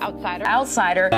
Outsider.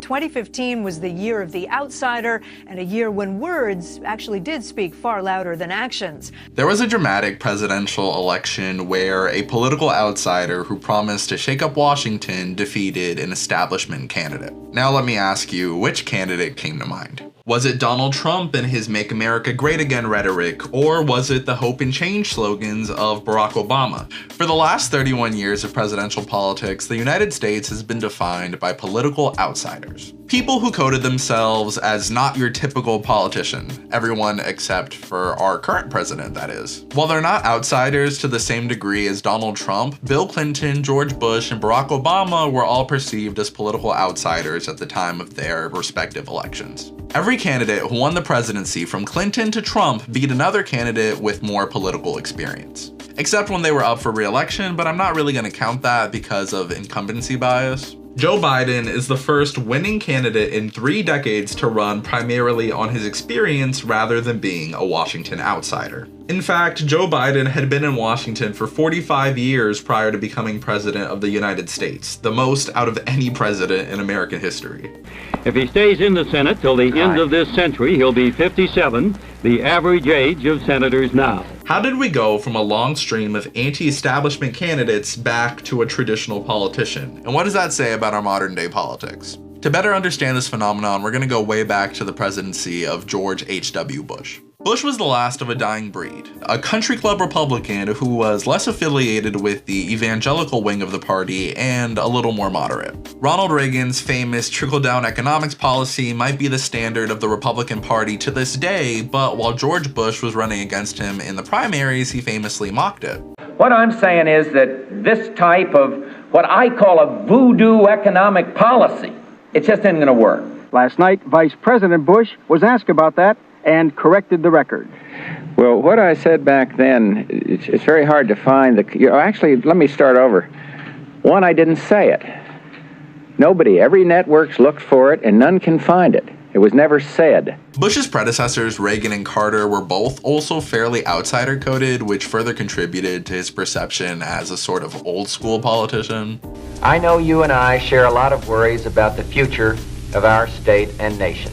2015 was the year of the outsider, and a year when words actually did speak far louder than actions. There was a dramatic presidential election where a political outsider who promised to shake up Washington defeated an establishment candidate. Now let me ask you, which candidate came to mind? Was it Donald Trump and his Make America Great Again rhetoric, or was it the hope and change slogans of Barack Obama? For the last 31 years of presidential politics, the United States has been defined by political outsiders. People who coded themselves as not your typical politician. Everyone except for our current president, that is. While they're not outsiders to the same degree as Donald Trump, Bill Clinton, George Bush, and Barack Obama were all perceived as political outsiders at the time of their respective elections. Every candidate who won the presidency from Clinton to Trump beat another candidate with more political experience. Except when they were up for re-election, but I'm not really going to count that because of incumbency bias. Joe Biden is the first winning candidate in 3 decades to run primarily on his experience rather than being a Washington outsider. In fact, Joe Biden had been in Washington for 45 years prior to becoming president of the United States, the most out of any president in American history. If he stays in the Senate till the end of this century, he'll be 57, the average age of senators now. How did we go from a long stream of anti-establishment candidates back to a traditional politician? And what does that say about our modern day politics? To better understand this phenomenon, we're going to go way back to the presidency of George H.W. Bush. Bush was the last of a dying breed, a country club Republican who was less affiliated with the evangelical wing of the party and a little more moderate. Ronald Reagan's famous trickle-down economics policy might be the standard of the Republican Party to this day, but while George Bush was running against him in the primaries, he famously mocked it. What I'm saying is that this type of what I call a voodoo economic policy, it just isn't going to work. Last night, Vice President Bush was asked about that and corrected the record. Well, what I said back then, it's very hard to find actually, let me start over. One, I didn't say it. Nobody, every network's looked for it and none can find it. It was never said. Bush's predecessors, Reagan and Carter, were both also fairly outsider-coded, which further contributed to his perception as a sort of old-school politician. I know you and I share a lot of worries about the future of our state and nation.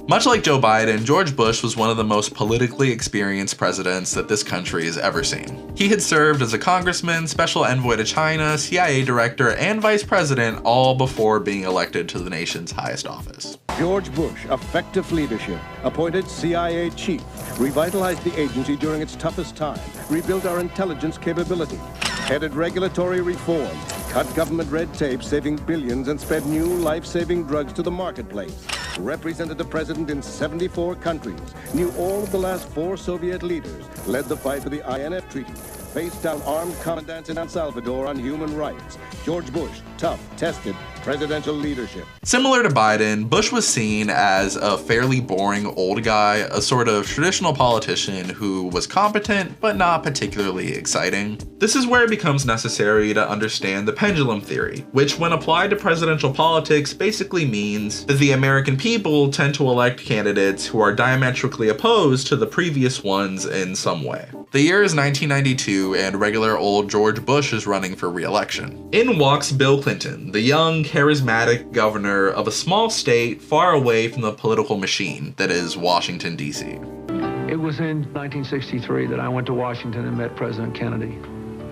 Much like Joe Biden, George Bush was one of the most politically experienced presidents that this country has ever seen. He had served as a congressman, special envoy to China, CIA director, and vice president, all before being elected to the nation's highest office. George Bush, effective leadership, appointed CIA chief, revitalized the agency during its toughest time, rebuilt our intelligence capability, headed regulatory reform, cut government red tape, saving billions, and sped new life-saving drugs to the marketplace, represented the president in 74 countries, knew all of the last 4 Soviet leaders, led the fight for the INF Treaty, faced down armed commandants in El Salvador on human rights. George Bush, tough, tested, presidential leadership. Similar to Biden, Bush was seen as a fairly boring old guy, a sort of traditional politician who was competent but not particularly exciting. This is where it becomes necessary to understand the pendulum theory, which when applied to presidential politics basically means that the American people tend to elect candidates who are diametrically opposed to the previous ones in some way. The year is 1992 and regular old George Bush is running for re-election. In walks Bill Clinton, the young, charismatic governor of a small state far away from the political machine that is Washington, D.C. It was in 1963 that I went to Washington and met President Kennedy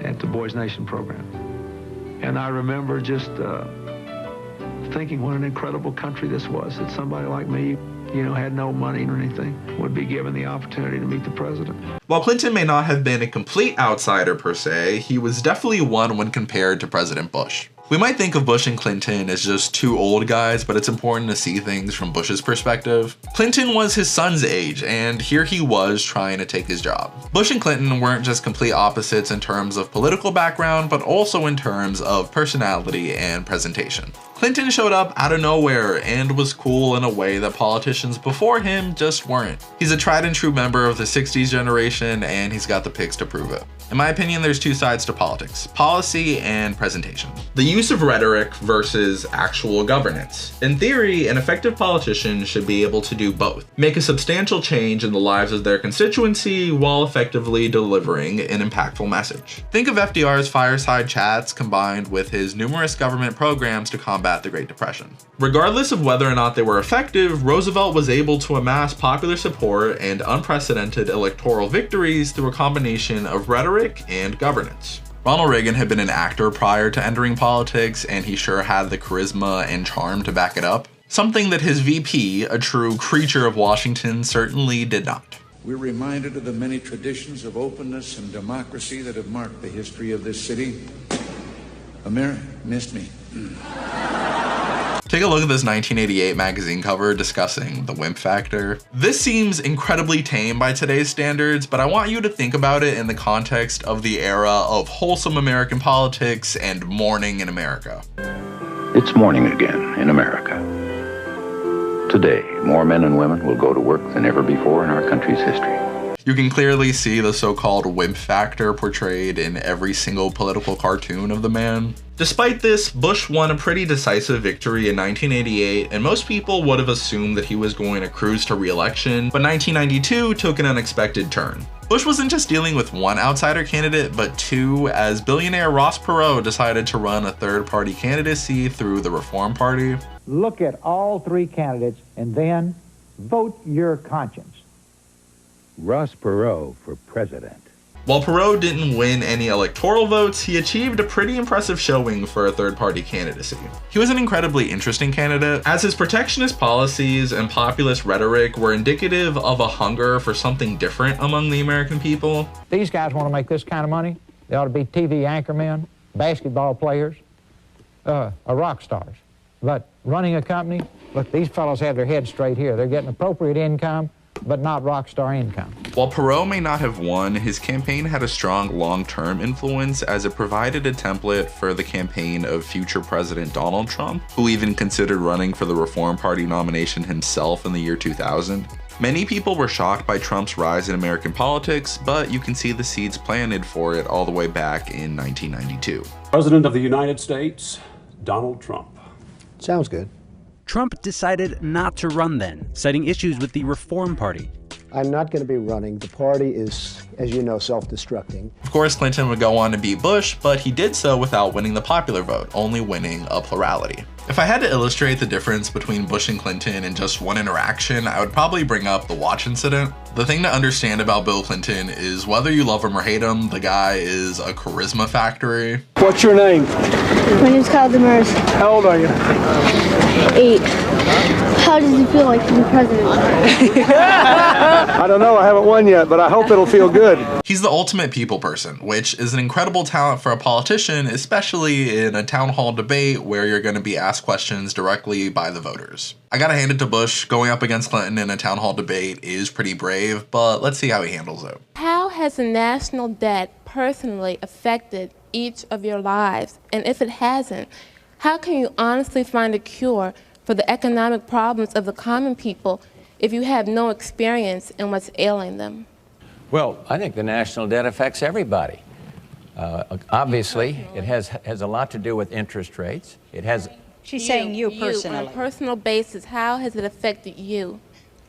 at the Boys Nation program. And I remember just thinking what an incredible country this was, that somebody like me, had no money or anything, would be given the opportunity to meet the president. While Clinton may not have been a complete outsider per se, he was definitely one when compared to President Bush. We might think of Bush and Clinton as just 2 old guys, but it's important to see things from Bush's perspective. Clinton was his son's age, and here he was trying to take his job. Bush and Clinton weren't just complete opposites in terms of political background, but also in terms of personality and presentation. Clinton showed up out of nowhere and was cool in a way that politicians before him just weren't. He's a tried and true member of the 60s generation, and he's got the pics to prove it. In my opinion, there's two sides to politics: policy and presentation. The use of rhetoric versus actual governance. In theory, an effective politician should be able to do both. Make a substantial change in the lives of their constituency while effectively delivering an impactful message. Think of FDR's fireside chats combined with his numerous government programs to combat the Great Depression. Regardless of whether or not they were effective, Roosevelt was able to amass popular support and unprecedented electoral victories through a combination of rhetoric and governance. Ronald Reagan had been an actor prior to entering politics, and he sure had the charisma and charm to back it up. Something that his VP, a true creature of Washington, certainly did not. We're reminded of the many traditions of openness and democracy that have marked the history of this city. America missed me. Take a look at this 1988 magazine cover discussing the wimp factor. This seems incredibly tame by today's standards, but I want you to think about it in the context of the era of wholesome American politics and mourning in America. It's morning again in America. Today, more men and women will go to work than ever before in our country's history. You can clearly see the so-called wimp factor portrayed in every single political cartoon of the man. Despite this, Bush won a pretty decisive victory in 1988, and most people would have assumed that he was going to cruise to re-election, but 1992 took an unexpected turn. Bush wasn't just dealing with one outsider candidate, but two, as billionaire Ross Perot decided to run a third-party candidacy through the Reform Party. Look at all three candidates and then vote your conscience. Ross Perot for president. While Perot didn't win any electoral votes, he achieved a pretty impressive showing for a third-party candidacy. He was an incredibly interesting candidate, as his protectionist policies and populist rhetoric were indicative of a hunger for something different among the American people. These guys want to make this kind of money. They ought to be TV anchormen, basketball players, rock stars. But running a company, look, these fellows have their heads straight here. They're getting appropriate income, but not rock star income. While Perot may not have won, his campaign had a strong long-term influence as it provided a template for the campaign of future President Donald Trump, who even considered running for the Reform Party nomination himself in the year 2000. Many people were shocked by Trump's rise in American politics, but you can see the seeds planted for it all the way back in 1992. President of the United States, Donald Trump. Sounds good. Trump decided not to run then, citing issues with the Reform Party. I'm not going to be running. The party is, as you know, self-destructing. Of course, Clinton would go on to beat Bush, but he did so without winning the popular vote, only winning a plurality. If I had to illustrate the difference between Bush and Clinton in just one interaction, I would probably bring up the watch incident. The thing to understand about Bill Clinton is whether you love him or hate him, the guy is a charisma factory. What's your name? My name's Kyle Demers. How old are you? 8. How does it feel like to be president? I don't know, I haven't won yet, but I hope it'll feel good. He's the ultimate people person, which is an incredible talent for a politician, especially in a town hall debate where you're going to be asked questions directly by the voters. I gotta hand it to Bush. Going up against Clinton in a town hall debate is pretty brave, but let's see how he handles it. How has the national debt personally affected each of your lives? And if it hasn't, how can you honestly find a cure for the economic problems of the common people if you have no experience in what's ailing them? Well, I think the national debt affects everybody. Obviously, it has a lot to do with interest rates. It has. She's saying you personally. On a personal basis, how has it affected you?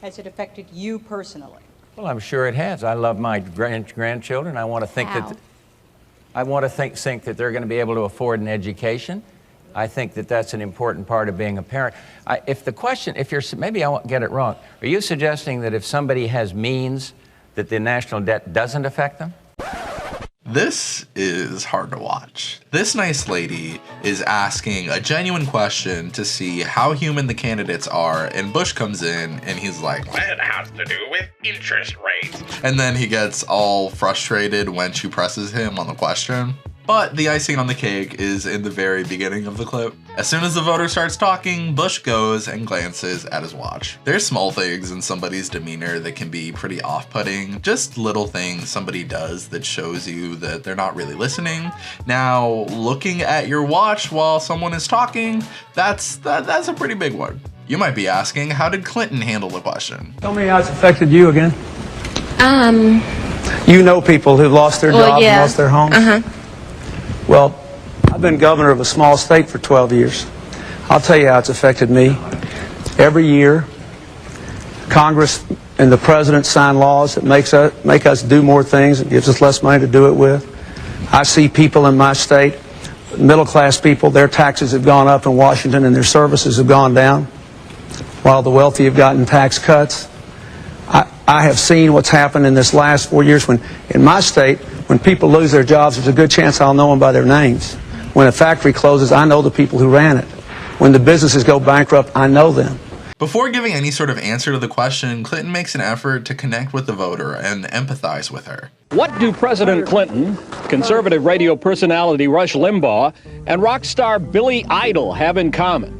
Has it affected you personally? Well, I'm sure it has. I love my grandchildren. I want to think that that they're going to be able to afford an education. I think that that's an important part of being a parent. Maybe I won't get it wrong. Are you suggesting that if somebody has means, that the national debt doesn't affect them? This is hard to watch. This nice lady is asking a genuine question to see how human the candidates are, and Bush comes in and he's like, "Well, it has to do with interest rates." And then he gets all frustrated when she presses him on the question. But the icing on the cake is in the very beginning of the clip. As soon as the voter starts talking, Bush goes and glances at his watch. There's small things in somebody's demeanor that can be pretty off-putting, just little things somebody does that shows you that they're not really listening. Now, looking at your watch while someone is talking, that's a pretty big one. You might be asking, how did Clinton handle the question? Tell me how it's affected you again. You know people who've lost their jobs and lost their homes? Well, I've been governor of a small state for 12 years. I'll tell you how it's affected me. Every year, Congress and the President sign laws that make us do more things and gives us less money to do it with. I see people in my state, middle-class people, their taxes have gone up in Washington and their services have gone down, while the wealthy have gotten tax cuts. I have seen what's happened in this last 4 years when, in my state, when people lose their jobs, there's a good chance I'll know them by their names. When a factory closes, I know the people who ran it. When the businesses go bankrupt, I know them. Before giving any sort of answer to the question, Clinton makes an effort to connect with the voter and empathize with her. What do President Clinton, conservative radio personality Rush Limbaugh, and rock star Billy Idol have in common?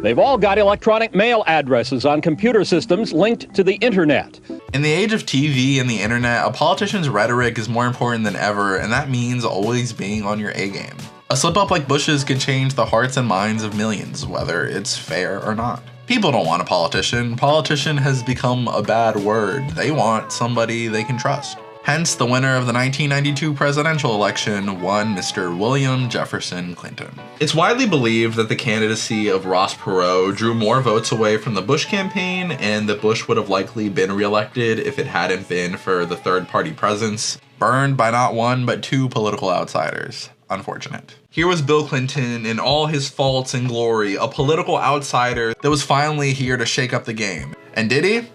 They've all got electronic mail addresses on computer systems linked to the internet. In the age of TV and the internet, a politician's rhetoric is more important than ever, and that means always being on your A game. A slip-up like Bush's can change the hearts and minds of millions, whether it's fair or not. People don't want a politician. Politician has become a bad word. They want somebody they can trust. Hence, the winner of the 1992 presidential election, one Mr. William Jefferson Clinton. It's widely believed that the candidacy of Ross Perot drew more votes away from the Bush campaign, and that Bush would have likely been reelected if it hadn't been for the third-party presence, burned by not one but two political outsiders. Unfortunate. Here was Bill Clinton in all his faults and glory, a political outsider that was finally here to shake up the game. And did he?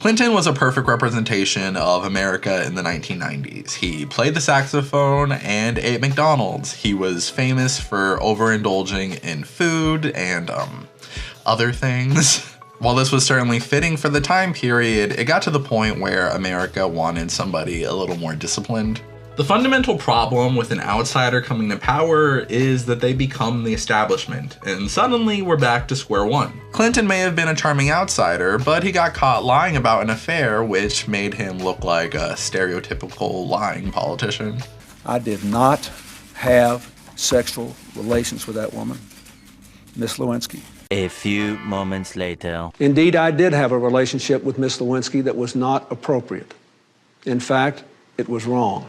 Clinton was a perfect representation of America in the 1990s. He played the saxophone and ate McDonald's. He was famous for overindulging in food and other things. While this was certainly fitting for the time period, it got to the point where America wanted somebody a little more disciplined. The fundamental problem with an outsider coming to power is that they become the establishment, and suddenly we're back to square one. Clinton may have been a charming outsider, but he got caught lying about an affair, which made him look like a stereotypical lying politician. I did not have sexual relations with that woman, Miss Lewinsky. A few moments later. Indeed, I did have a relationship with Miss Lewinsky that was not appropriate. In fact, it was wrong.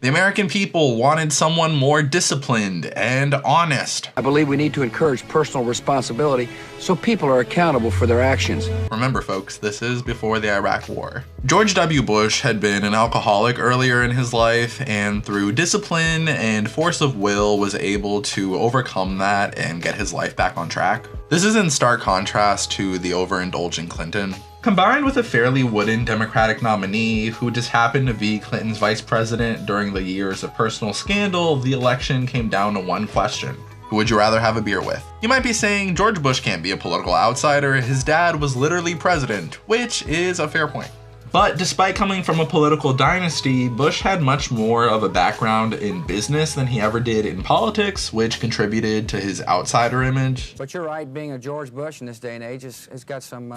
The American people wanted someone more disciplined and honest. I believe we need to encourage personal responsibility so people are accountable for their actions. Remember, folks, this is before the Iraq War. George W. Bush had been an alcoholic earlier in his life, and through discipline and force of will was able to overcome that and get his life back on track. This is in stark contrast to the overindulgent Clinton. Combined with a fairly wooden Democratic nominee who just happened to be Clinton's vice president during the years of personal scandal, the election came down to one question. Who would you rather have a beer with? You might be saying George Bush can't be a political outsider, his dad was literally president, which is a fair point. But despite coming from a political dynasty, Bush had much more of a background in business than he ever did in politics, which contributed to his outsider image. But you're right, being a George Bush in this day and age has got some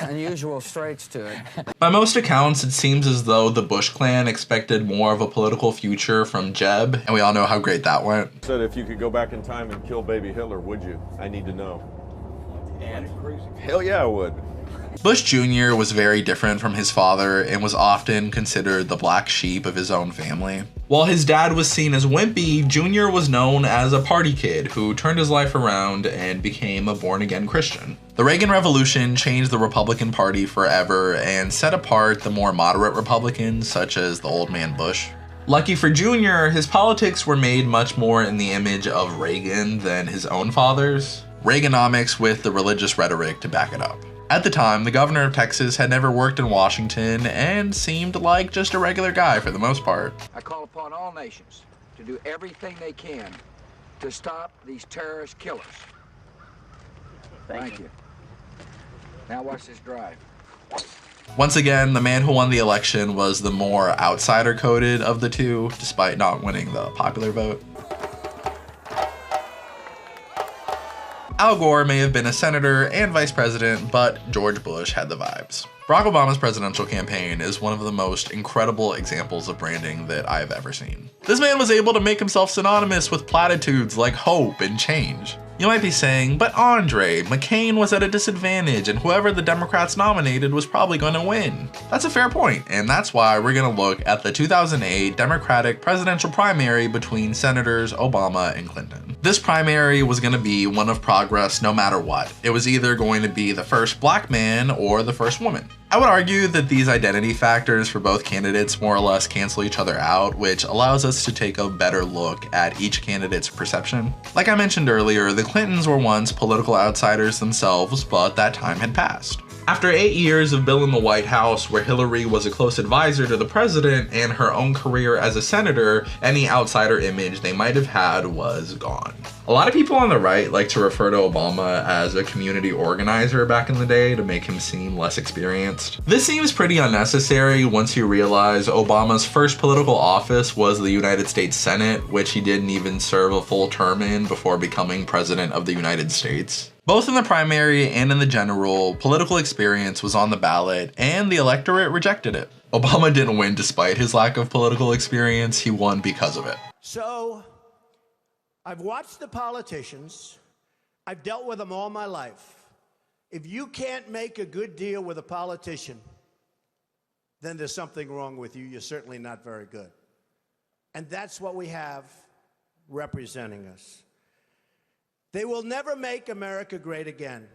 unusual traits to it. By most accounts, it seems as though the Bush clan expected more of a political future from Jeb, and we all know how great that went. Said if you could go back in time and kill baby Hitler, would you? I need to know. And crazy. Hell yeah, I would. Bush Jr. was very different from his father and was often considered the black sheep of his own family. While his dad was seen as wimpy, Jr. was known as a party kid who turned his life around and became a born-again Christian. The Reagan Revolution changed the Republican Party forever and set apart the more moderate Republicans, such as the old man Bush. Lucky for Jr., his politics were made much more in the image of Reagan than his own father's. Reaganomics with the religious rhetoric to back it up. At the time, the governor of Texas had never worked in Washington and seemed like just a regular guy for the most part. I call upon all nations to do everything they can to stop these terrorist killers. Thank you. Now watch this drive. Once again, the man who won the election was the more outsider-coded of the two, despite not winning the popular vote. Al Gore may have been a senator and vice president, but George Bush had the vibes. Barack Obama's presidential campaign is one of the most incredible examples of branding that I've ever seen. This man was able to make himself synonymous with platitudes like hope and change. You might be saying, but Andre, McCain was at a disadvantage and whoever the Democrats nominated was probably going to win. That's a fair point, and that's why we're going to look at the 2008 Democratic presidential primary between Senators Obama and Clinton. This primary was going to be one of progress no matter what. It was either going to be the first black man or the first woman. I would argue that these identity factors for both candidates more or less cancel each other out, which allows us to take a better look at each candidate's perception. Like I mentioned earlier, the Clintons were once political outsiders themselves, but that time had passed. After 8 years of Bill in the White House, where Hillary was a close advisor to the president and her own career as a senator, any outsider image they might have had was gone. A lot of people on the right like to refer to Obama as a community organizer back in the day to make him seem less experienced. This seems pretty unnecessary once you realize Obama's first political office was the United States Senate, which he didn't even serve a full term in before becoming president of the United States. Both in the primary and in the general, political experience was on the ballot, and the electorate rejected it. Obama didn't win despite his lack of political experience, he won because of it. So, I've watched the politicians, I've dealt with them all my life. If you can't make a good deal with a politician, then there's something wrong with you. You're certainly not very good. And that's what we have representing us. They will never make America great again.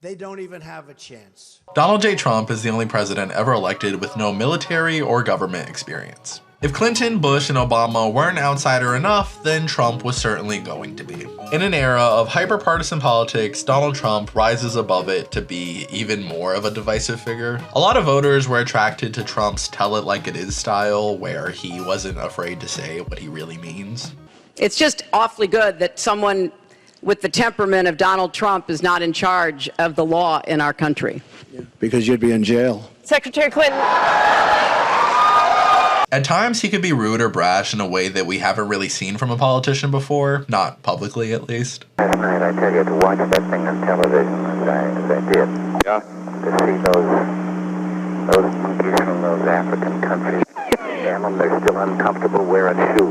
They don't even have a chance. Donald J. Trump is the only president ever elected with no military or government experience. If Clinton, Bush, and Obama weren't outsider enough, then Trump was certainly going to be. In an era of hyper-partisan politics, Donald Trump rises above it to be even more of a divisive figure. A lot of voters were attracted to Trump's tell-it-like-it-is style, where he wasn't afraid to say what he really means. It's just awfully good that someone with the temperament of Donald Trump is not in charge of the law in our country. Yeah, because you'd be in jail. Secretary Clinton. At times, he could be rude or brash in a way that we haven't really seen from a politician before, not publicly at least. Last night, I tell you, to watch that thing on television as I did. Yeah. To see those monkeys from those African countries. Damn them, they're still uncomfortable wearing shoes.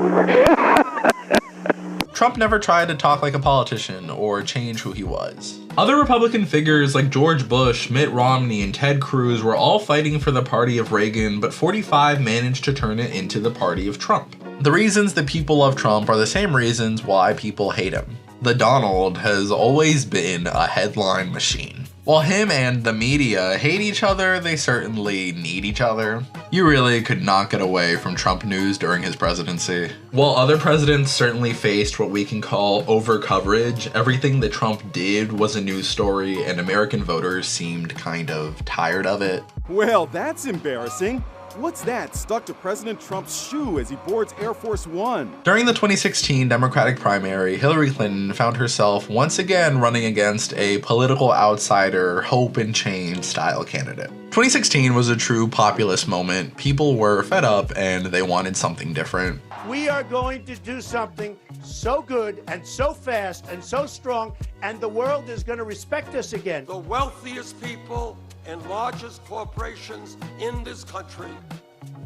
Trump never tried to talk like a politician or change who he was. Other Republican figures like George Bush, Mitt Romney, and Ted Cruz were all fighting for the party of Reagan, but 45 managed to turn it into the party of Trump. The reasons that people love Trump are the same reasons why people hate him. The Donald has always been a headline machine. While him and the media hate each other, they certainly need each other. You really could not get away from Trump news during his presidency. While other presidents certainly faced what we can call over-coverage, everything that Trump did was a news story, and American voters seemed kind of tired of it. Well, that's embarrassing. What's that stuck to President Trump's shoe as he boards Air Force One? During the 2016 Democratic primary, Hillary Clinton found herself once again running against a political outsider, hope and change style candidate. 2016 was a true populist moment. People were fed up and they wanted something different. We are going to do something so good and so fast and so strong, and the world is going to respect us again. The wealthiest people and largest corporations in this country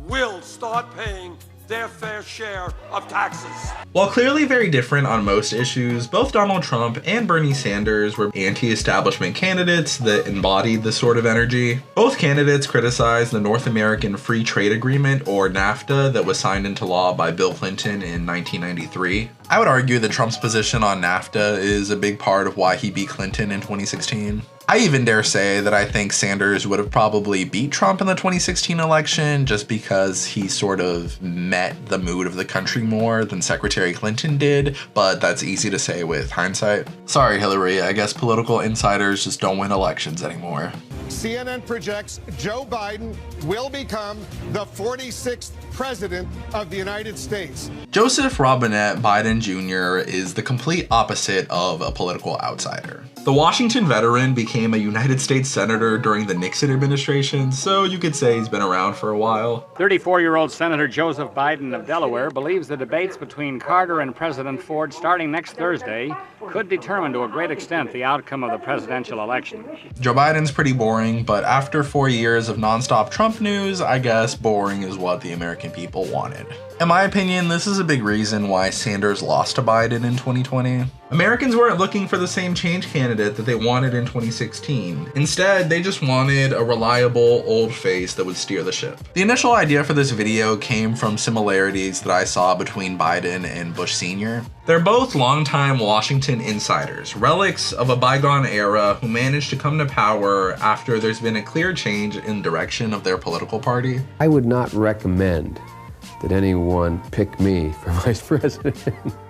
will start paying their fair share of taxes. While clearly very different on most issues, both Donald Trump and Bernie Sanders were anti-establishment candidates that embodied this sort of energy. Both candidates criticized the North American Free Trade Agreement, or NAFTA, that was signed into law by Bill Clinton in 1993. I would argue that Trump's position on NAFTA is a big part of why he beat Clinton in 2016. I even dare say that I think Sanders would have probably beat Trump in the 2016 election just because he sort of met the mood of the country more than Secretary Clinton did, but that's easy to say with hindsight. Sorry, Hillary, I guess political insiders just don't win elections anymore. CNN projects Joe Biden will become the 46th president of the United States. Joseph Robinette Biden Jr. is the complete opposite of a political outsider. The Washington veteran became a United States Senator during the Nixon administration, so you could say he's been around for a while. 34-year-old Senator Joseph Biden of Delaware believes the debates between Carter and President Ford starting next Thursday could determine to a great extent the outcome of the presidential election. Joe Biden's pretty boring, but after 4 years of nonstop Trump news, I guess boring is what the American people wanted. In my opinion, this is a big reason why Sanders lost to Biden in 2020. Americans weren't looking for the same change candidate that they wanted in 2016. Instead, they just wanted a reliable old face that would steer the ship. The initial idea for this video came from similarities that I saw between Biden and Bush Sr. They're both longtime Washington insiders, relics of a bygone era who managed to come to power after there's been a clear change in direction of their political party. I would not recommend that anyone pick me for vice president.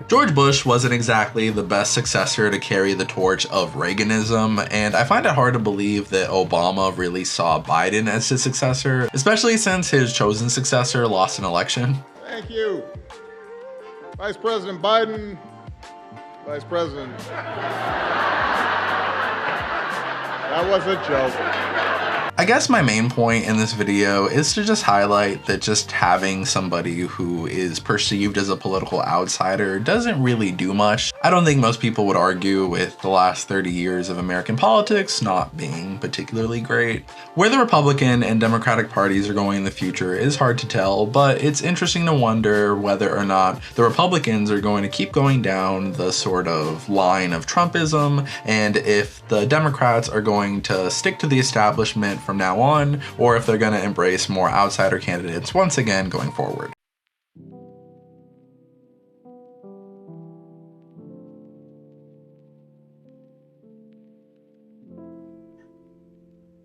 George Bush wasn't exactly the best successor to carry the torch of Reaganism, and I find it hard to believe that Obama really saw Biden as his successor, especially since his chosen successor lost an election. Thank you. Vice President Biden, Vice President. That was a joke. I guess my main point in this video is to just highlight that just having somebody who is perceived as a political outsider doesn't really do much. I don't think most people would argue with the last 30 years of American politics not being particularly great. Where the Republican and Democratic parties are going in the future is hard to tell, but it's interesting to wonder whether or not the Republicans are going to keep going down the sort of line of Trumpism, and if the Democrats are going to stick to the establishment from now on, or if they're going to embrace more outsider candidates once again going forward.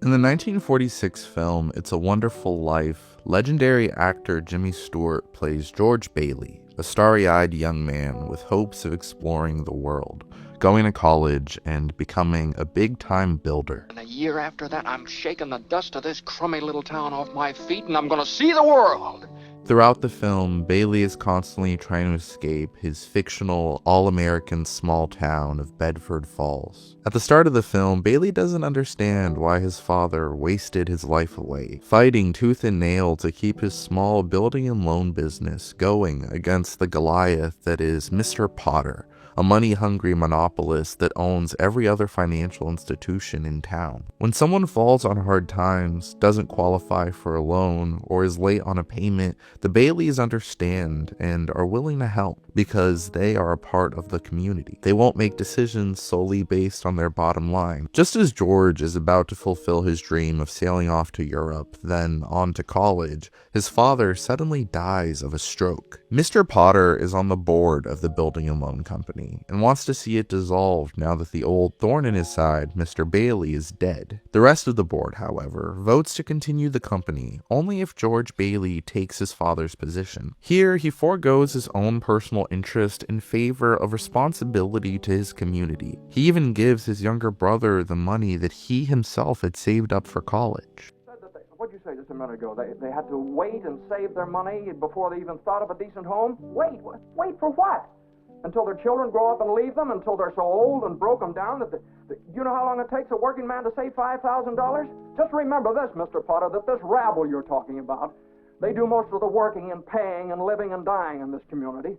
In the 1946 film It's a Wonderful Life, legendary actor Jimmy Stewart plays George Bailey, a starry-eyed young man with hopes of exploring the world, going to college, and becoming a big-time builder. And a year after that, I'm shaking the dust of this crummy little town off my feet, and I'm gonna see the world. Throughout the film, Bailey is constantly trying to escape his fictional, all-American small town of Bedford Falls. At the start of the film, Bailey doesn't understand why his father wasted his life away, fighting tooth and nail to keep his small building and loan business going against the Goliath that is Mr. Potter, a money-hungry monopolist that owns every other financial institution in town. When someone falls on hard times, doesn't qualify for a loan, or is late on a payment, the Baileys understand and are willing to help because they are a part of the community. They won't make decisions solely based on their bottom line. Just as George is about to fulfill his dream of sailing off to Europe, then on to college, his father suddenly dies of a stroke. Mr. Potter is on the board of the building and loan company and wants to see it dissolved now that the old thorn in his side, Mr. Bailey, is dead. The rest of the board, however, votes to continue the company only if George Bailey takes his father's position. Here, he forgoes his own personal interest in favor of responsibility to his community. He even gives his younger brother the money that he himself had saved up for college. What'd you say just a minute ago? They had to wait and save their money before they even thought of a decent home? Wait for what? Until their children grow up and leave them? Until they're so old and broken down that you know how long it takes a working man to save $5,000? Just remember this, Mr. Potter, that this rabble you're talking about, they do most of the working and paying and living and dying in this community.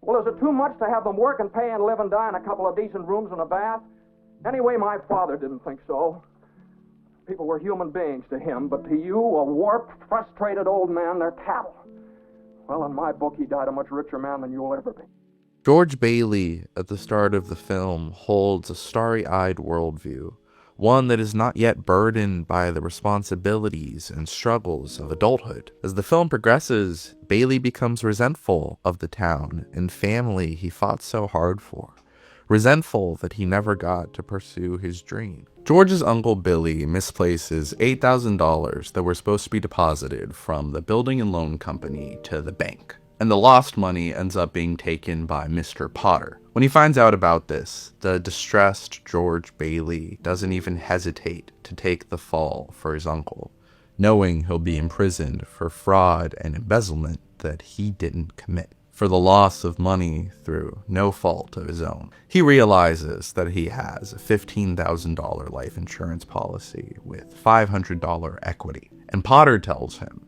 Well, is it too much to have them work and pay and live and die in a couple of decent rooms and a bath? Anyway, my father didn't think so. People were human beings to him, but to you, a warped, frustrated old man, they're cattle. Well, in my book, he died a much richer man than you'll ever be. George Bailey, at the start of the film, holds a starry-eyed worldview, one that is not yet burdened by the responsibilities and struggles of adulthood. As the film progresses, Bailey becomes resentful of the town and family he fought so hard for, resentful that he never got to pursue his dream. George's uncle Billy misplaces $8,000 that were supposed to be deposited from the building and loan company to the bank, and the lost money ends up being taken by Mr. Potter. When he finds out about this, the distressed George Bailey doesn't even hesitate to take the fall for his uncle, knowing he'll be imprisoned for fraud and embezzlement that he didn't commit, for the loss of money through no fault of his own. He realizes that he has a $15,000 life insurance policy with $500 equity, and Potter tells him,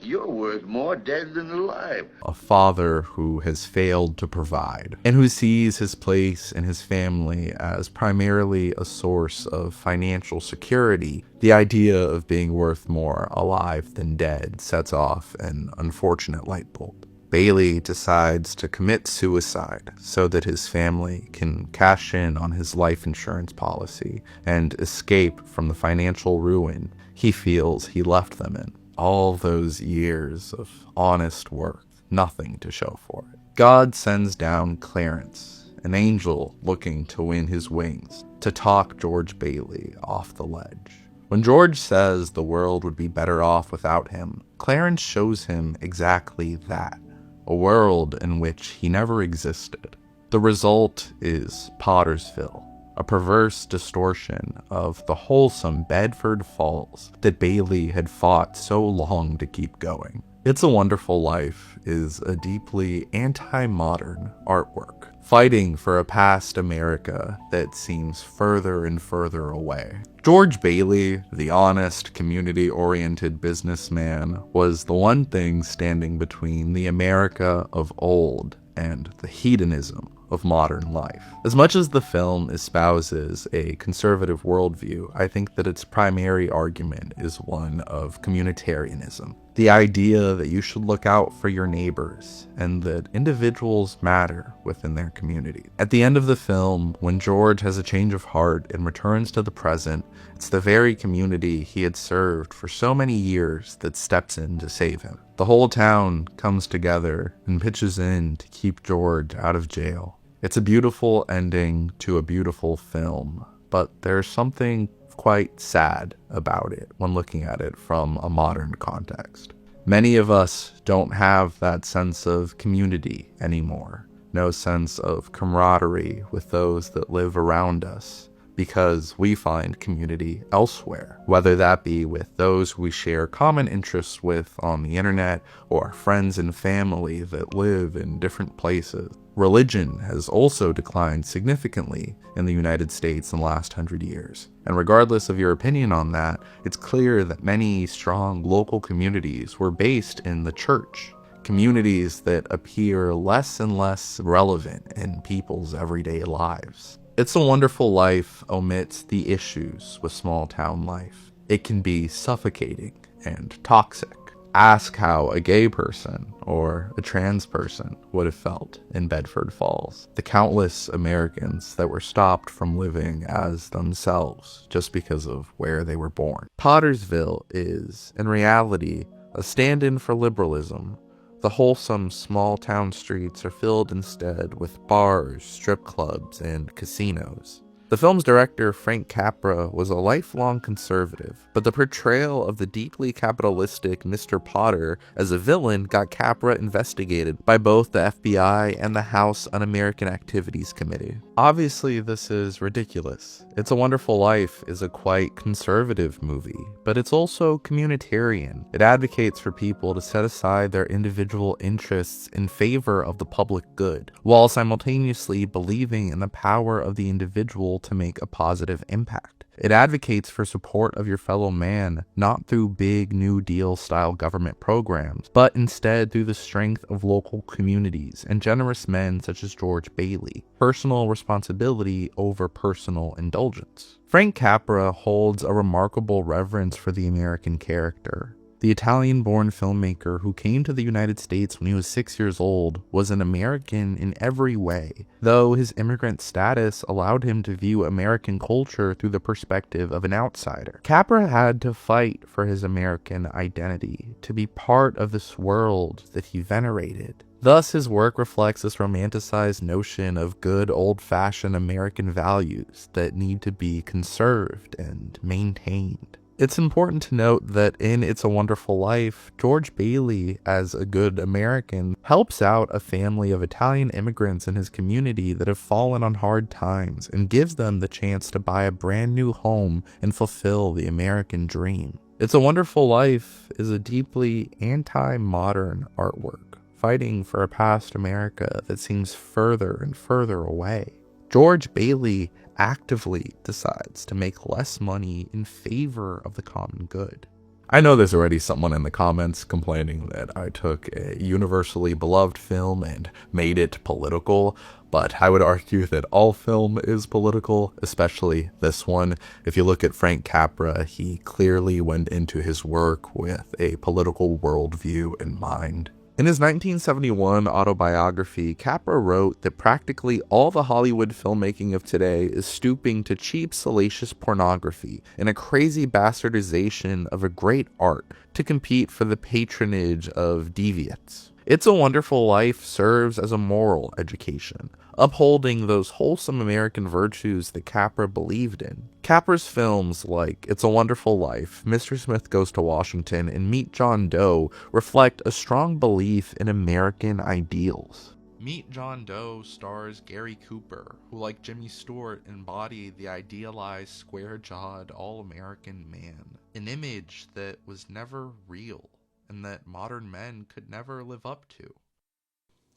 "You're worth more dead than alive." A father who has failed to provide, and who sees his place and his family as primarily a source of financial security, the idea of being worth more alive than dead sets off an unfortunate light bulb. Bailey decides to commit suicide so that his family can cash in on his life insurance policy and escape from the financial ruin he feels he left them in. All those years of honest work, nothing to show for it. God sends down Clarence, an angel looking to win his wings, to talk George Bailey off the ledge. When George says the world would be better off without him, Clarence shows him exactly that, a world in which he never existed. The result is Pottersville, a perverse distortion of the wholesome Bedford Falls that Bailey had fought so long to keep going. It's a Wonderful Life is a deeply anti-modern artwork, fighting for a past America that seems further and further away. George Bailey, the honest, community-oriented businessman, was the one thing standing between the America of old and the hedonism of modern life. As much as the film espouses a conservative worldview, I think that its primary argument is one of communitarianism. The idea that you should look out for your neighbors and that individuals matter within their community. At the end of the film, when George has a change of heart and returns to the present, it's the very community he had served for so many years that steps in to save him. The whole town comes together and pitches in to keep George out of jail. It's a beautiful ending to a beautiful film, but there's something quite sad about it when looking at it from a modern context. Many of us don't have that sense of community anymore, no sense of camaraderie with those that live around us, because we find community elsewhere, whether that be with those we share common interests with on the internet or friends and family that live in different places. Religion has also declined significantly in the United States in the last 100 years. And regardless of your opinion on that, it's clear that many strong local communities were based in the church, communities that appear less and less relevant in people's everyday lives. It's a Wonderful Life omits the issues with small town life. It can be suffocating and toxic. Ask how a gay person or a trans person would have felt in Bedford Falls. The countless Americans that were stopped from living as themselves just because of where they were born. Pottersville is, in reality, a stand-in for liberalism. The wholesome small town streets are filled instead with bars, strip clubs, and casinos. The film's director, Frank Capra, was a lifelong conservative, but the portrayal of the deeply capitalistic Mr. Potter as a villain got Capra investigated by both the FBI and the House Un-American Activities Committee. Obviously, this is ridiculous. It's a Wonderful Life is a quite conservative movie, but it's also communitarian. It advocates for people to set aside their individual interests in favor of the public good, while simultaneously believing in the power of the individual to make a positive impact. It advocates for support of your fellow man, not through big New Deal style government programs, but instead through the strength of local communities and generous men such as George Bailey. Personal responsibility over personal indulgence. Frank Capra holds a remarkable reverence for the American character. The Italian-born filmmaker who came to the United States when he was 6 years old was an American in every way, though his immigrant status allowed him to view American culture through the perspective of an outsider. Capra had to fight for his American identity, to be part of this world that he venerated. Thus, his work reflects this romanticized notion of good old-fashioned American values that need to be conserved and maintained. It's important to note that in It's a Wonderful Life, George Bailey, as a good American, helps out a family of Italian immigrants in his community that have fallen on hard times and gives them the chance to buy a brand new home and fulfill the American dream. It's a Wonderful Life is a deeply anti-modern artwork, fighting for a past America that seems further and further away. George Bailey actively decides to make less money in favor of the common good. I know there's already someone in the comments complaining that I took a universally beloved film and made it political, but I would argue that all film is political, especially this one. If you look at Frank Capra, he clearly went into his work with a political worldview in mind. In his 1971 autobiography, Capra wrote that practically all the Hollywood filmmaking of today is stooping to cheap, salacious pornography and a crazy bastardization of a great art to compete for the patronage of deviants. It's a Wonderful Life serves as a moral education, upholding those wholesome American virtues that Capra believed in. Capra's films like It's a Wonderful Life, Mr. Smith Goes to Washington, and Meet John Doe reflect a strong belief in American ideals. Meet John Doe stars Gary Cooper, who, like Jimmy Stewart, embodied the idealized, square-jawed, all-American man, an image that was never real and that modern men could never live up to.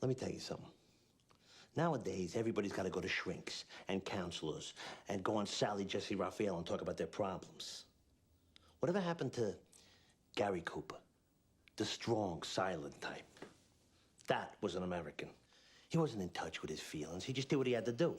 Let me tell you something. Nowadays, everybody's got to go to shrinks and counselors and go on Sally Jesse Raphael and talk about their problems. Whatever happened to Gary Cooper, the strong, silent type? That was an American. He wasn't in touch with his feelings. He just did what he had to do.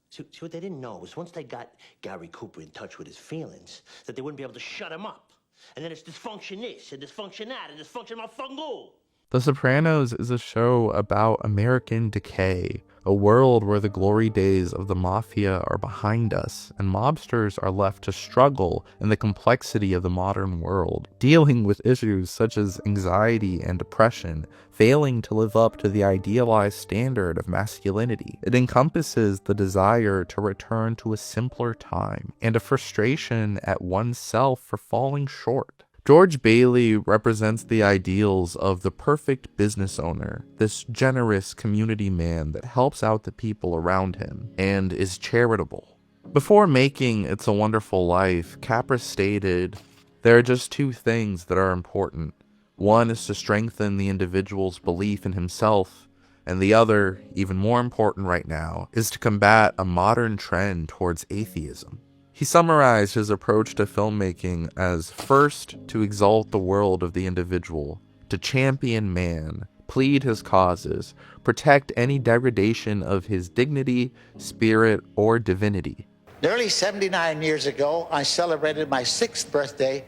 See, what they didn't know was once they got Gary Cooper in touch with his feelings, that they wouldn't be able to shut him up. And then it's dysfunction this, and dysfunction that, and dysfunction motherfucking. The Sopranos is a show about American decay, a world where the glory days of the mafia are behind us, and mobsters are left to struggle in the complexity of the modern world, dealing with issues such as anxiety and depression, failing to live up to the idealized standard of masculinity. It encompasses the desire to return to a simpler time, and a frustration at oneself for falling short. George Bailey represents the ideals of the perfect business owner, this generous community man that helps out the people around him and is charitable. Before making It's a Wonderful Life, Capra stated, "There are just two things that are important. One is to strengthen the individual's belief in himself, and the other, even more important right now, is to combat a modern trend towards atheism." He summarized his approach to filmmaking as first, to exalt the world of the individual, to champion man, plead his causes, protect any degradation of his dignity, spirit, or divinity. Nearly 79 years ago, I celebrated my 6th birthday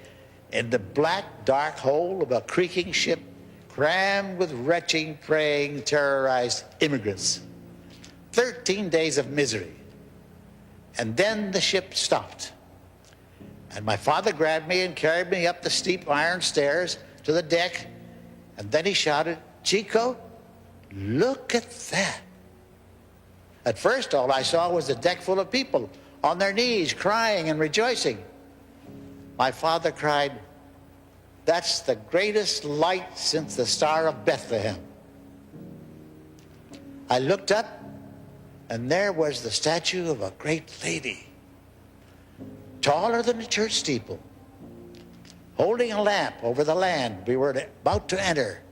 in the black, dark hole of a creaking ship crammed with retching, praying, terrorized immigrants. 13 days of misery. And then the ship stopped. And my father grabbed me and carried me up the steep iron stairs to the deck. And then he shouted, "Chico, look at that." At first, all I saw was a deck full of people on their knees, crying and rejoicing. My father cried, "That's the greatest light since the Star of Bethlehem." I looked up, and there was the statue of a great lady, taller than a church steeple, holding a lamp over the land we were about to enter.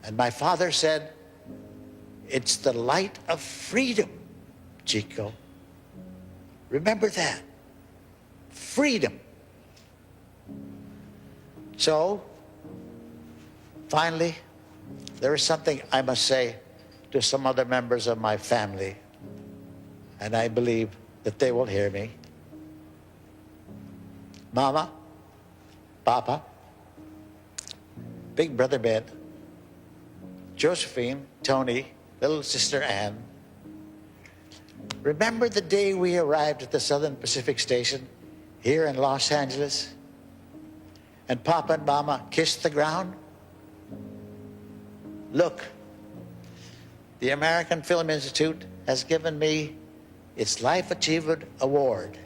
And my father said, "It's the light of freedom, Chico. Remember that. Freedom." So, finally, there is something I must say to some other members of my family, and I believe that they will hear me. Mama, Papa, Big Brother Ben, Josephine, Tony, little sister Ann, remember the day we arrived at the Southern Pacific Station here in Los Angeles, and Papa and Mama kissed the ground? Look, the American Film Institute has given me its Life Achievement Award.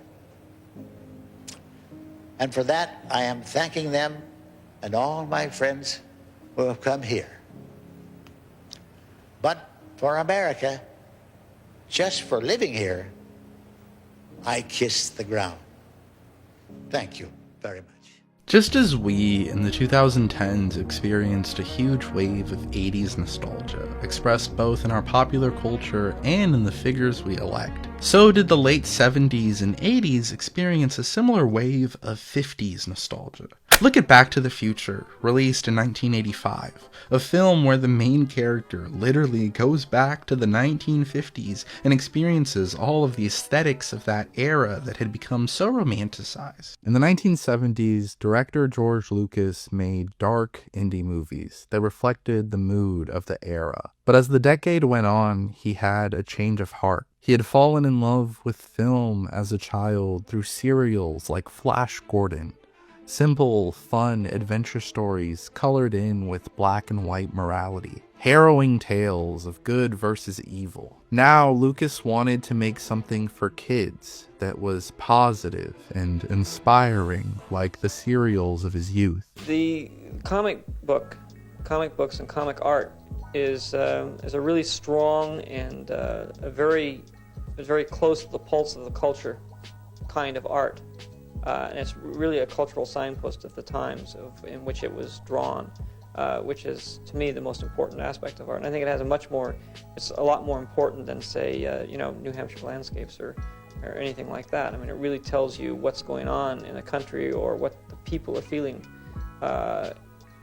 And for that, I am thanking them and all my friends who have come here. But for America, just for living here, I kiss the ground. Thank you very much. Just as we, in the 2010s, experienced a huge wave of 80s nostalgia, expressed both in our popular culture and in the figures we elect, so did the late 70s and 80s experience a similar wave of 50s nostalgia. Look at Back to the Future, released in 1985, a film where the main character literally goes back to the 1950s and experiences all of the aesthetics of that era that had become so romanticized. In the 1970s, director George Lucas made dark indie movies that reflected the mood of the era. But as the decade went on, he had a change of heart. He had fallen in love with film as a child through serials like Flash Gordon. Simple, fun adventure stories colored in with black and white morality. Harrowing tales of good versus evil. Now, Lucas wanted to make something for kids that was positive and inspiring, like the serials of his youth. The comic books and comic art is a really strong and very close to the pulse of the culture kind of art. And it's really a cultural signpost of the times in which it was drawn, which is, to me, the most important aspect of art. And I think it has it's a lot more important than, say, New Hampshire landscapes or anything like that. I mean, it really tells you what's going on in a country or what the people are feeling at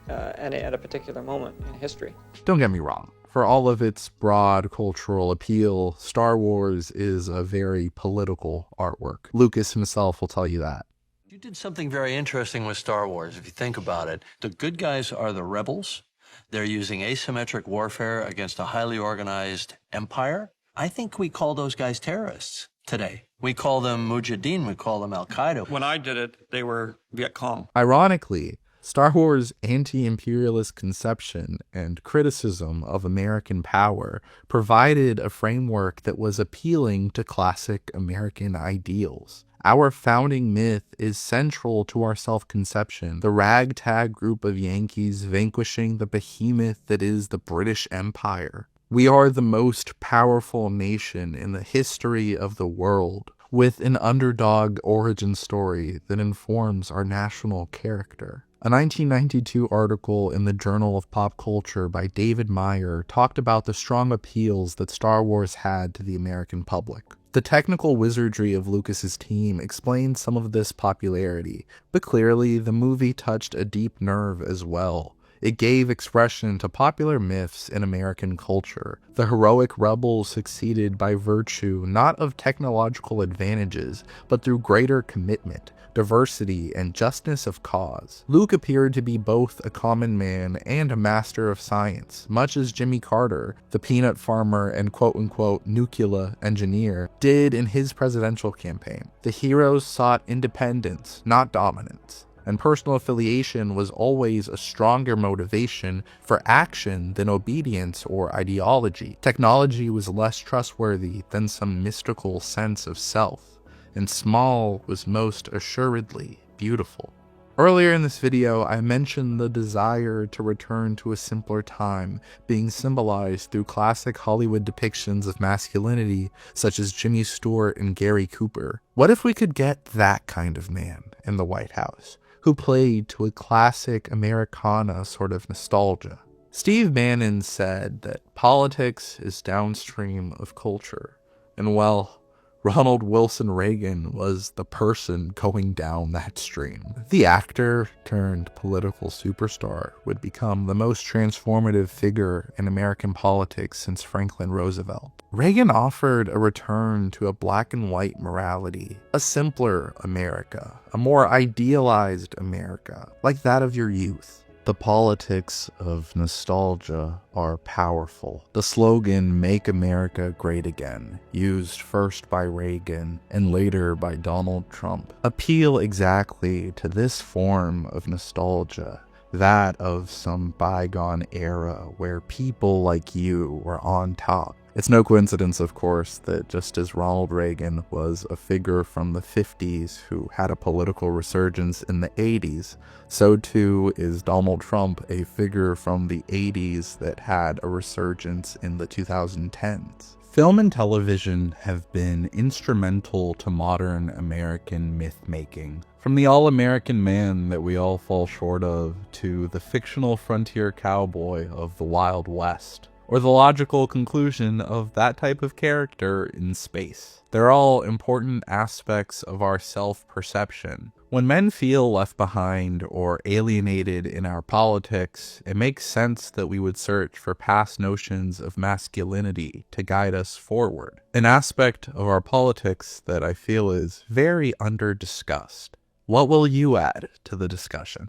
a particular moment in history. Don't get me wrong. For all of its broad cultural appeal, Star Wars is a very political artwork. Lucas himself will tell you that. You did something very interesting with Star Wars, if you think about it. The good guys are the rebels. They're using asymmetric warfare against a highly organized empire. I think we call those guys terrorists today. We call them Mujahideen, we call them Al-Qaeda. When I did it, they were Viet Cong. Ironically, Star Wars' anti-imperialist conception and criticism of American power provided a framework that was appealing to classic American ideals. Our founding myth is central to our self-conception, the ragtag group of Yankees vanquishing the behemoth that is the British Empire. We are the most powerful nation in the history of the world, with an underdog origin story that informs our national character. A 1992 article in the Journal of Pop Culture by David Meyer talked about the strong appeals that Star Wars had to the American public. The technical wizardry of Lucas's team explained some of this popularity, but clearly the movie touched a deep nerve as well. It gave expression to popular myths in American culture. The heroic rebels succeeded by virtue not of technological advantages, but through greater commitment, diversity, and justness of cause. Luke appeared to be both a common man and a master of science, much as Jimmy Carter, the peanut farmer and quote-unquote nuclear engineer, did in his presidential campaign. The heroes sought independence, not dominance. And personal affiliation was always a stronger motivation for action than obedience or ideology. Technology was less trustworthy than some mystical sense of self, and small was most assuredly beautiful. Earlier in this video, I mentioned the desire to return to a simpler time being symbolized through classic Hollywood depictions of masculinity such as Jimmy Stewart and Gary Cooper. What if we could get that kind of man in the White House, who played to a classic Americana sort of nostalgia? Steve Bannon said that politics is downstream of culture, and well, Ronald Wilson Reagan was the person going down that stream. The actor turned political superstar would become the most transformative figure in American politics since Franklin Roosevelt. Reagan offered a return to a black and white morality, a simpler America, a more idealized America, like that of your youth. The politics of nostalgia are powerful. The slogan, "Make America Great Again," used first by Reagan and later by Donald Trump, appeal exactly to this form of nostalgia, that of some bygone era where people like you were on top. It's no coincidence, of course, that just as Ronald Reagan was a figure from the 50s who had a political resurgence in the 80s, so too is Donald Trump a figure from the 80s that had a resurgence in the 2010s. Film and television have been instrumental to modern American myth-making. From the all-American man that we all fall short of, to the fictional frontier cowboy of the Wild West, or the logical conclusion of that type of character in space. They're all important aspects of our self-perception, When men feel left behind or alienated in our politics, it makes sense that we would search for past notions of masculinity to guide us forward. An aspect of our politics that I feel is very under-discussed. What will you add to the discussion?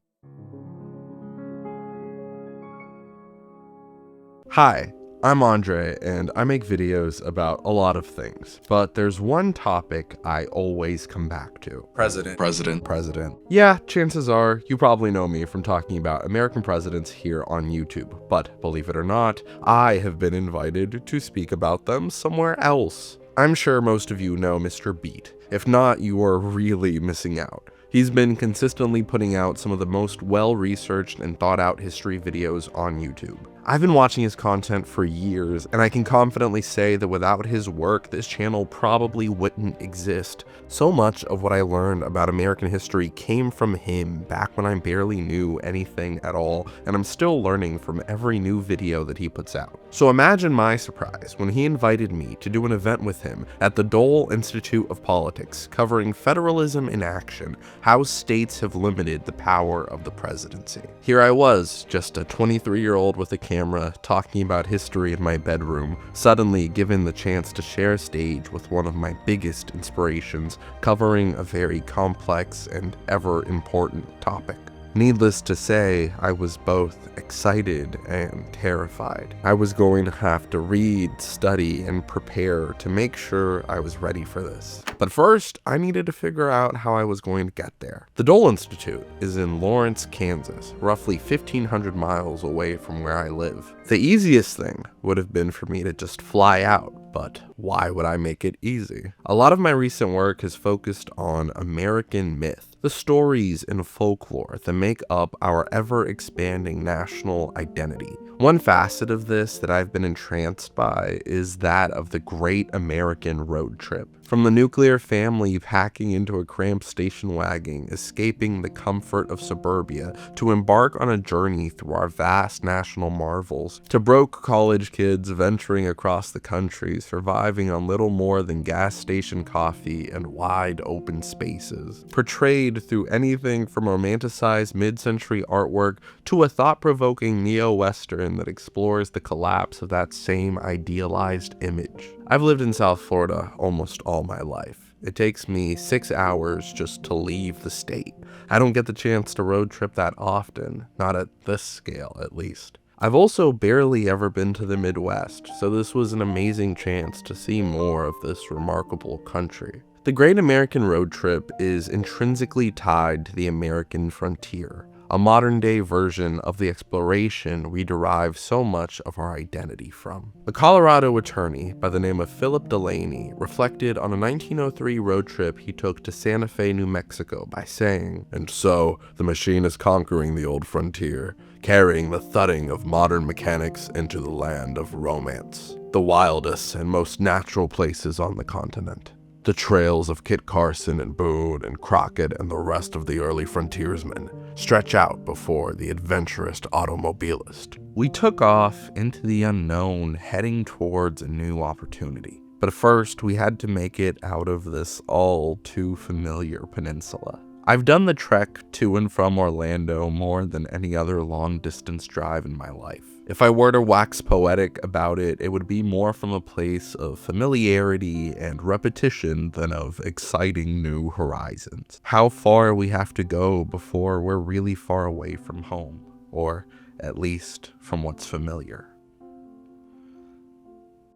Hi, I'm Andre, and I make videos about a lot of things, but there's one topic I always come back to. President. Yeah, chances are you probably know me from talking about American presidents here on YouTube, but believe it or not, I have been invited to speak about them somewhere else. I'm sure most of you know Mr. Beat. If not, you are really missing out. He's been consistently putting out some of the most well-researched and thought-out history videos on YouTube. I've been watching his content for years, and I can confidently say that without his work, this channel probably wouldn't exist. So much of what I learned about American history came from him back when I barely knew anything at all, and I'm still learning from every new video that he puts out. So imagine my surprise when he invited me to do an event with him at the Dole Institute of Politics, covering federalism in action, how states have limited the power of the presidency. Here I was, just a 23-year-old with a camera, talking about history in my bedroom, suddenly given the chance to share stage with one of my biggest inspirations, covering a very complex and ever important topic. Needless to say, I was both excited and terrified. I was going to have to read, study, and prepare to make sure I was ready for this. But first, I needed to figure out how I was going to get there. The Dole Institute is in Lawrence, Kansas, roughly 1,500 miles away from where I live. The easiest thing would have been for me to just fly out, but why would I make it easy? A lot of my recent work has focused on American myth, the stories and folklore that make up our ever-expanding national identity. One facet of this that I've been entranced by is that of the Great American Road Trip. From the nuclear family packing into a cramped station wagon, escaping the comfort of suburbia, to embark on a journey through our vast national marvels, to broke college kids venturing across the country, surviving on little more than gas station coffee and wide open spaces. Portrayed through anything from romanticized mid-century artwork to a thought-provoking neo-western that explores the collapse of that same idealized image. I've lived in South Florida almost all my life. It takes me 6 hours just to leave the state. I don't get the chance to road trip that often, not at this scale at least. I've also barely ever been to the Midwest, so this was an amazing chance to see more of this remarkable country. The Great American Road Trip is intrinsically tied to the American frontier, a modern-day version of the exploration we derive so much of our identity from. A Colorado attorney by the name of Philip Delaney reflected on a 1903 road trip he took to Santa Fe, New Mexico by saying, "And so, the machine is conquering the old frontier, carrying the thudding of modern mechanics into the land of romance, the wildest and most natural places on the continent. The trails of Kit Carson and Boone and Crockett and the rest of the early frontiersmen stretch out before the adventurous automobilist." We took off into the unknown, heading towards a new opportunity. But first, we had to make it out of this all too familiar peninsula. I've done the trek to and from Orlando more than any other long-distance drive in my life. If I were to wax poetic about it, it would be more from a place of familiarity and repetition than of exciting new horizons. How far we have to go before we're really far away from home, or at least from what's familiar.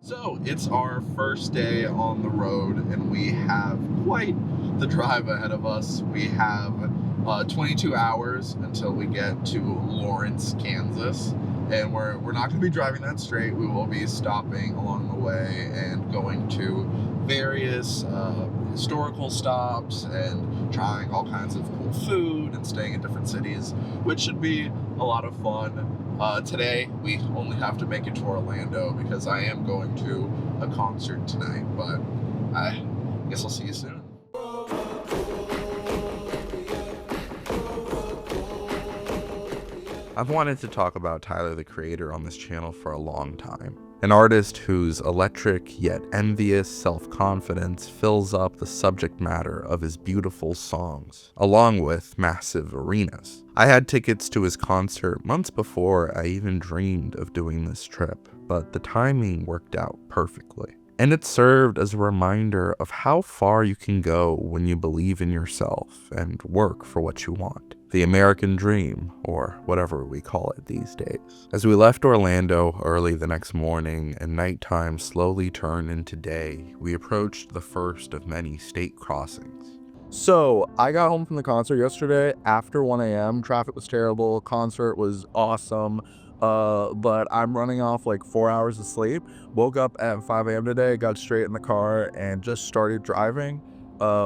So it's our first day on the road, and we have quite the drive ahead of us. We have 22 hours until we get to Lawrence, Kansas, and we're not going to be driving that straight. We will be stopping along the way and going to various historical stops and trying all kinds of cool food and staying in different cities, which should be a lot of fun. Today, we only have to make it to Orlando because I am going to a concert tonight, but I guess I'll see you soon. I've wanted to talk about Tyler the Creator on this channel for a long time. an artist whose electric yet envious self-confidence fills up the subject matter of his beautiful songs, along with massive arenas. I had tickets to his concert months before I even dreamed of doing this trip, but the timing worked out perfectly. And it served as a reminder of how far you can go when you believe in yourself and work for what you want. The American dream, or whatever we call it these days. As we left Orlando early the next morning and nighttime slowly turned into day, we approached the first of many state crossings. So I got home from the concert yesterday after 1 a.m. Traffic was terrible. Concert was awesome. But I'm running off like 4 hours of sleep. Woke up at 5 a.m. today, got straight in the car and just started driving.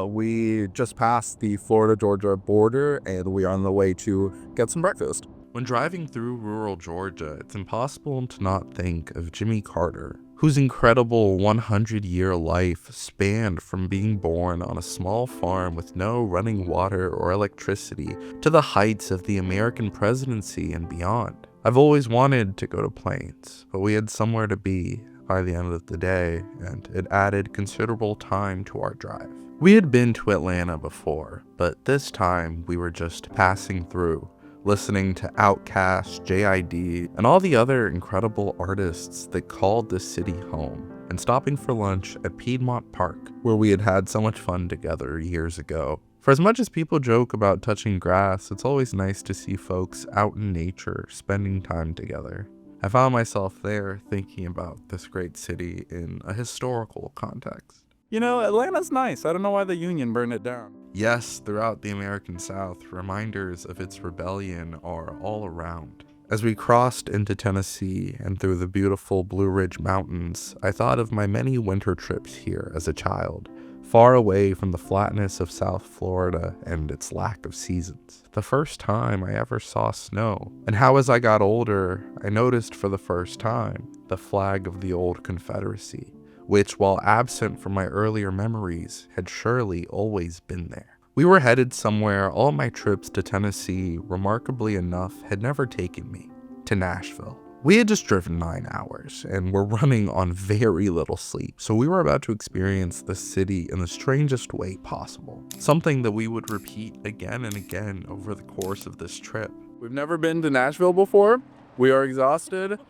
We just passed the Florida-Georgia border and we are on the way to get some breakfast. When driving through rural Georgia, it's impossible to not think of Jimmy Carter, whose incredible 100-year life spanned from being born on a small farm with no running water or electricity to the heights of the American presidency and beyond. I've always wanted to go to Plains, but we had somewhere to be by the end of the day, and it added considerable time to our drive. We had been to Atlanta before, but this time we were just passing through, listening to Outkast, JID, and all the other incredible artists that called this city home, and stopping for lunch at Piedmont Park, where we had had so much fun together years ago. For as much as people joke about touching grass, it's always nice to see folks out in nature spending time together. I found myself there thinking about this great city in a historical context. You know, Atlanta's nice. I don't know why the Union burned it down. Yes, throughout the American South, reminders of its rebellion are all around. As we crossed into Tennessee and through the beautiful Blue Ridge Mountains, I thought of my many winter trips here as a child, far away from the flatness of South Florida and its lack of seasons. The first time I ever saw snow, and how as I got older, I noticed for the first time the flag of the old Confederacy, which, while absent from my earlier memories, had surely always been there. We were headed somewhere all my trips to Tennessee, remarkably enough, had never taken me, to Nashville. We had just driven 9 hours and were running on very little sleep, so we were about to experience the city in the strangest way possible, something that we would repeat again and again over the course of this trip. We've never been to Nashville before. We are exhausted,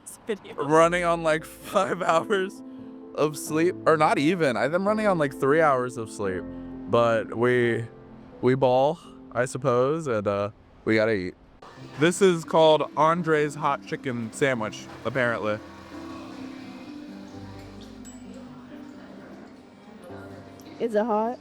running on like 5 hours of sleep, or not even. I'm running on like 3 hours of sleep, but we ball, I suppose, and we gotta eat. This is called Andre's hot chicken sandwich, apparently. Is it hot?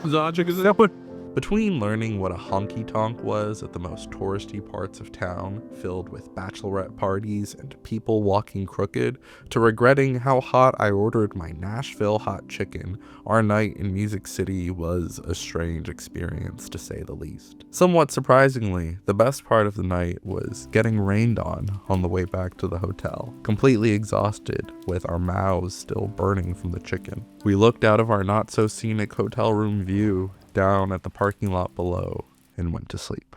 Is it hot chicken sandwich? Between learning what a honky-tonk was at the most touristy parts of town, filled with bachelorette parties and people walking crooked, to regretting how hot I ordered my Nashville hot chicken, our night in Music City was a strange experience, to say the least. Somewhat surprisingly, the best part of the night was getting rained on the way back to the hotel, completely exhausted, with our mouths still burning from the chicken. We looked out of our not-so-scenic hotel room view down at the parking lot below and went to sleep.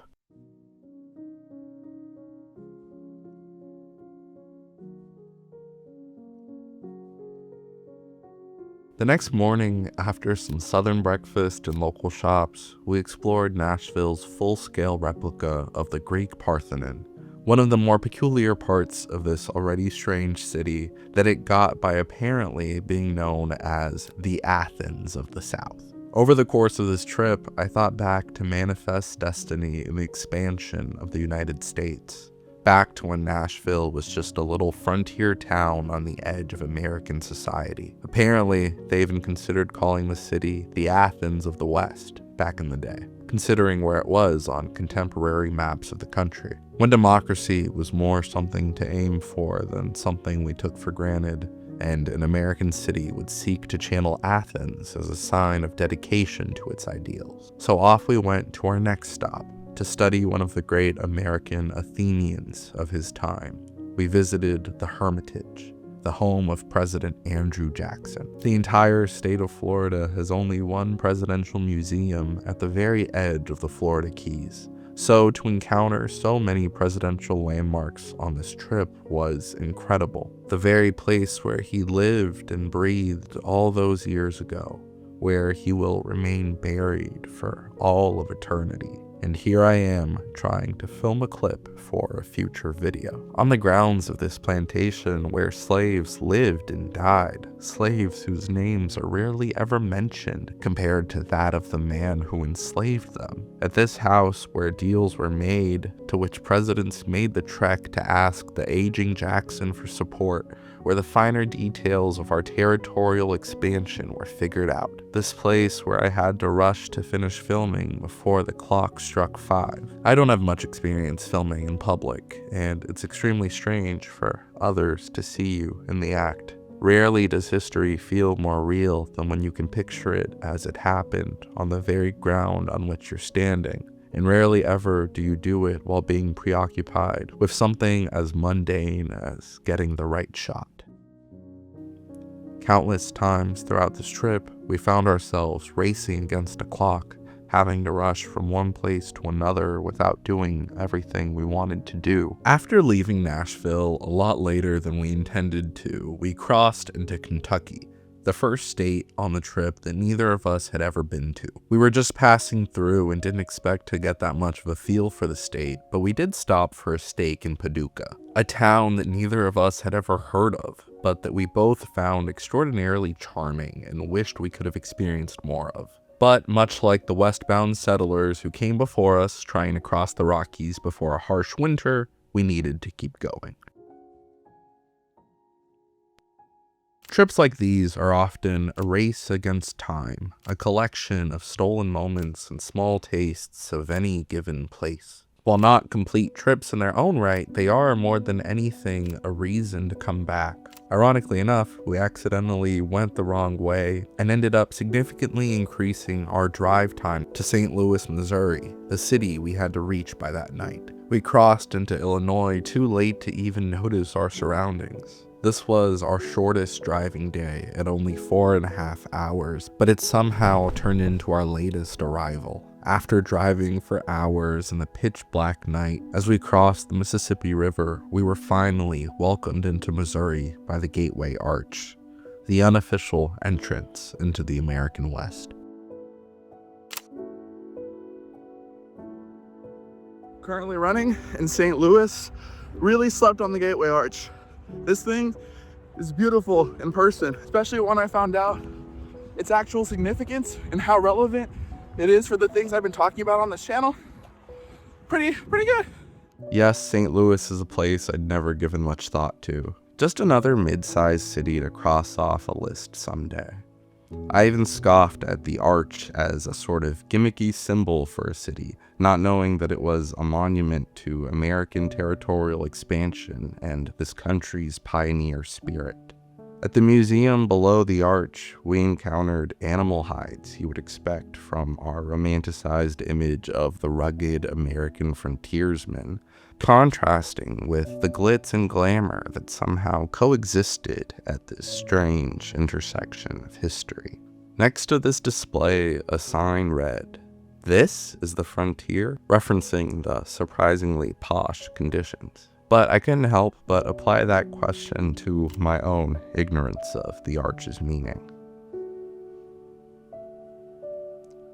The next morning, after some southern breakfast and local shops, we explored Nashville's full-scale replica of the Greek Parthenon, one of the more peculiar parts of this already strange city that it got by apparently being known as the Athens of the South. Over the course of this trip, I thought back to manifest destiny in the expansion of the United States, back to when Nashville was just a little frontier town on the edge of American society. Apparently, they even considered calling the city the Athens of the West back in the day, considering where it was on contemporary maps of the country, when democracy was more something to aim for than something we took for granted, and an American city would seek to channel Athens as a sign of dedication to its ideals. So off we went to our next stop, to study one of the great American Athenians of his time. We visited the Hermitage, the home of President Andrew Jackson. The entire state of Florida has only one presidential museum at the very edge of the Florida Keys, So to encounter so many presidential landmarks on this trip was incredible. The very place where he lived and breathed all those years ago, where he will remain buried for all of eternity. And here I am trying to film a clip for a future video. On the grounds of this plantation where slaves lived and died, slaves whose names are rarely ever mentioned compared to that of the man who enslaved them. At this house where deals were made, to which presidents made the trek to ask the aging Jackson for support, where the finer details of our territorial expansion were figured out. This place where I had to rush to finish filming before the clock struck 5. I don't have much experience filming in public, and it's extremely strange for others to see you in the act. Rarely does history feel more real than when you can picture it as it happened on the very ground on which you're standing. And rarely ever do you do it while being preoccupied with something as mundane as getting the right shot. Countless times throughout this trip, we found ourselves racing against a clock, having to rush from one place to another without doing everything we wanted to do. After leaving Nashville a lot later than we intended to, we crossed into Kentucky, the first state on the trip that neither of us had ever been to. We were just passing through and didn't expect to get that much of a feel for the state, but we did stop for a steak in Paducah, a town that neither of us had ever heard of, but that we both found extraordinarily charming and wished we could have experienced more of. But much like the westbound settlers who came before us trying to cross the Rockies before a harsh winter, we needed to keep going. Trips like these are often a race against time, a collection of stolen moments and small tastes of any given place. While not complete trips in their own right, they are more than anything a reason to come back. Ironically enough, we accidentally went the wrong way and ended up significantly increasing our drive time to St. Louis, Missouri, the city we had to reach by that night. We crossed into Illinois too late to even notice our surroundings. This was our shortest driving day at only 4.5 hours, but it somehow turned into our latest arrival. After driving for hours in the pitch black night, as we crossed the Mississippi River, we were finally welcomed into Missouri by the Gateway Arch, the unofficial entrance into the American West. Currently running in St. Louis, really slept on the Gateway Arch. This thing is beautiful in person, especially when I found out its actual significance and how relevant it is for the things I've been talking about on this channel. Pretty good. Yes, St. Louis is a place I'd never given much thought to. Just another mid-sized city to cross off a list someday. I even scoffed at the arch as a sort of gimmicky symbol for a city, not knowing that it was a monument to American territorial expansion and this country's pioneer spirit. At the museum below the arch, we encountered animal hides you would expect from our romanticized image of the rugged American frontiersman, contrasting with the glitz and glamour that somehow coexisted at this strange intersection of history. Next to this display, a sign read, "This is the frontier," referencing the surprisingly posh conditions. But I couldn't help but apply that question to my own ignorance of the arch's meaning.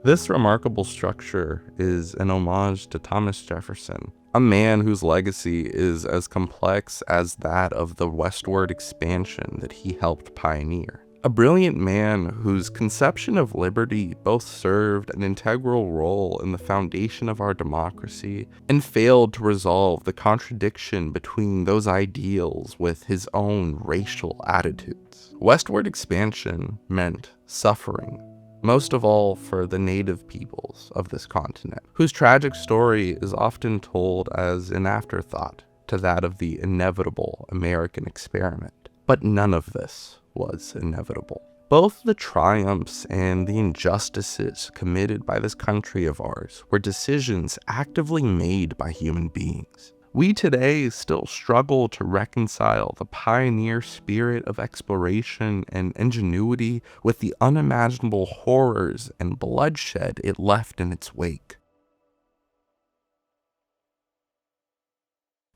This remarkable structure is an homage to Thomas Jefferson, a man whose legacy is as complex as that of the westward expansion that he helped pioneer. A brilliant man whose conception of liberty both served an integral role in the foundation of our democracy and failed to resolve the contradiction between those ideals with his own racial attitudes. Westward expansion meant suffering, most of all for the native peoples of this continent, whose tragic story is often told as an afterthought to that of the inevitable American experiment. But none of this was inevitable. Both the triumphs and the injustices committed by this country of ours were decisions actively made by human beings. We today still struggle to reconcile the pioneer spirit of exploration and ingenuity with the unimaginable horrors and bloodshed it left in its wake.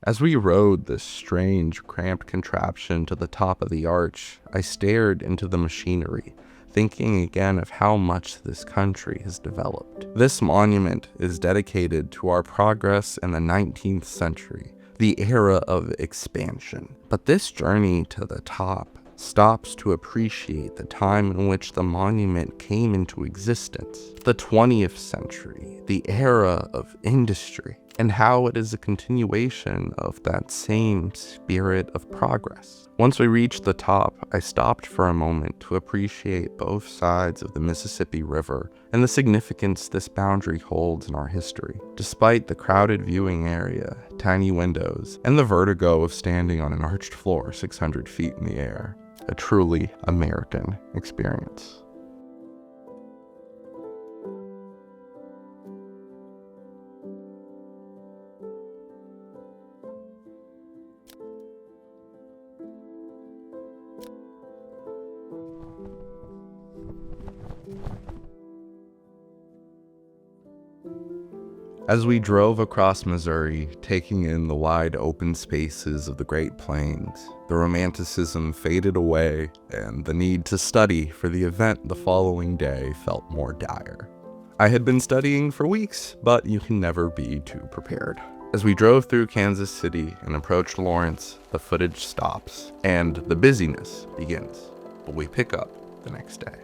As we rode this strange, cramped contraption to the top of the arch, I stared into the machinery, thinking again of how much this country has developed. This monument is dedicated to our progress in the 19th century, the era of expansion. But this journey to the top stops to appreciate the time in which the monument came into existence, the 20th century, the era of industry, and how it is a continuation of that same spirit of progress. Once we reached the top, I stopped for a moment to appreciate both sides of the Mississippi River and the significance this boundary holds in our history. Despite the crowded viewing area, tiny windows, and the vertigo of standing on an arched floor 600 feet in the air, a truly American experience. As we drove across Missouri, taking in the wide open spaces of the Great Plains, the romanticism faded away, and the need to study for the event the following day felt more dire. I had been studying for weeks, but you can never be too prepared. As we drove through Kansas City and approached Lawrence, the footage stops, and the busyness begins, but we pick up the next day.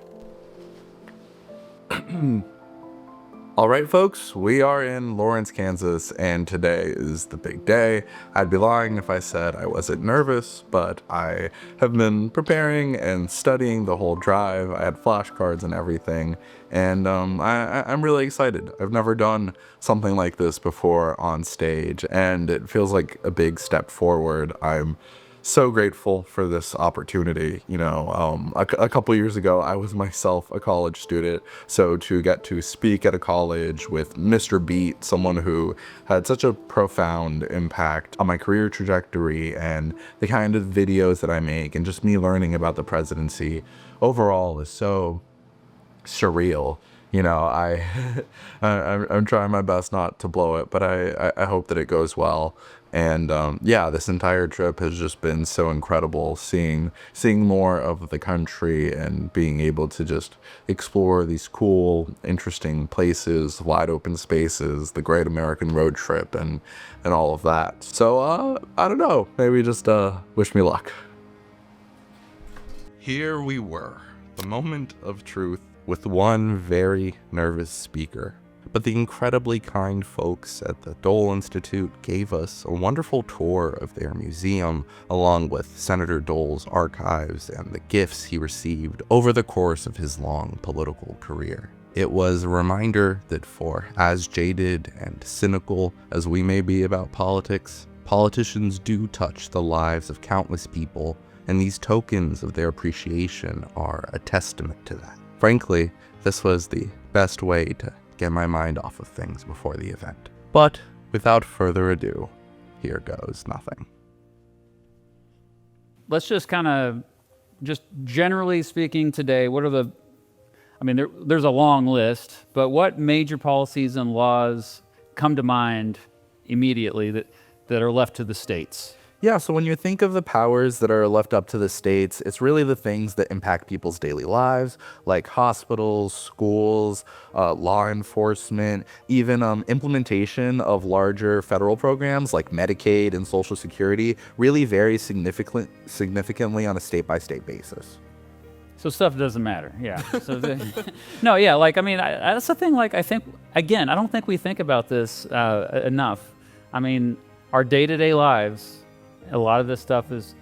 All right, folks, we are in Lawrence, Kansas, and today is the big day. I'd be lying if I said I wasn't nervous, but I have been preparing and studying the whole drive. I had flashcards and everything, and I'm really excited. I've never done something like this before on stage, and it feels like a big step forward. I'm so grateful for this opportunity. You know, a couple years ago, I was myself a college student, so to get to speak at a college with Mr. Beat, someone who had such a profound impact on my career trajectory and the kind of videos that I make, and just me learning about the presidency overall is so surreal. You know, I'm trying my best not to blow it, but I hope that it goes well. And yeah, this entire trip has just been so incredible, seeing more of the country and being able to just explore these cool, interesting places, wide open spaces, the Great American Road Trip, and all of that. So I don't know, maybe just wish me luck. Here we were, the moment of truth, with one very nervous speaker. But the incredibly kind folks at the Dole Institute gave us a wonderful tour of their museum, along with Senator Dole's archives and the gifts he received over the course of his long political career. It was a reminder that for as jaded and cynical as we may be about politics, politicians do touch the lives of countless people, and these tokens of their appreciation are a testament to that. Frankly, this was the best way to get my mind off of things before the event. But without further ado, here goes nothing. Let's just kind of, just generally speaking today, what are the, I mean, there's a long list, but what major policies and laws come to mind immediately that are left to the states? Yeah, so when you think of the powers that are left up to the states, it's really the things that impact people's daily lives, like hospitals, schools, law enforcement, even implementation of larger federal programs like Medicaid and Social Security really vary significantly on a state-by-state basis. So stuff doesn't matter, yeah. So no, yeah, like, I mean, that's the thing, like, I think, again, I don't think we think about this enough. I mean, our day-to-day lives, a lot of this stuff is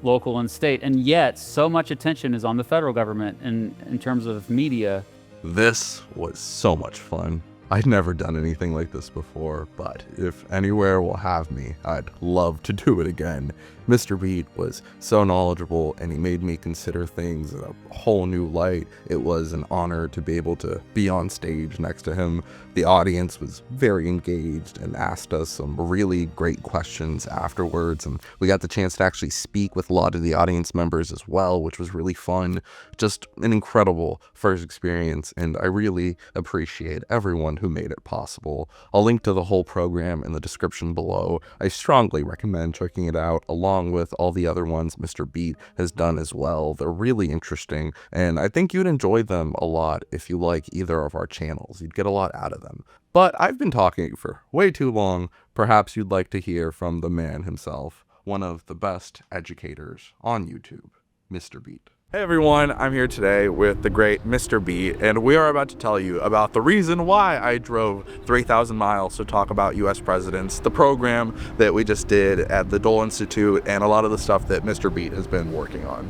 local and state, and yet so much attention is on the federal government in terms of media. This was so much fun. I'd never done anything like this before, but if anywhere will have me, I'd love to do it again. Mr. Beat was so knowledgeable, and he made me consider things in a whole new light. It was an honor to be able to be on stage next to him. The audience was very engaged and asked us some really great questions afterwards, and we got the chance to actually speak with a lot of the audience members as well, which was really fun. Just an incredible first experience, and I really appreciate everyone who made it possible. I'll link to the whole program in the description below. I strongly recommend checking it out, along with all the other ones Mr. Beat has done as well. They're really interesting, and I think you'd enjoy them a lot if you like either of our channels. You'd get a lot out of them. But I've been talking for way too long. Perhaps you'd like to hear from the man himself, one of the best educators on YouTube, Mr. Beat. Hey everyone, I'm here today with the great Mr. Beat, and we are about to tell you about the reason why I drove 3,000 miles to talk about US presidents, the program that we just did at the Dole Institute, and a lot of the stuff that Mr. Beat has been working on.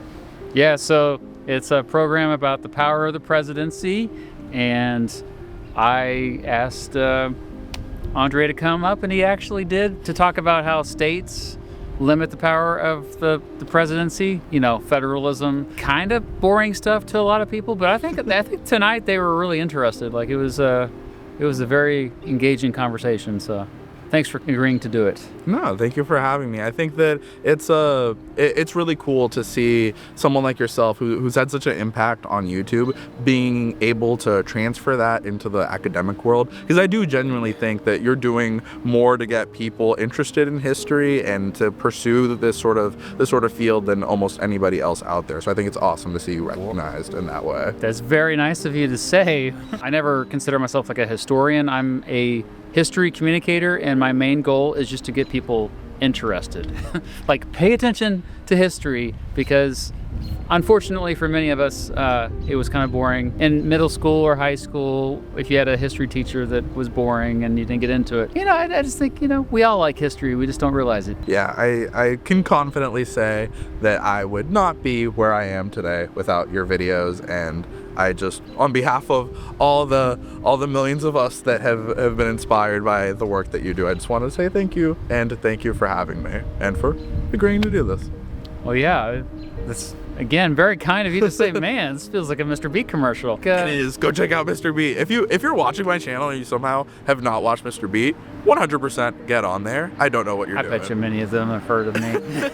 Yeah, so it's a program about the power of the presidency, and I asked Andre to come up, and he actually did, to talk about how states limit the power of the presidency, you know, federalism, kind of boring stuff to a lot of people, but I think tonight they were really interested. Like it was a very engaging conversation, so thanks for agreeing to do it. No, thank you for having me. I think that it's really cool to see someone like yourself who's had such an impact on YouTube being able to transfer that into the academic world, because I do genuinely think that you're doing more to get people interested in history and to pursue this sort of field than almost anybody else out there. So I think it's awesome to see you recognized in that way. That's very nice of you to say. I never consider myself like a historian. I'm a history communicator, and my main goal is just to get people interested. Like, pay attention to history, because unfortunately for many of us, it was kind of boring. In middle school or high school, if you had a history teacher that was boring and you didn't get into it, you know, I just think, you know, we all like history, we just don't realize it. Yeah, I can confidently say that I would not be where I am today without your videos, and I just, on behalf of all the millions of us that have been inspired by the work that you do, I just want to say thank you, and thank you for having me and for agreeing to do this. Well, yeah, that's, again, very kind of you to say. Man, this feels like a Mr. Beat commercial. It is. Go check out Mr. Beat. If you're watching my channel and you somehow have not watched Mr. Beat, 100% get on there. I don't know what you're doing. I bet you many of them have heard of me.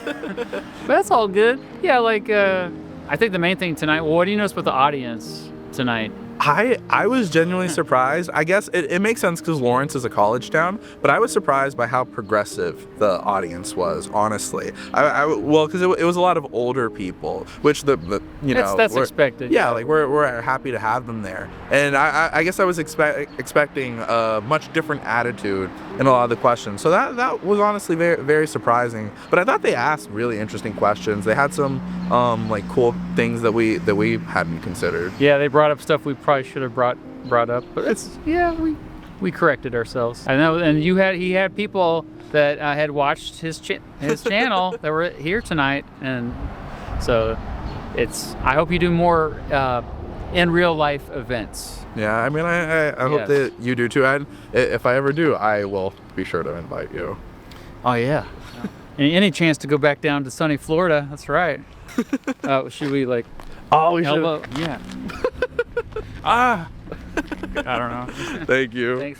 But that's all good. Yeah, like, I think the main thing tonight, well, what do you notice with the audience tonight? I was genuinely surprised. I guess it makes sense because Lawrence is a college town, but I was surprised by how progressive the audience was, honestly. Well, because it was a lot of older people, which that's expected. Yeah, like we're happy to have them there, and I guess I was expecting a much different attitude in a lot of the questions. So that was honestly very, very surprising. But I thought they asked really interesting questions. They had some like cool things that we hadn't considered. Yeah, they brought up stuff we probably should have brought up, but we corrected ourselves. I know, and he had people that had watched his channel that were here tonight, and so I hope you do more in real life events. Yeah, I mean, I hope that you do too, and if I ever do, I will be sure to invite you. Oh yeah, any chance to go back down to sunny Florida? That's right. Should we like? Oh, we should. Yeah. I don't know. Thank you. Thanks.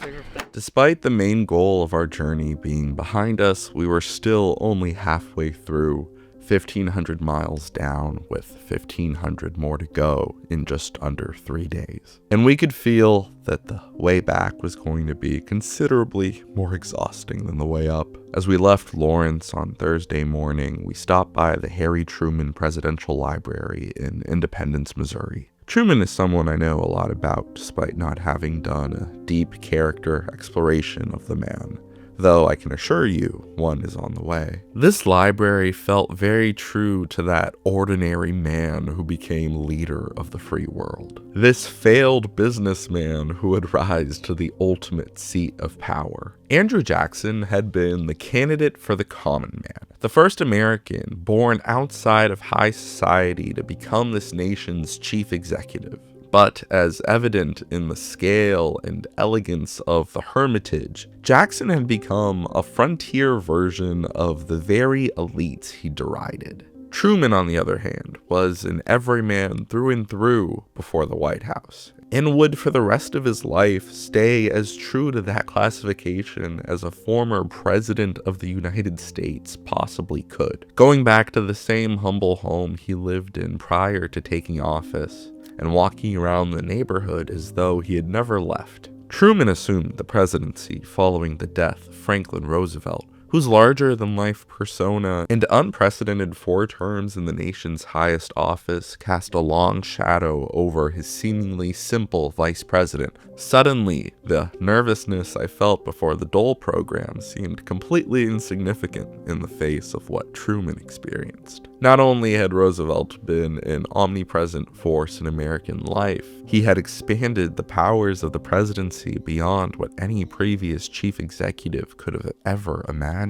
Despite the main goal of our journey being behind us, we were still only halfway through, 1,500 miles down with 1,500 more to go in just under 3 days. And we could feel that the way back was going to be considerably more exhausting than the way up. As we left Lawrence on Thursday morning, we stopped by the Harry Truman Presidential Library in Independence, Missouri. Truman is someone I know a lot about, despite not having done a deep character exploration of the man, though I can assure you one is on the way. This library felt very true to that ordinary man who became leader of the free world. This failed businessman who would rise to the ultimate seat of power. Andrew Jackson had been the candidate for the common man, the first American born outside of high society to become this nation's chief executive. But as evident in the scale and elegance of the Hermitage, Jackson had become a frontier version of the very elites he derided. Truman, on the other hand, was an everyman through and through before the White House, and would for the rest of his life stay as true to that classification as a former president of the United States possibly could, going back to the same humble home he lived in prior to taking office, and walking around the neighborhood as though he had never left. Truman assumed the presidency following the death of Franklin Roosevelt, whose larger-than-life persona and unprecedented 4 terms in the nation's highest office cast a long shadow over his seemingly simple vice president. Suddenly, the nervousness I felt before the Dole program seemed completely insignificant in the face of what Truman experienced. Not only had Roosevelt been an omnipresent force in American life, he had expanded the powers of the presidency beyond what any previous chief executive could have ever imagined.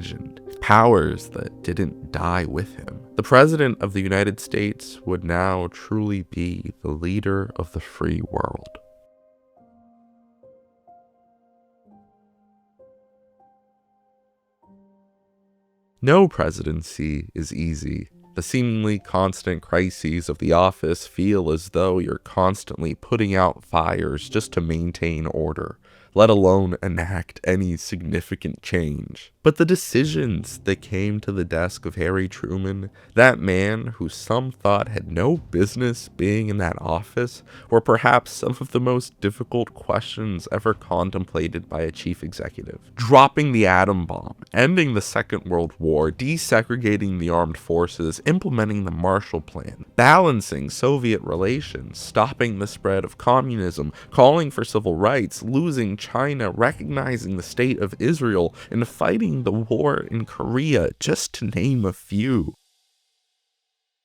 Powers that didn't die with him. The President of the United States would now truly be the leader of the free world. No presidency is easy. The seemingly constant crises of the office feel as though you're constantly putting out fires just to maintain order, let alone enact any significant change. But the decisions that came to the desk of Harry Truman, that man who some thought had no business being in that office, were perhaps some of the most difficult questions ever contemplated by a chief executive. Dropping the atom bomb, ending the Second World War, desegregating the armed forces, implementing the Marshall Plan, balancing Soviet relations, stopping the spread of communism, calling for civil rights, losing China, recognizing the state of Israel, and fighting the war in Korea, just to name a few.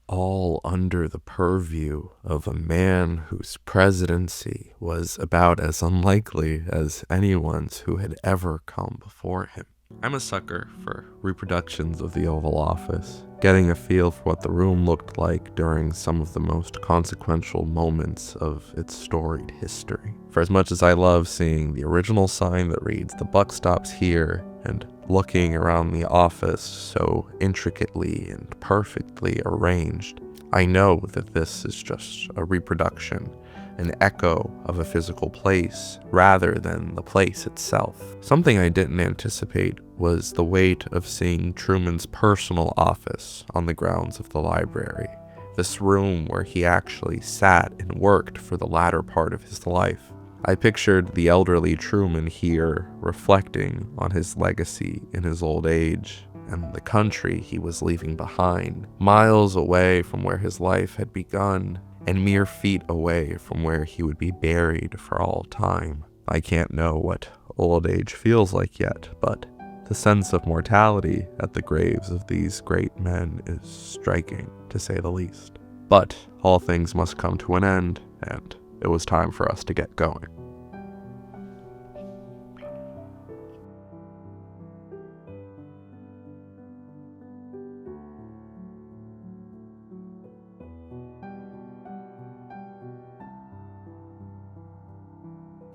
All under the purview of a man whose presidency was about as unlikely as anyone's who had ever come before him. I'm a sucker for reproductions of the Oval Office, getting a feel for what the room looked like during some of the most consequential moments of its storied history. For as much as I love seeing the original sign that reads "The buck stops here," and looking around the office so intricately and perfectly arranged, I know that this is just a reproduction, an echo of a physical place rather than the place itself. Something I didn't anticipate was the weight of seeing Truman's personal office on the grounds of the library, this room where he actually sat and worked for the latter part of his life. I pictured the elderly Truman here reflecting on his legacy in his old age and the country he was leaving behind, miles away from where his life had begun and mere feet away from where he would be buried for all time. I can't know what old age feels like yet, but the sense of mortality at the graves of these great men is striking, to say the least. But all things must come to an end, and it was time for us to get going.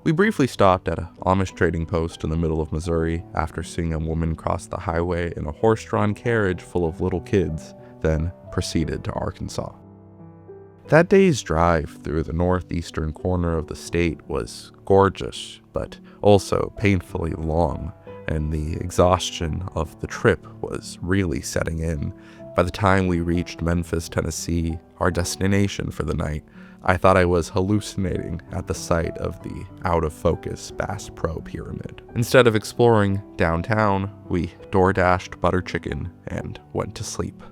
We briefly stopped at an Amish trading post in the middle of Missouri after seeing a woman cross the highway in a horse-drawn carriage full of little kids, then proceeded to Arkansas. That day's drive through the northeastern corner of the state was gorgeous, but also painfully long, and the exhaustion of the trip was really setting in. By the time we reached Memphis, Tennessee, our destination for the night, I thought I was hallucinating at the sight of the out-of-focus Bass Pro Pyramid. Instead of exploring downtown, we door-dashed butter chicken and went to sleep.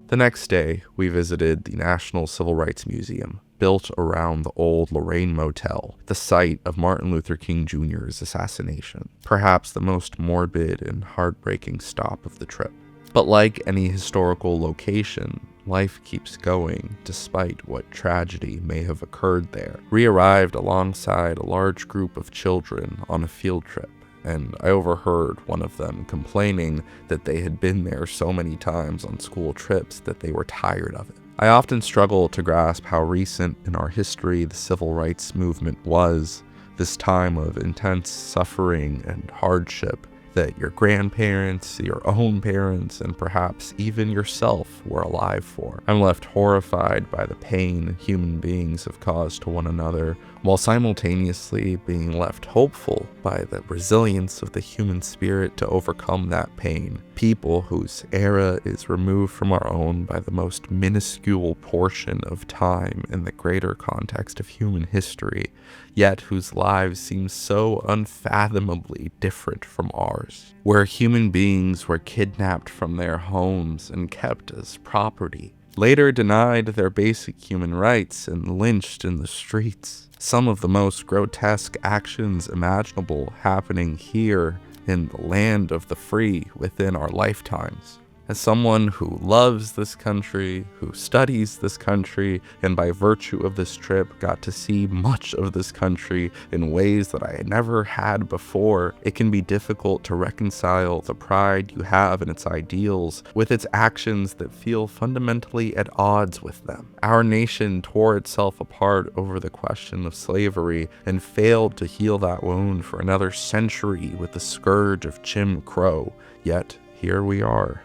The next day, we visited the National Civil Rights Museum, built around the old Lorraine Motel, the site of Martin Luther King Jr.'s assassination, perhaps the most morbid and heartbreaking stop of the trip. But like any historical location, life keeps going despite what tragedy may have occurred there. We arrived alongside a large group of children on a field trip, and I overheard one of them complaining that they had been there so many times on school trips that they were tired of it. I often struggle to grasp how recent in our history the civil rights movement was, this time of intense suffering and hardship that your grandparents, your own parents, and perhaps even yourself were alive for. I'm left horrified by the pain human beings have caused to one another, while simultaneously being left hopeful by the resilience of the human spirit to overcome that pain. People whose era is removed from our own by the most minuscule portion of time in the greater context of human history, yet whose lives seem so unfathomably different from ours, where human beings were kidnapped from their homes and kept as property, later denied their basic human rights and lynched in the streets. Some of the most grotesque actions imaginable happening here in the land of the free within our lifetimes. As someone who loves this country, who studies this country, and by virtue of this trip got to see much of this country in ways that I had never had before, it can be difficult to reconcile the pride you have in its ideals with its actions that feel fundamentally at odds with them. Our nation tore itself apart over the question of slavery and failed to heal that wound for another century with the scourge of Jim Crow, yet here we are.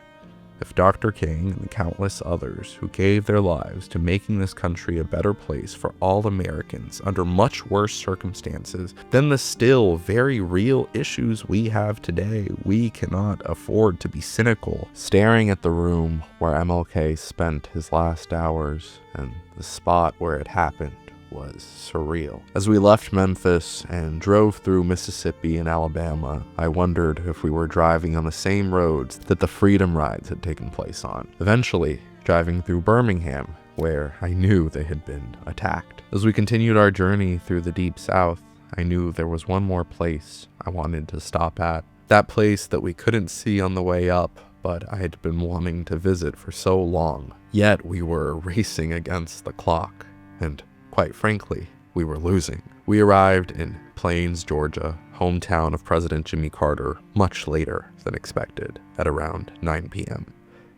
If Dr. King and the countless others who gave their lives to making this country a better place for all Americans under much worse circumstances than the still very real issues we have today, we cannot afford to be cynical, staring at the room where MLK spent his last hours and the spot where it happened was surreal. As we left Memphis and drove through Mississippi and Alabama, I wondered if we were driving on the same roads that the Freedom Rides had taken place on. Eventually, driving through Birmingham, where I knew they had been attacked. As we continued our journey through the Deep South, I knew there was one more place I wanted to stop at. That place that we couldn't see on the way up, but I had been wanting to visit for so long. Yet we were racing against the clock, and quite frankly, we were losing. We arrived in Plains, Georgia, hometown of President Jimmy Carter, much later than expected, at around 9 p.m.,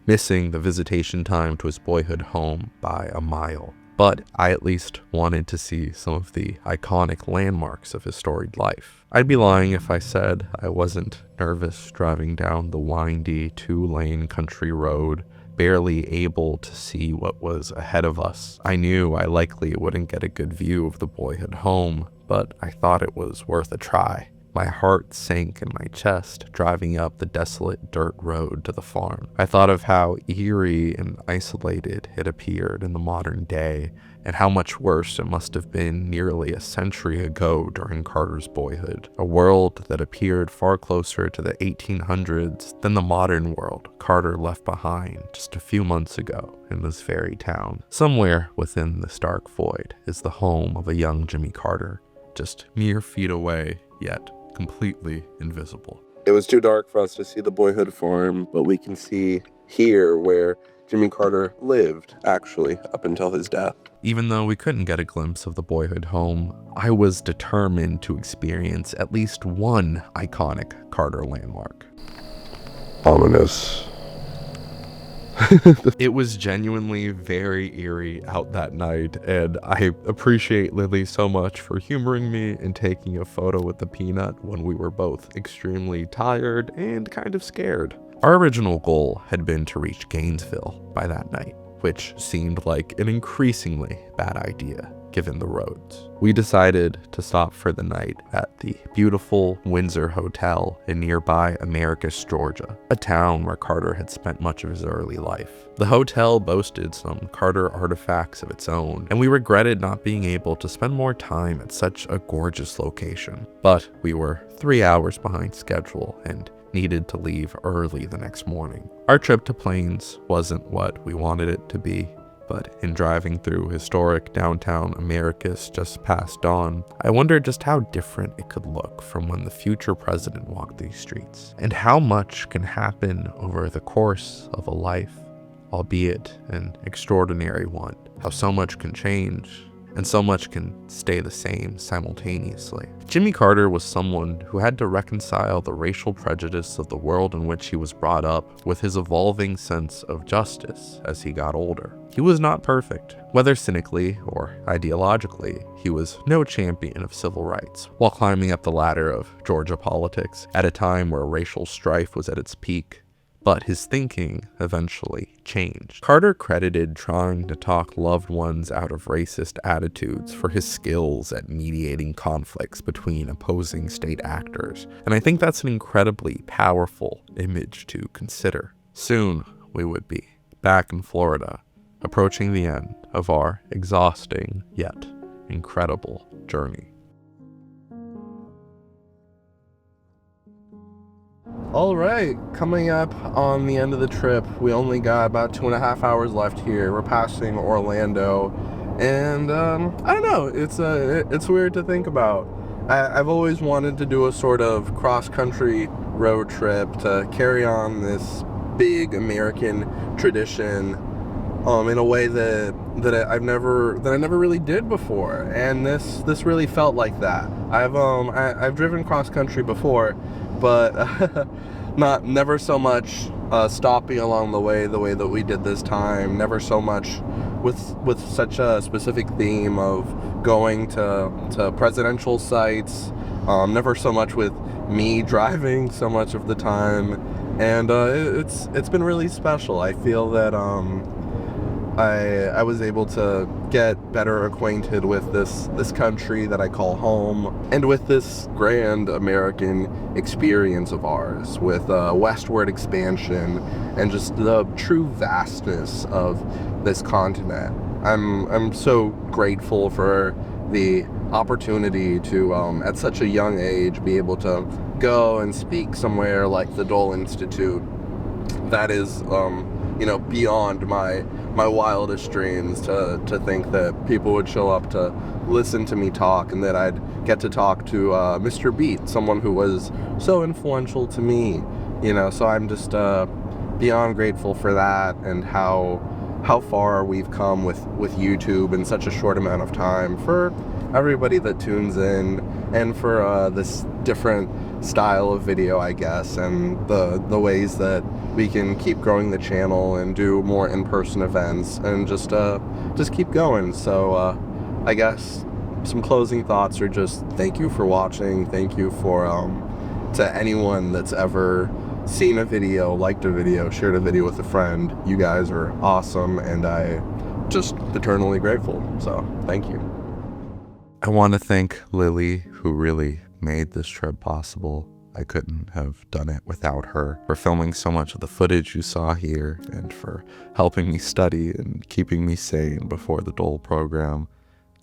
missing the visitation time to his boyhood home by a mile. But I at least wanted to see some of the iconic landmarks of his storied life. I'd be lying if I said I wasn't nervous driving down the windy 2-lane country road, barely able to see what was ahead of us. I knew I likely wouldn't get a good view of the boyhood home, but I thought it was worth a try. My heart sank in my chest driving up the desolate dirt road to the farm. I thought of how eerie and isolated it appeared in the modern day, and how much worse it must have been nearly a century ago during Carter's boyhood. A world that appeared far closer to the 1800s than the modern world Carter left behind just a few months ago in this very town. Somewhere within this dark void is the home of a young Jimmy Carter, just mere feet away, yet completely invisible. It was too dark for us to see the boyhood farm, but we can see here where Jimmy Carter lived, actually, up until his death. Even though we couldn't get a glimpse of the boyhood home, I was determined to experience at least one iconic Carter landmark. Ominous. It was genuinely very eerie out that night, and I appreciate Lily so much for humoring me and taking a photo with the peanut when we were both extremely tired and kind of scared. Our original goal had been to reach Gainesville by that night, which seemed like an increasingly bad idea given the roads. We decided to stop for the night at the beautiful Windsor Hotel in nearby Americus, Georgia, a town where Carter had spent much of his early life. The hotel boasted some Carter artifacts of its own, and we regretted not being able to spend more time at such a gorgeous location. But we were 3 hours behind schedule and needed to leave early the next morning. Our trip to Plains wasn't what we wanted it to be, but in driving through historic downtown Americus just past dawn, I wondered just how different it could look from when the future president walked these streets, and how much can happen over the course of a life, albeit an extraordinary one. How so much can change and so much can stay the same simultaneously. Jimmy Carter was someone who had to reconcile the racial prejudice of the world in which he was brought up with his evolving sense of justice as he got older. He was not perfect. Whether cynically or ideologically, he was no champion of civil rights, while climbing up the ladder of Georgia politics at a time where racial strife was at its peak. But his thinking eventually changed. Carter credited trying to talk loved ones out of racist attitudes for his skills at mediating conflicts between opposing state actors, and I think that's an incredibly powerful image to consider. Soon, we would be back in Florida, approaching the end of our exhausting yet incredible journey. All right, coming up on the end of the trip, we only got about 2.5 hours left here. We're passing Orlando, and I don't know, it's weird to think about. I've always wanted to do a sort of cross-country road trip to carry on this big American tradition in a way that I never really did before, and this really felt like that. I've driven cross-country before, but never so much stopping along the way that we did this time. Never so much with such a specific theme of going to presidential sites. Never so much with me driving so much of the time, and it's been really special. I feel that I was able to get better acquainted with this country that I call home, and with this grand American experience of ours, with westward expansion and just the true vastness of this continent. I'm so grateful for the opportunity to at such a young age be able to go and speak somewhere like the Dole Institute. That is beyond my wildest dreams, to think that people would show up to listen to me talk, and that I'd get to talk to Mr. Beat, someone who was so influential to me, so I'm just beyond grateful for that, and how far we've come with YouTube in such a short amount of time, for everybody that tunes in, and for this different style of video, I guess, and the ways that we can keep growing the channel and do more in-person events, and just keep going. So I guess some closing thoughts are just thank you for watching. Thank you for to anyone that's ever seen a video, liked a video, shared a video with a friend. You guys are awesome, and I'm just eternally grateful. So thank you. I want to thank Lily, who really made this trip possible. I couldn't have done it without her, for filming so much of the footage you saw here, and for helping me study and keeping me sane before the Dole program.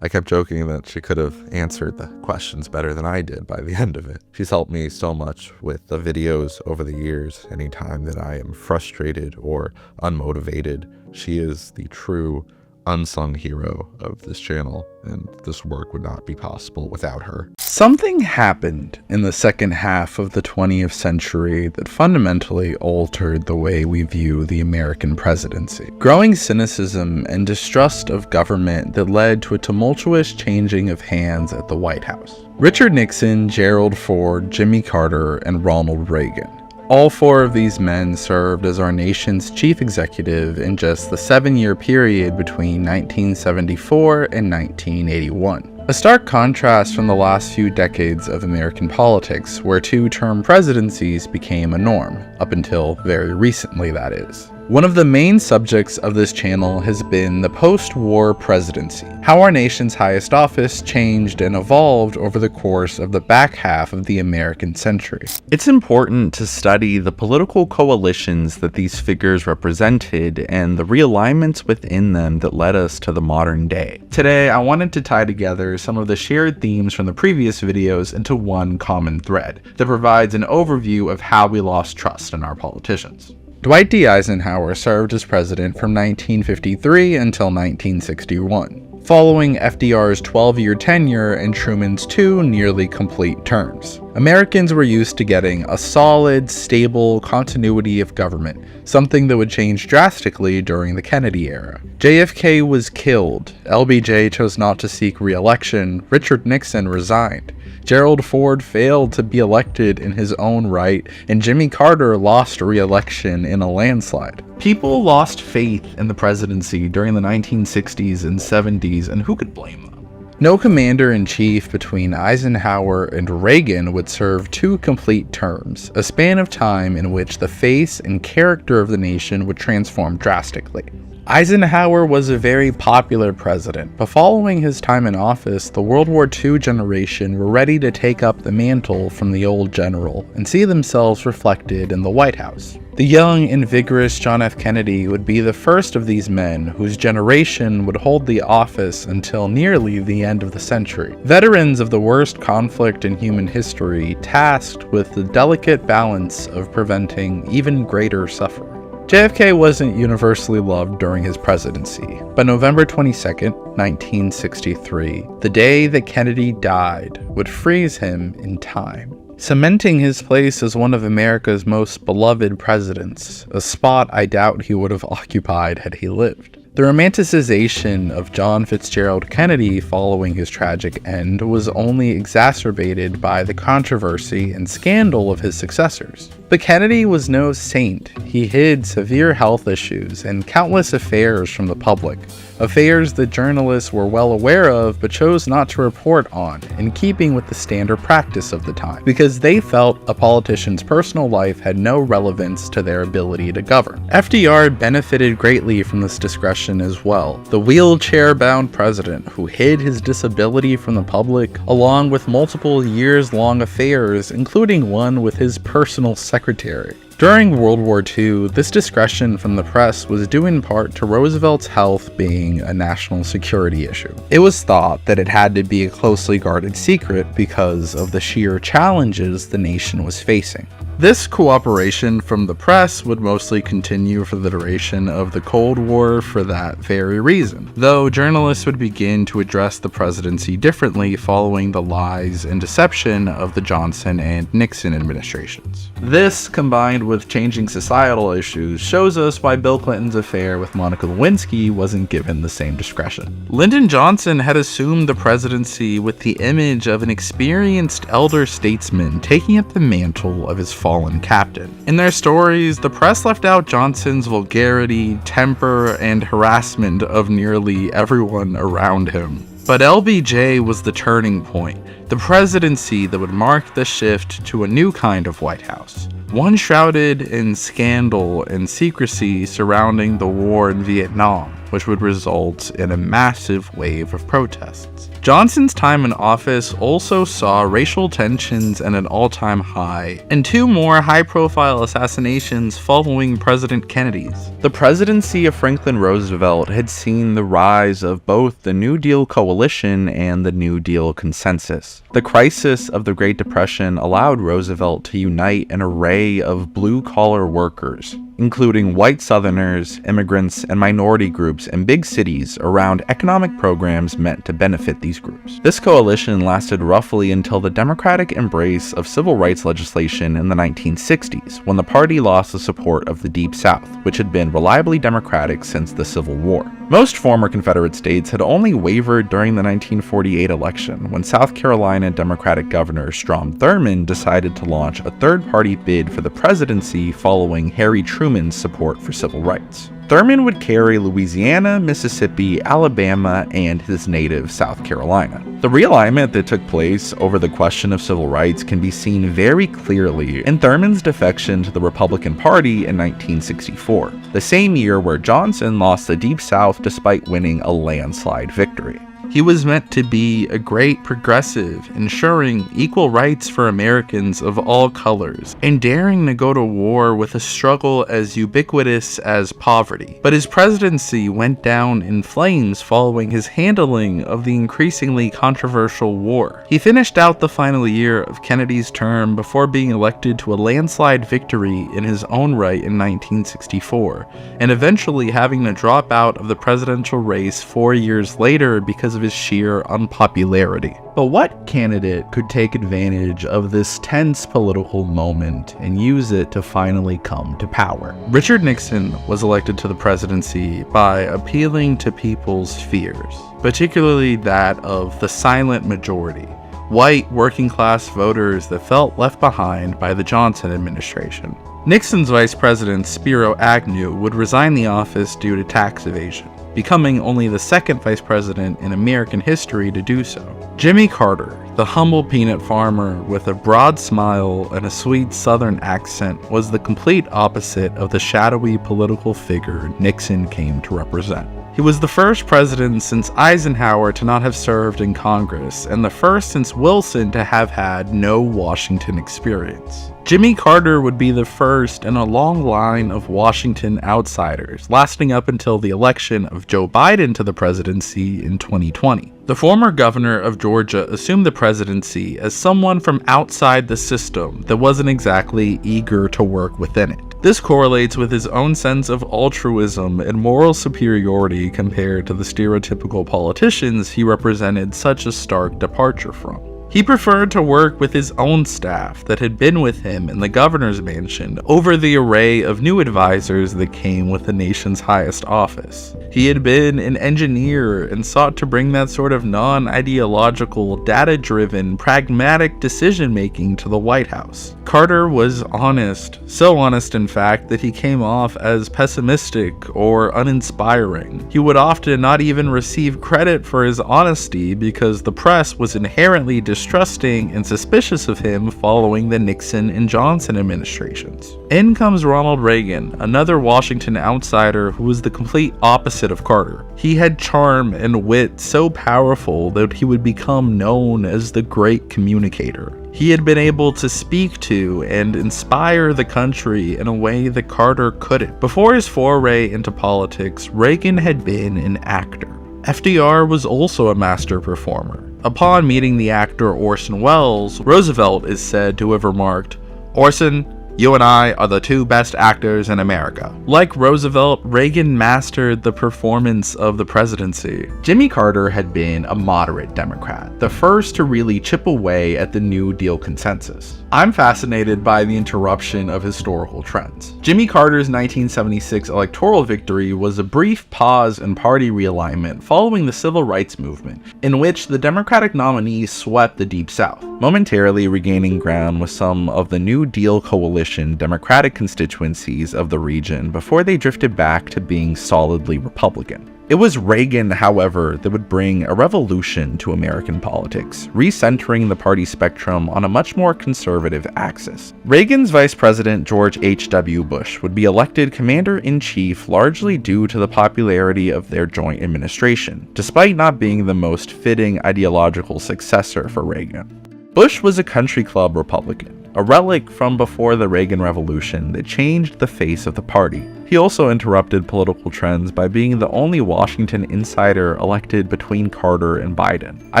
I kept joking that she could have answered the questions better than I did by the end of it. She's helped me so much with the videos over the years. Anytime that I am frustrated or unmotivated, she is the true unsung hero of this channel, and this work would not be possible without her. Something happened in the second half of the 20th century that fundamentally altered the way we view the American presidency. Growing cynicism and distrust of government that led to a tumultuous changing of hands at the White House. Richard Nixon, Gerald Ford, Jimmy Carter, and Ronald Reagan. All four of these men served as our nation's chief executive in just the 7-year period between 1974 and 1981. A stark contrast from the last few decades of American politics, where two-term presidencies became a norm, up until very recently, that is. One of the main subjects of this channel has been the post-war presidency, how our nation's highest office changed and evolved over the course of the back half of the American century. It's important to study the political coalitions that these figures represented and the realignments within them that led us to the modern day. Today, I wanted to tie together some of the shared themes from the previous videos into one common thread that provides an overview of how we lost trust in our politicians. Dwight D. Eisenhower served as president from 1953 until 1961, following FDR's 12-year tenure and Truman's 2 nearly complete terms. Americans were used to getting a solid, stable continuity of government, something that would change drastically during the Kennedy era. JFK was killed, LBJ chose not to seek re-election, Richard Nixon resigned, Gerald Ford failed to be elected in his own right, and Jimmy Carter lost re-election in a landslide. People lost faith in the presidency during the 1960s and 70s, and who could blame them? No commander-in-chief between Eisenhower and Reagan would serve 2 complete terms, a span of time in which the face and character of the nation would transform drastically. Eisenhower was a very popular president, but following his time in office, the World War II generation were ready to take up the mantle from the old general and see themselves reflected in the White House. The young and vigorous John F. Kennedy would be the first of these men whose generation would hold the office until nearly the end of the century. Veterans of the worst conflict in human history, tasked with the delicate balance of preventing even greater suffering. JFK wasn't universally loved during his presidency, but November 22, 1963, the day that Kennedy died, would freeze him in time, cementing his place as one of America's most beloved presidents, a spot I doubt he would have occupied had he lived. The romanticization of John Fitzgerald Kennedy following his tragic end was only exacerbated by the controversy and scandal of his successors. But Kennedy was no saint. He hid severe health issues and countless affairs from the public, affairs that journalists were well aware of but chose not to report on, in keeping with the standard practice of the time, because they felt a politician's personal life had no relevance to their ability to govern. FDR benefited greatly from this discretion as well, the wheelchair-bound president who hid his disability from the public, along with multiple years-long affairs, including one with his personal secretary. During World War II, this discretion from the press was due in part to Roosevelt's health being a national security issue. It was thought that it had to be a closely guarded secret because of the sheer challenges the nation was facing. This cooperation from the press would mostly continue for the duration of the Cold War for that very reason, though journalists would begin to address the presidency differently following the lies and deception of the Johnson and Nixon administrations. This, combined with changing societal issues, shows us why Bill Clinton's affair with Monica Lewinsky wasn't given the same discretion. Lyndon Johnson had assumed the presidency with the image of an experienced elder statesman taking up the mantle of his fallen captain. In their stories, the press left out Johnson's vulgarity, temper, and harassment of nearly everyone around him. But LBJ was the turning point, the presidency that would mark the shift to a new kind of White House. One shrouded in scandal and secrecy surrounding the war in Vietnam, which would result in a massive wave of protests. Johnson's time in office also saw racial tensions at an all-time high, and 2 more high-profile assassinations following President Kennedy's. The presidency of Franklin Roosevelt had seen the rise of both the New Deal coalition and the New Deal consensus. The crisis of the Great Depression allowed Roosevelt to unite an array of blue-collar workers, including white Southerners, immigrants, and minority groups in big cities around economic programs meant to benefit these groups. This coalition lasted roughly until the Democratic embrace of civil rights legislation in the 1960s, when the party lost the support of the Deep South, which had been reliably Democratic since the Civil War. Most former Confederate states had only wavered during the 1948 election, when South Carolina Democratic Governor Strom Thurmond decided to launch a third-party bid for the presidency following Harry Truman's support for civil rights. Thurmond would carry Louisiana, Mississippi, Alabama, and his native South Carolina. The realignment that took place over the question of civil rights can be seen very clearly in Thurmond's defection to the Republican Party in 1964, the same year where Johnson lost the Deep South despite winning a landslide victory. He was meant to be a great progressive, ensuring equal rights for Americans of all colors, and daring to go to war with a struggle as ubiquitous as poverty. But his presidency went down in flames following his handling of the increasingly controversial war. He finished out the final year of Kennedy's term before being elected to a landslide victory in his own right in 1964, and eventually having to drop out of the presidential race 4 years later because of of his sheer unpopularity. But what candidate could take advantage of this tense political moment and use it to finally come to power? Richard Nixon was elected to the presidency by appealing to people's fears, particularly that of the silent majority, white working-class voters that felt left behind by the Johnson administration. Nixon's vice president, Spiro Agnew, would resign the office due to tax evasion, becoming only the second vice president in American history to do so. Jimmy Carter, the humble peanut farmer with a broad smile and a sweet southern accent, was the complete opposite of the shadowy political figure Nixon came to represent. He was the first president since Eisenhower to not have served in Congress, and the first since Wilson to have had no Washington experience. Jimmy Carter would be the first in a long line of Washington outsiders, lasting up until the election of Joe Biden to the presidency in 2020. The former governor of Georgia assumed the presidency as someone from outside the system that wasn't exactly eager to work within it. This correlates with his own sense of altruism and moral superiority compared to the stereotypical politicians he represented such a stark departure from. He preferred to work with his own staff that had been with him in the governor's mansion over the array of new advisors that came with the nation's highest office. He had been an engineer and sought to bring that sort of non-ideological, data-driven, pragmatic decision-making to the White House. Carter was honest, so honest in fact that he came off as pessimistic or uninspiring. He would often not even receive credit for his honesty because the press was inherently distrusting and suspicious of him following the Nixon and Johnson administrations. In comes Ronald Reagan, another Washington outsider who was the complete opposite of Carter. He had charm and wit so powerful that he would become known as the great communicator. He had been able to speak to and inspire the country in a way that Carter couldn't. Before his foray into politics, Reagan had been an actor. FDR was also a master performer. Upon meeting the actor Orson Welles, Roosevelt is said to have remarked, "Orson, you and I are the two best actors in America." Like Roosevelt, Reagan mastered the performance of the presidency. Jimmy Carter had been a moderate Democrat, the first to really chip away at the New Deal consensus. I'm fascinated by the interruption of historical trends. Jimmy Carter's 1976 electoral victory was a brief pause in party realignment following the civil rights movement, in which the Democratic nominees swept the Deep South, momentarily regaining ground with some of the New Deal coalition Democratic constituencies of the region before they drifted back to being solidly Republican. It was Reagan, however, that would bring a revolution to American politics, recentering the party spectrum on a much more conservative axis. Reagan's Vice President George H.W. Bush would be elected Commander-in-Chief largely due to the popularity of their joint administration, despite not being the most fitting ideological successor for Reagan. Bush was a country club Republican, a relic from before the Reagan Revolution that changed the face of the party. He also interrupted political trends by being the only Washington insider elected between Carter and Biden. I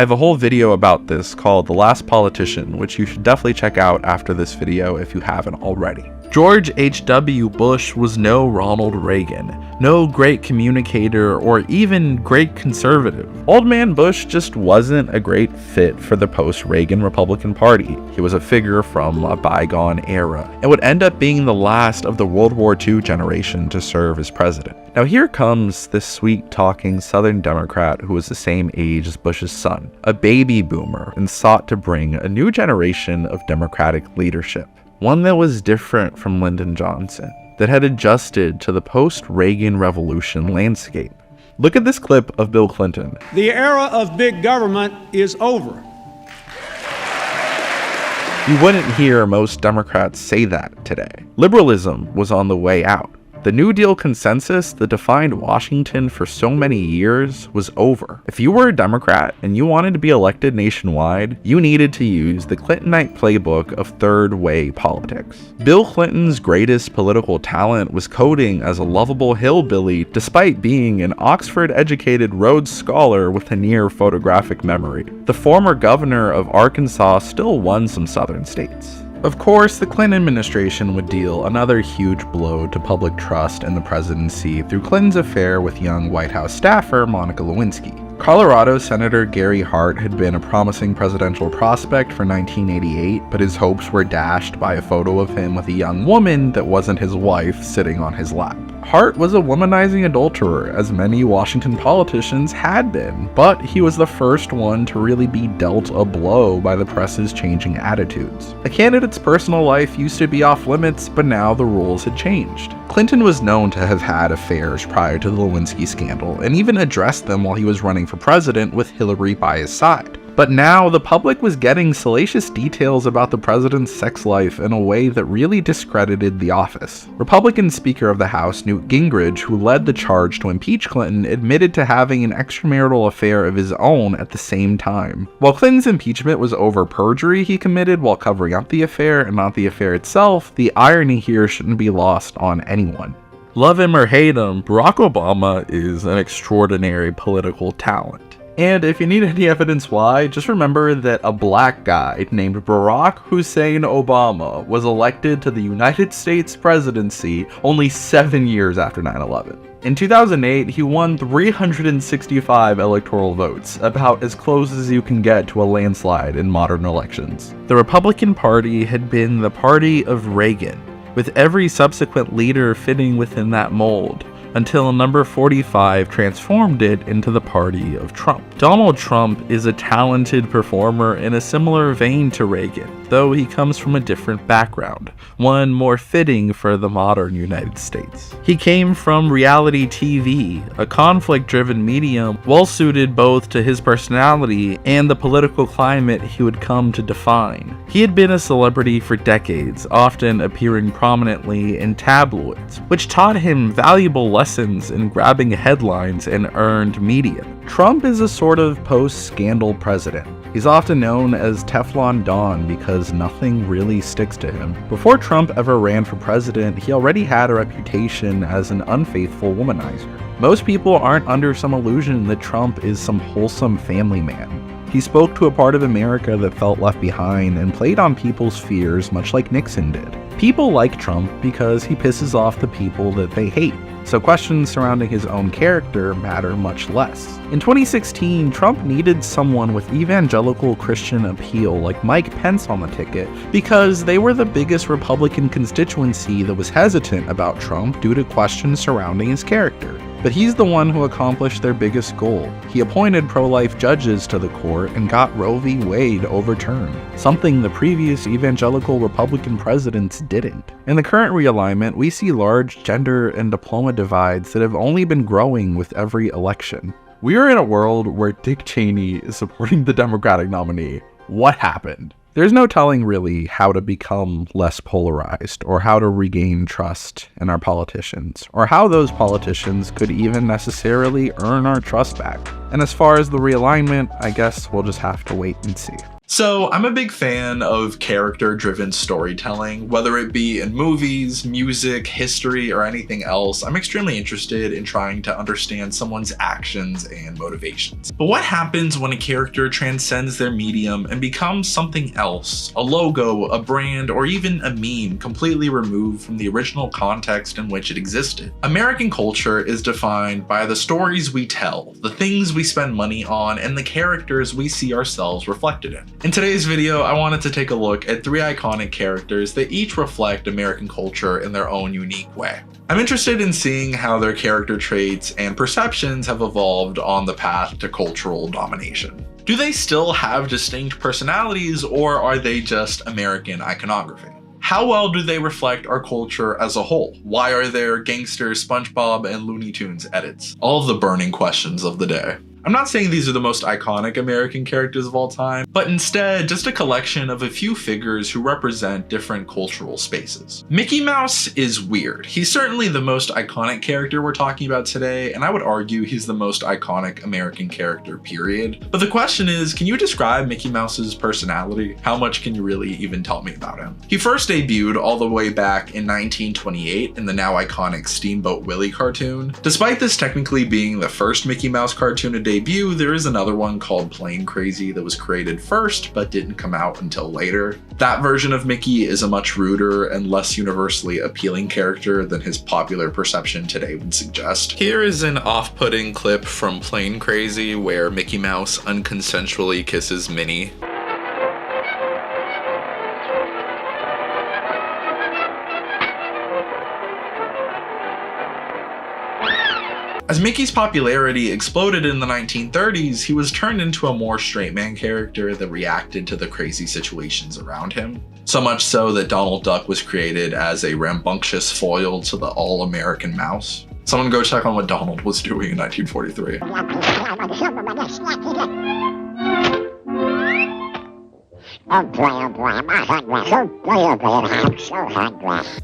have a whole video about this called The Last Politician, which you should definitely check out after this video if you haven't already. George H.W. Bush was no Ronald Reagan, no great communicator or even great conservative. Old man Bush just wasn't a great fit for the post-Reagan Republican Party. He was a figure from a bygone era and would end up being the last of the World War II generation to serve as president. Now here comes this sweet-talking Southern Democrat who was the same age as Bush's son, a baby boomer, and sought to bring a new generation of Democratic leadership. One that was different from Lyndon Johnson, that had adjusted to the post-Reagan Revolution landscape. Look at this clip of Bill Clinton. The era of big government is over. You wouldn't hear most Democrats say that today. Liberalism was on the way out. The New Deal consensus that defined Washington for so many years was over. If you were a Democrat and you wanted to be elected nationwide, you needed to use the Clintonite playbook of third way politics. Bill Clinton's greatest political talent was coding as a lovable hillbilly despite being an Oxford-educated Rhodes Scholar with a near photographic memory. The former governor of Arkansas still won some southern states. Of course, the Clinton administration would deal another huge blow to public trust in the presidency through Clinton's affair with young White House staffer Monica Lewinsky. Colorado Senator Gary Hart had been a promising presidential prospect for 1988, but his hopes were dashed by a photo of him with a young woman that wasn't his wife sitting on his lap. Hart was a womanizing adulterer, as many Washington politicians had been, but he was the first one to really be dealt a blow by the press's changing attitudes. A candidate's personal life used to be off limits, but now the rules had changed. Clinton was known to have had affairs prior to the Lewinsky scandal, and even addressed them while he was running for president with Hillary by his side. But now, the public was getting salacious details about the president's sex life in a way that really discredited the office. Republican Speaker of the House Newt Gingrich, who led the charge to impeach Clinton, admitted to having an extramarital affair of his own at the same time. While Clinton's impeachment was over perjury he committed while covering up the affair and not the affair itself, the irony here shouldn't be lost on anyone. Love him or hate him, Barack Obama is an extraordinary political talent. And if you need any evidence why, just remember that a black guy named Barack Hussein Obama was elected to the United States presidency only 7 years after 9/11. In 2008, he won 365 electoral votes, about as close as you can get to a landslide in modern elections. The Republican Party had been the party of Reagan, with every subsequent leader fitting within that mold, until number 45 transformed it into the party of Trump. Donald Trump is a talented performer in a similar vein to Reagan, though he comes from a different background, one more fitting for the modern United States. He came from reality TV, a conflict-driven medium well-suited both to his personality and the political climate he would come to define. He had been a celebrity for decades, often appearing prominently in tabloids, which taught him valuable lessons in grabbing headlines and earned media. Trump is a sort of post-scandal president. He's often known as Teflon Don because nothing really sticks to him. Before Trump ever ran for president, he already had a reputation as an unfaithful womanizer. Most people aren't under some illusion that Trump is some wholesome family man. He spoke to a part of America that felt left behind and played on people's fears much like Nixon did. People like Trump because he pisses off the people that they hate, so questions surrounding his own character matter much less. In 2016, Trump needed someone with evangelical Christian appeal like Mike Pence on the ticket because they were the biggest Republican constituency that was hesitant about Trump due to questions surrounding his character. But he's the one who accomplished their biggest goal. He appointed pro-life judges to the court and got Roe v. Wade overturned, something the previous evangelical Republican presidents didn't. In the current realignment, we see large gender and diploma divides that have only been growing with every election. We are in a world where Dick Cheney is supporting the Democratic nominee. What happened? There's no telling really how to become less polarized, or how to regain trust in our politicians, or how those politicians could even necessarily earn our trust back. And as far as the realignment, I guess we'll just have to wait and see. So I'm a big fan of character-driven storytelling, whether it be in movies, music, history, or anything else. I'm extremely interested in trying to understand someone's actions and motivations. But what happens when a character transcends their medium and becomes something else, a logo, a brand, or even a meme completely removed from the original context in which it existed? American culture is defined by the stories we tell, the things we spend money on, and the characters we see ourselves reflected in. In today's video, I wanted to take a look at 3 iconic characters that each reflect American culture in their own unique way. I'm interested in seeing how their character traits and perceptions have evolved on the path to cultural domination. Do they still have distinct personalities, or are they just American iconography? How well do they reflect our culture as a whole? Why are there gangster, SpongeBob, and Looney Tunes edits? All of the burning questions of the day. I'm not saying these are the most iconic American characters of all time, but instead just a collection of a few figures who represent different cultural spaces. Mickey Mouse is weird. He's certainly the most iconic character we're talking about today, and I would argue he's the most iconic American character, period. But the question is, can you describe Mickey Mouse's personality? How much can you really even tell me about him? He first debuted all the way back in 1928 in the now iconic Steamboat Willie cartoon. Despite this technically being the first Mickey Mouse cartoon to debut, debut, there is another one called Plain Crazy that was created first but didn't come out until later. That version of Mickey is a much ruder and less universally appealing character than his popular perception today would suggest. Here is an off-putting clip from Plain Crazy where Mickey Mouse unconsensually kisses Minnie. As Mickey's popularity exploded in the 1930s, he was turned into a more straight man character that reacted to the crazy situations around him. So much so that Donald Duck was created as a rambunctious foil to the all-American mouse. Someone go check on what Donald was doing in 1943.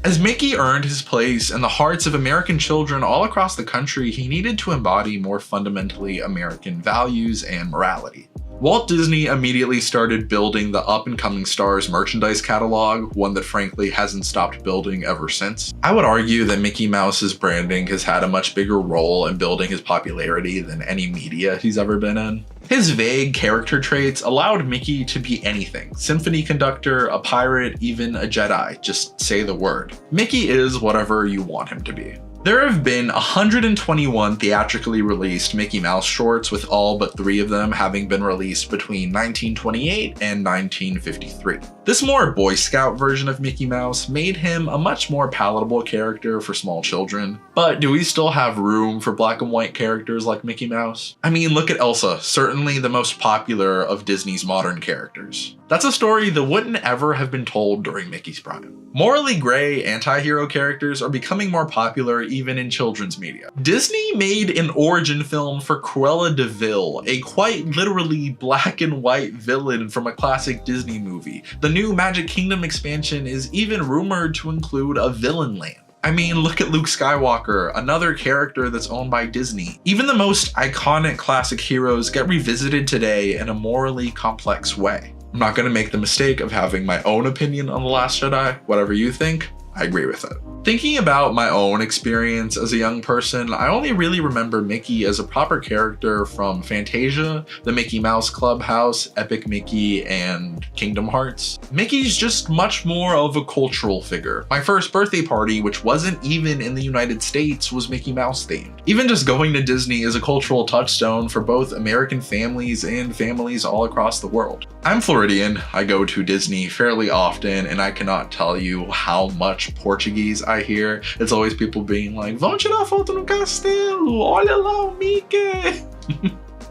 As Mickey earned his place in the hearts of American children all across the country, he needed to embody more fundamentally American values and morality. Walt Disney immediately started building the up-and-coming stars merchandise catalog, one that frankly hasn't stopped building ever since. I would argue that Mickey Mouse's branding has had a much bigger role in building his popularity than any media he's ever been in. His vague character traits allowed Mickey to be anything. Symphony conductor, a pirate, even a Jedi. Just say the word. Mickey is whatever you want him to be. There have been 121 theatrically released Mickey Mouse shorts, with all but 3 of them having been released between 1928 and 1953. This more Boy Scout version of Mickey Mouse made him a much more palatable character for small children. But do we still have room for black and white characters like Mickey Mouse? I mean, look at Elsa, certainly the most popular of Disney's modern characters. That's a story that wouldn't ever have been told during Mickey's prime. Morally gray anti-hero characters are becoming more popular even in children's media. Disney made an origin film for Cruella de Vil, a quite literally black and white villain from a classic Disney movie. The new Magic Kingdom expansion is even rumored to include a villain land. I mean, look at Luke Skywalker, another character that's owned by Disney. Even the most iconic classic heroes get revisited today in a morally complex way. I'm not going to make the mistake of having my own opinion on The Last Jedi. Whatever you think, I agree with it. Thinking about my own experience as a young person, I only really remember Mickey as a proper character from Fantasia, the Mickey Mouse Clubhouse, Epic Mickey, and Kingdom Hearts. Mickey's just much more of a cultural figure. My first birthday party, which wasn't even in the United States, was Mickey Mouse themed. Even just going to Disney is a cultural touchstone for both American families and families all across the world. I'm Floridian, I go to Disney fairly often, and I cannot tell you how much Portuguese I hear. It's always people being like, "Vamos tirar foto no castelo, olha lá o Mickey."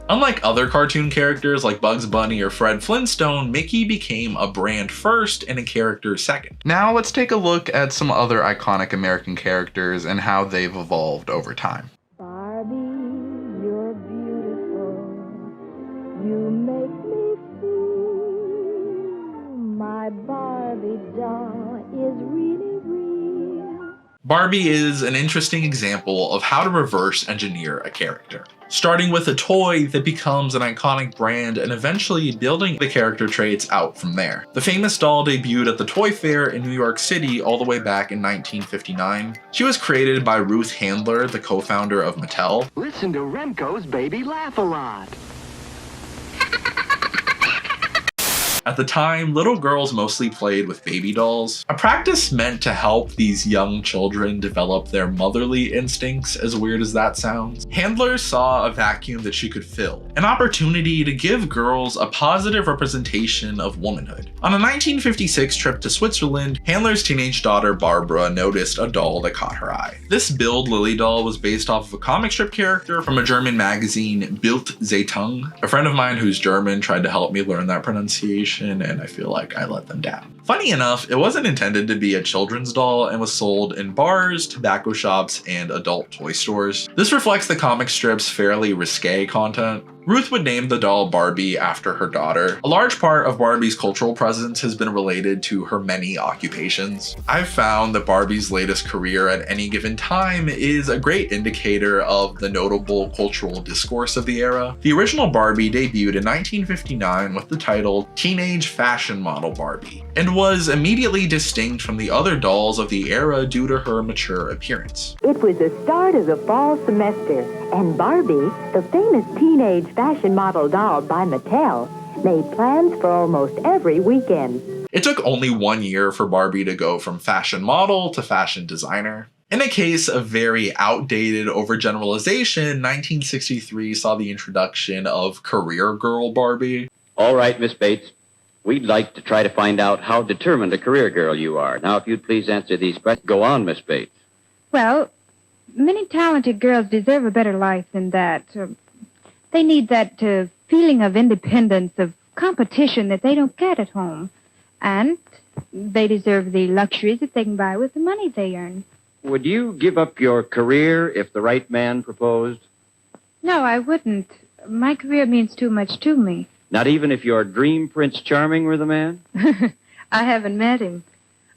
Unlike other cartoon characters like Bugs Bunny or Fred Flintstone, Mickey became a brand first and a character second. Now let's take a look at some other iconic American characters and how they've evolved over time. Barbie, you're beautiful. You make me feel my Barbie doll is really real. Barbie is an interesting example of how to reverse engineer a character. Starting with a toy that becomes an iconic brand and eventually building the character traits out from there. The famous doll debuted at the Toy Fair in New York City all the way back in 1959. She was created by Ruth Handler, the co-founder of Mattel. Listen to Remco's Baby Laugh a Lot. At the time, little girls mostly played with baby dolls, a practice meant to help these young children develop their motherly instincts, as weird as that sounds. Handler saw a vacuum that she could fill, an opportunity to give girls a positive representation of womanhood. On a 1956 trip to Switzerland, Handler's teenage daughter Barbara noticed a doll that caught her eye. This Bild Lilly doll was based off of a comic strip character from a German magazine, Bild Zeitung. A friend of mine who's German tried to help me learn that pronunciation, and I feel like I let them down. Funny enough, it wasn't intended to be a children's doll and was sold in bars, tobacco shops, and adult toy stores. This reflects the comic strip's fairly risque content. Ruth would name the doll Barbie after her daughter. A large part of Barbie's cultural presence has been related to her many occupations. I've found that Barbie's latest career at any given time is a great indicator of the notable cultural discourse of the era. The original Barbie debuted in 1959 with the title Teenage Fashion Model Barbie, and was immediately distinct from the other dolls of the era due to her mature appearance. It was the start of the fall semester, And Barbie, the famous teenage fashion model doll by Mattel, made plans for almost every weekend. It took only 1 year for Barbie to go from fashion model to fashion designer. In a case of very outdated overgeneralization, 1963 saw the introduction of career girl Barbie. All right, Miss Bates. We'd like to try to find out how determined a career girl you are. Now, if you'd please answer these questions. Go on, Miss Bates. Well, many talented girls deserve a better life than that. They need that feeling of independence, of competition that they don't get at home. And they deserve the luxuries that they can buy with the money they earn. Would you give up your career if the right man proposed? No, I wouldn't. My career means too much to me. Not even if your dream Prince Charming were the man? I haven't met him.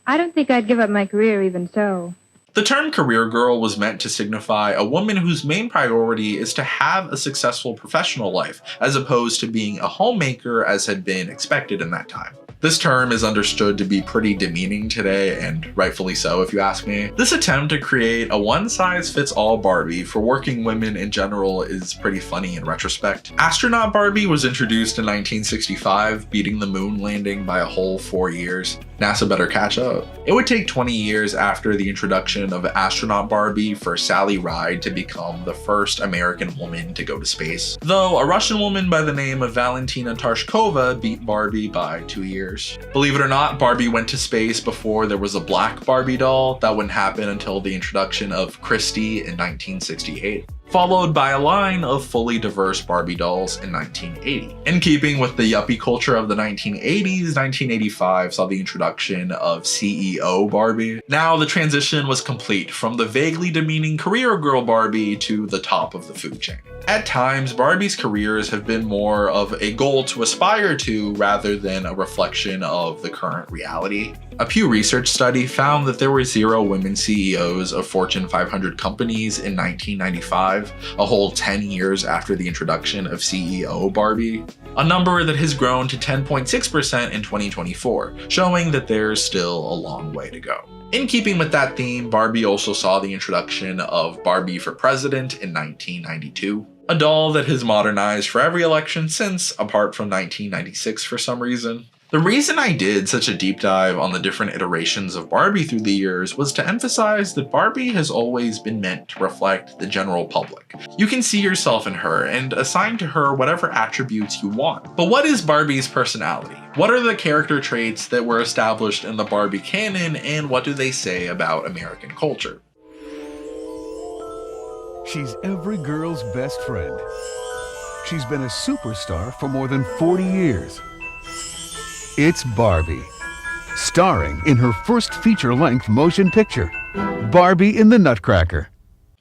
I don't think I'd give up my career even so. The term career girl was meant to signify a woman whose main priority is to have a successful professional life, as opposed to being a homemaker as had been expected in that time. This term is understood to be pretty demeaning today, and rightfully so if you ask me. This attempt to create a one-size-fits-all Barbie for working women in general is pretty funny in retrospect. Astronaut Barbie was introduced in 1965, beating the moon landing by a whole 4 years. NASA better catch up. It would take 20 years after the introduction of Astronaut Barbie for Sally Ride to become the first American woman to go to space, though a Russian woman by the name of Valentina Tereshkova beat Barbie by 2 years. Believe it or not, Barbie went to space before there was a black Barbie doll. That wouldn't happen until the introduction of Christie in 1968. Followed by a line of fully diverse Barbie dolls in 1980. In keeping with the yuppie culture of the 1980s, 1985 saw the introduction of CEO Barbie. Now the transition was complete from the vaguely demeaning career girl Barbie to the top of the food chain. At times, Barbie's careers have been more of a goal to aspire to rather than a reflection of the current reality. A Pew Research study found that there were 0 women CEOs of Fortune 500 companies in 1995, a whole 10 years after the introduction of CEO Barbie, a number that has grown to 10.6% in 2024, showing that there's still a long way to go. In keeping with that theme, Barbie also saw the introduction of Barbie for President in 1992, a doll that has modernized for every election since, apart from 1996 for some reason. The reason I did such a deep dive on the different iterations of Barbie through the years was to emphasize that Barbie has always been meant to reflect the general public. You can see yourself in her and assign to her whatever attributes you want. But what is Barbie's personality? What are the character traits that were established in the Barbie canon, and what do they say about American culture? She's every girl's best friend. She's been a superstar for more than 40 years. It's Barbie, starring in her first feature-length motion picture, Barbie in the Nutcracker.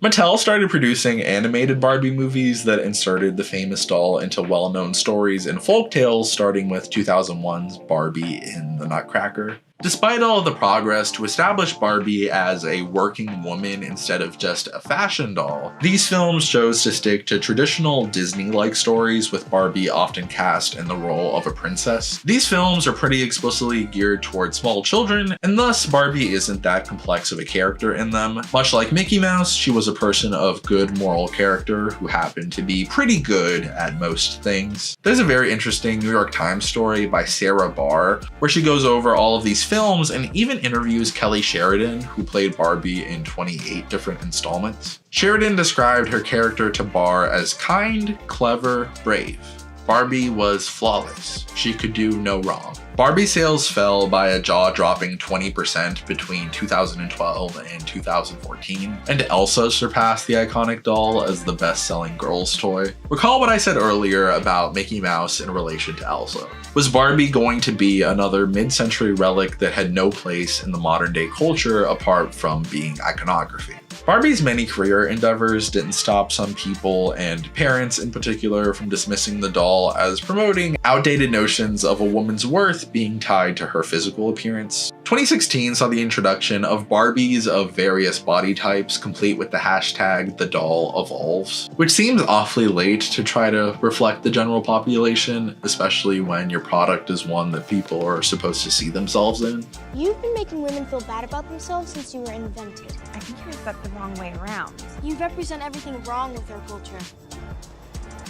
Mattel started producing animated Barbie movies that inserted the famous doll into well-known stories and folktales, starting with 2001's Barbie in the Nutcracker. Despite all of the progress to establish Barbie as a working woman instead of just a fashion doll, these films chose to stick to traditional Disney-like stories, with Barbie often cast in the role of a princess. These films are pretty explicitly geared towards small children, and thus Barbie isn't that complex of a character in them. Much like Mickey Mouse, she was a person of good moral character who happened to be pretty good at most things. There's a very interesting New York Times story by Sarah Barr where she goes over all of these films and even interviews Kelly Sheridan, who played Barbie in 28 different installments. Sheridan described her character to Barr as kind, clever, brave. Barbie was flawless. She could do no wrong. Barbie sales fell by a jaw-dropping 20% between 2012 and 2014, and Elsa surpassed the iconic doll as the best-selling girls' toy. Recall what I said earlier about Mickey Mouse in relation to Elsa. Was Barbie going to be another mid-century relic that had no place in the modern-day culture apart from being iconography? Barbie's many career endeavors didn't stop some people, and parents in particular, from dismissing the doll as promoting outdated notions of a woman's worth being tied to her physical appearance. 2016 saw the introduction of Barbies of various body types, complete with the hashtag #TheDollEvolves, which seems awfully late to try to reflect the general population, especially when your product is one that people are supposed to see themselves in. You've been making women feel bad about themselves since you were invented. I think you're receptive wrong way around. You represent everything wrong with our culture.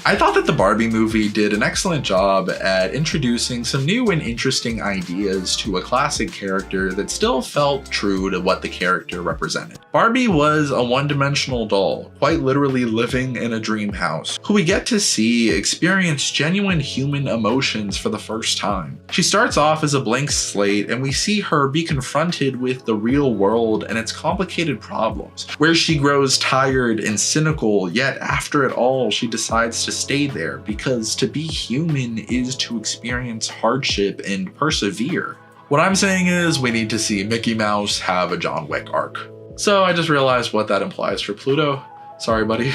I thought that the Barbie movie did an excellent job at introducing some new and interesting ideas to a classic character that still felt true to what the character represented. Barbie was a one-dimensional doll, quite literally living in a dream house, who we get to see experience genuine human emotions for the first time. She starts off as a blank slate, and we see her be confronted with the real world and its complicated problems, where she grows tired and cynical, yet after it all, she decides to stay there, because to be human is to experience hardship and persevere. What I'm saying is we need to see Mickey Mouse have a John Wick arc. So I just realized what that implies for Pluto. Sorry, buddy.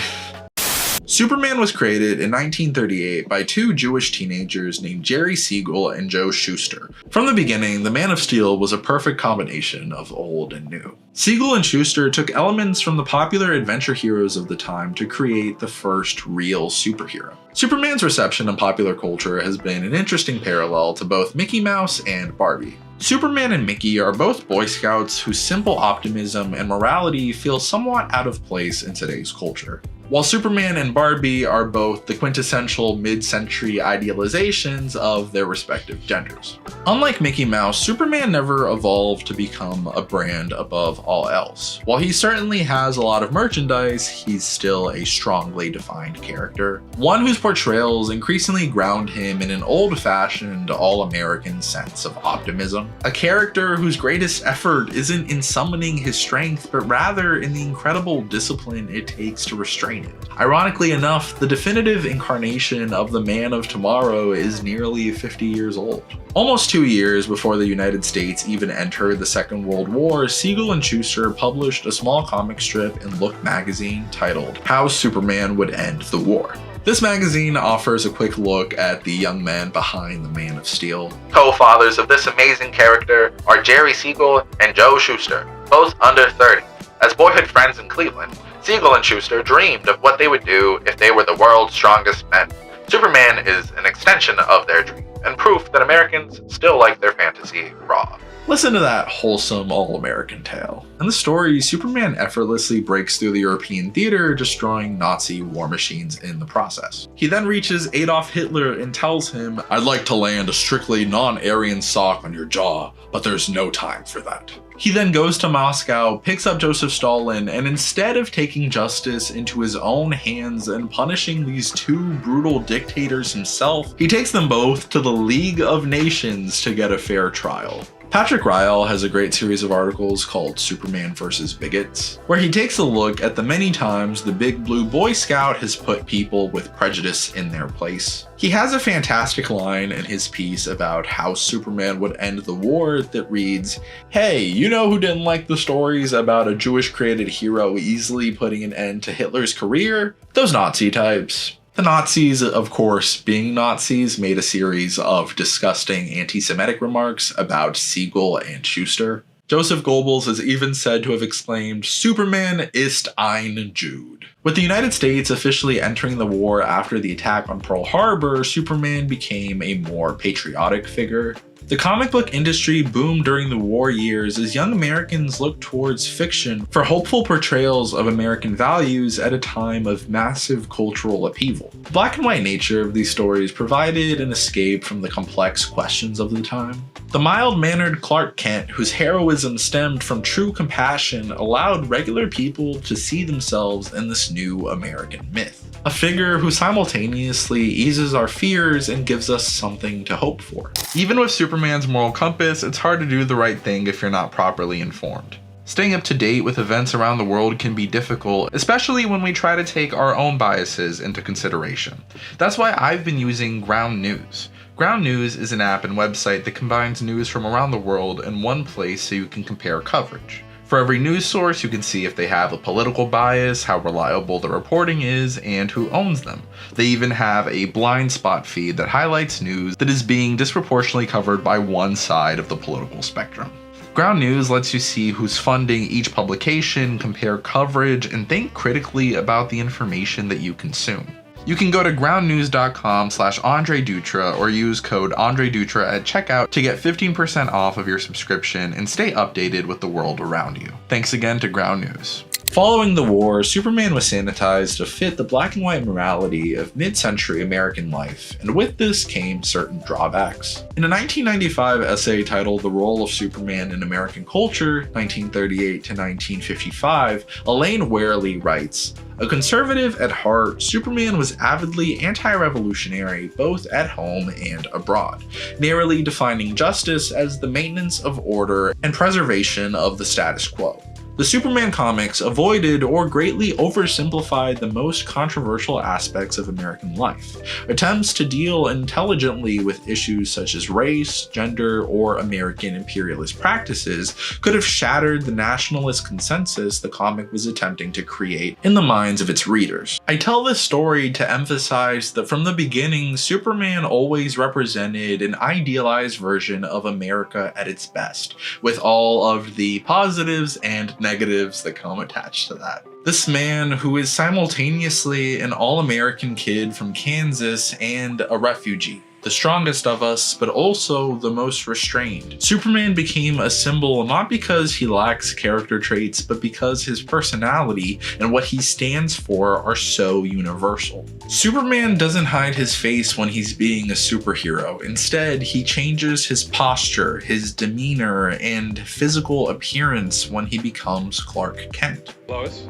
Superman was created in 1938 by two Jewish teenagers named Jerry Siegel and Joe Shuster. From the beginning, the Man of Steel was a perfect combination of old and new. Siegel and Shuster took elements from the popular adventure heroes of the time to create the first real superhero. Superman's reception in popular culture has been an interesting parallel to both Mickey Mouse and Barbie. Superman and Mickey are both Boy Scouts whose simple optimism and morality feel somewhat out of place in today's culture. While Superman and Barbie are both the quintessential mid-century idealizations of their respective genders. Unlike Mickey Mouse, Superman never evolved to become a brand above all else. While he certainly has a lot of merchandise, he's still a strongly defined character, one whose portrayals increasingly ground him in an old-fashioned, all-American sense of optimism. A character whose greatest effort isn't in summoning his strength, but rather in the incredible discipline it takes to restrain it. Ironically enough, the definitive incarnation of the Man of Tomorrow is nearly 50 years old. Almost 2 years before the United States even entered the Second World War, Siegel and Shuster published a small comic strip in Look magazine titled How Superman Would End the War. This magazine offers a quick look at the young men behind the Man of Steel. Co-fathers of this amazing character are Jerry Siegel and Joe Shuster, both under 30. As boyhood friends in Cleveland, Siegel and Shuster dreamed of what they would do if they were the world's strongest men. Superman is an extension of their dream, and proof that Americans still like their fantasy raw. Listen to that wholesome all-American tale. In the story, Superman effortlessly breaks through the European theater, destroying Nazi war machines in the process. He then reaches Adolf Hitler and tells him, "I'd like to land a strictly non-Aryan sock on your jaw, but there's no time for that." He then goes to Moscow, picks up Joseph Stalin, and instead of taking justice into his own hands and punishing these two brutal dictators himself, he takes them both to the League of Nations to get a fair trial. Patrick Ryle has a great series of articles called Superman vs. Bigots, where he takes a look at the many times the Big Blue Boy Scout has put people with prejudice in their place. He has a fantastic line in his piece about how Superman would end the war that reads, "Hey, you know who didn't like the stories about a Jewish created hero easily putting an end to Hitler's career? Those Nazi types." The Nazis, of course, being Nazis, made a series of disgusting anti-Semitic remarks about Siegel and Shuster. Joseph Goebbels is even said to have exclaimed, "Superman ist ein Jude." With the United States officially entering the war after the attack on Pearl Harbor, Superman became a more patriotic figure. The comic book industry boomed during the war years as young Americans looked towards fiction for hopeful portrayals of American values at a time of massive cultural upheaval. The black and white nature of these stories provided an escape from the complex questions of the time. The mild-mannered Clark Kent, whose heroism stemmed from true compassion, allowed regular people to see themselves in this new American myth. A figure who simultaneously eases our fears and gives us something to hope for. Even with Superman's moral compass, it's hard to do the right thing if you're not properly informed. Staying up to date with events around the world can be difficult, especially when we try to take our own biases into consideration. That's why I've been using Ground News. Ground News is an app and website that combines news from around the world in one place so you can compare coverage. For every news source, you can see if they have a political bias, how reliable the reporting is, and who owns them. They even have a blind spot feed that highlights news that is being disproportionately covered by one side of the political spectrum. Ground News lets you see who's funding each publication, compare coverage, and think critically about the information that you consume. You can go to groundnews.com/andredutratv or use code andredutratv at checkout to get 15% off of your subscription and stay updated with the world around you. Thanks again to Ground News. Following the war, Superman was sanitized to fit the black and white morality of mid-century American life, and with this came certain drawbacks. In a 1995 essay titled The Role of Superman in American Culture, 1938 to 1955, Elaine Warley writes, "A conservative at heart, Superman was avidly anti-revolutionary both at home and abroad, narrowly defining justice as the maintenance of order and preservation of the status quo. The Superman comics avoided or greatly oversimplified the most controversial aspects of American life. Attempts to deal intelligently with issues such as race, gender, or American imperialist practices could have shattered the nationalist consensus the comic was attempting to create in the minds of its readers. I tell this story to emphasize that from the beginning, Superman always represented an idealized version of America at its best, with all of the positives and negatives that come attached to that. This man, who is simultaneously an all-American kid from Kansas and a refugee, the strongest of us, but also the most restrained. Superman became a symbol not because he lacks character traits, but because his personality and what he stands for are so universal. Superman doesn't hide his face when he's being a superhero. Instead, he changes his posture, his demeanor, and physical appearance when he becomes Clark Kent. Lois,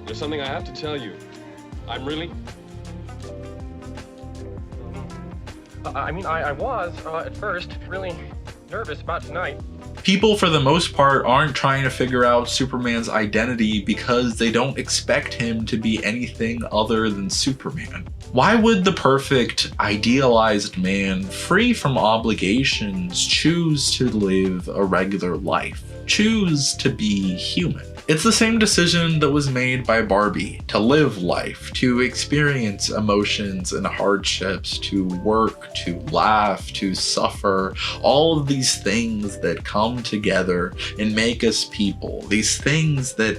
there's something I have to tell you. I'm really... I was, at first, really nervous about tonight. People, for the most part, aren't trying to figure out Superman's identity because they don't expect him to be anything other than Superman. Why would the perfect, idealized man, free from obligations, choose to live a regular life? Choose to be human? It's the same decision that was made by Barbie, to live life, to experience emotions and hardships, to work, to laugh, to suffer, all of these things that come together and make us people, these things that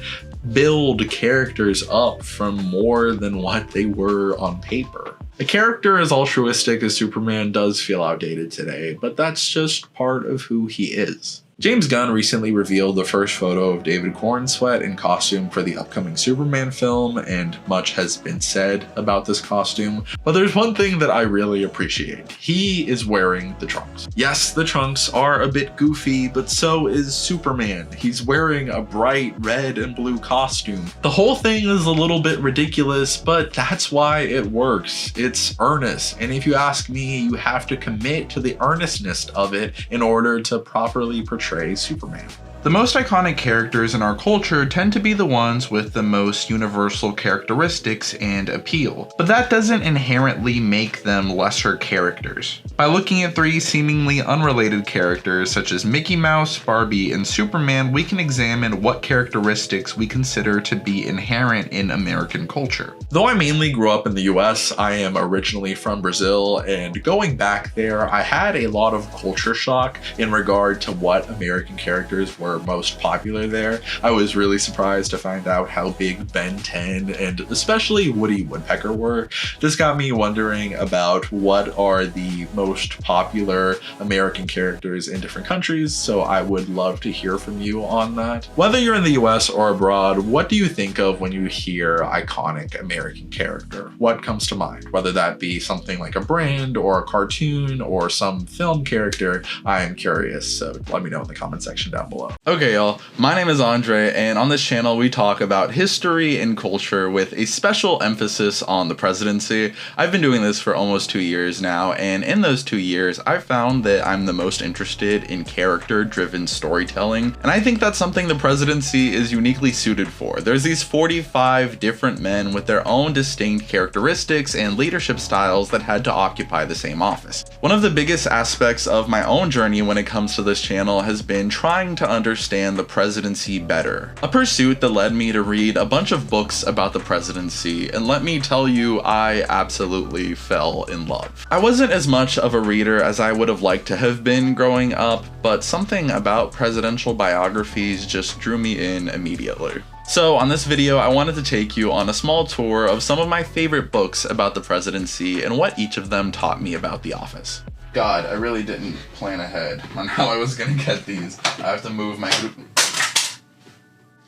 build characters up from more than what they were on paper. A character as altruistic as Superman does feel outdated today, but that's just part of who he is. James Gunn recently revealed the first photo of David Cornsweet in costume for the upcoming Superman film, and much has been said about this costume, but there's one thing that I really appreciate. He is wearing the trunks. Yes, the trunks are a bit goofy, but so is Superman. He's wearing a bright red and blue costume. The whole thing is a little bit ridiculous, but that's why it works. It's earnest, and if you ask me, you have to commit to the earnestness of it in order to properly portray Superman. The most iconic characters in our culture tend to be the ones with the most universal characteristics and appeal, but that doesn't inherently make them lesser characters. By looking at three seemingly unrelated characters such as Mickey Mouse, Barbie, and Superman, we can examine what characteristics we consider to be inherent in American culture. Though I mainly grew up in the US, I am originally from Brazil, and going back there, I had a lot of culture shock in regard to what American characters were most popular there. I was really surprised to find out how big Ben 10 and especially Woody Woodpecker were. This got me wondering about what are the most popular American characters in different countries, so I would love to hear from you on that. Whether you're in the US or abroad, what do you think of when you hear iconic American character? What comes to mind? Whether that be something like a brand or a cartoon or some film character, I am curious, so let me know in the comment section down below. Okay y'all, my name is Andre, and on this channel we talk about history and culture with a special emphasis on the presidency. I've been doing this for almost 2 years now, and in those 2 years I've found that I'm the most interested in character-driven storytelling, and I think that's something the presidency is uniquely suited for. There's these 45 different men with their own distinct characteristics and leadership styles that had to occupy the same office. One of the biggest aspects of my own journey when it comes to this channel has been trying to understand the presidency better. A pursuit that led me to read a bunch of books about the presidency, and let me tell you, I absolutely fell in love. I wasn't as much of a reader as I would have liked to have been growing up, but something about presidential biographies just drew me in immediately. So on this video, I wanted to take you on a small tour of some of my favorite books about the presidency and what each of them taught me about the office. God, I really didn't plan ahead on how I was gonna get these. I have to move my group.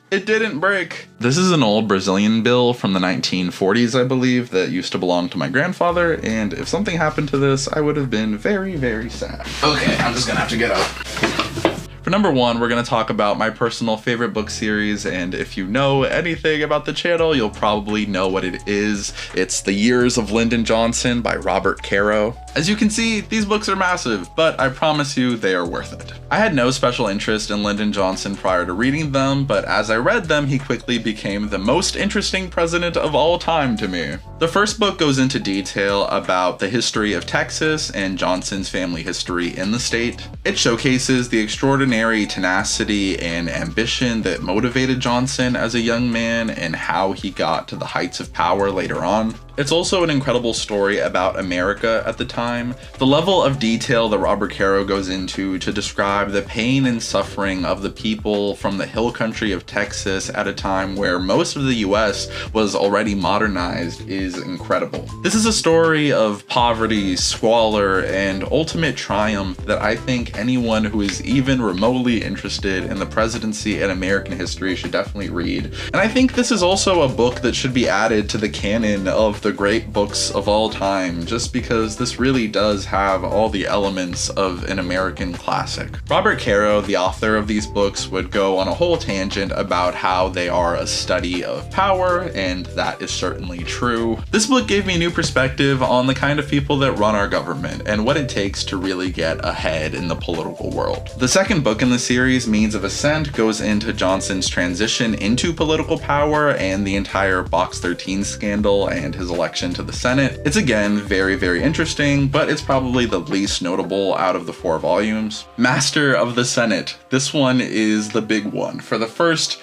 It didn't break. This is an old Brazilian bill from the 1940s, I believe, that used to belong to my grandfather, and if something happened to this, I would have been very, very sad. Okay, I'm just gonna have to get up. For number one, we're going to talk about my personal favorite book series, and if you know anything about the channel, you'll probably know what it is. It's The Years of Lyndon Johnson by Robert Caro. As you can see, these books are massive, but I promise you they are worth it. I had no special interest in Lyndon Johnson prior to reading them, but as I read them, he quickly became the most interesting president of all time to me. The first book goes into detail about the history of Texas and Johnson's family history in the state. It showcases the extraordinary tenacity and ambition that motivated Johnson as a young man and how he got to the heights of power later on. It's also an incredible story about America at the time. The level of detail that Robert Caro goes into to describe the pain and suffering of the people from the hill country of Texas at a time where most of the US was already modernized is incredible. This is a story of poverty, squalor, and ultimate triumph that I think anyone who is even remotely interested in the presidency and American history should definitely read. And I think this is also a book that should be added to the canon of the great books of all time, just because this really does have all the elements of an American classic. Robert Caro, the author of these books, would go on a whole tangent about how they are a study of power, and that is certainly true. This book gave me new perspective on the kind of people that run our government and what it takes to really get ahead in the political world. The second book in the series, Means of Ascent, goes into Johnson's transition into political power and the entire Box 13 scandal and his election to the Senate. It's again very, very interesting, but it's probably the least notable out of the 4 volumes. Master of the Senate. This one is the big one. For the first,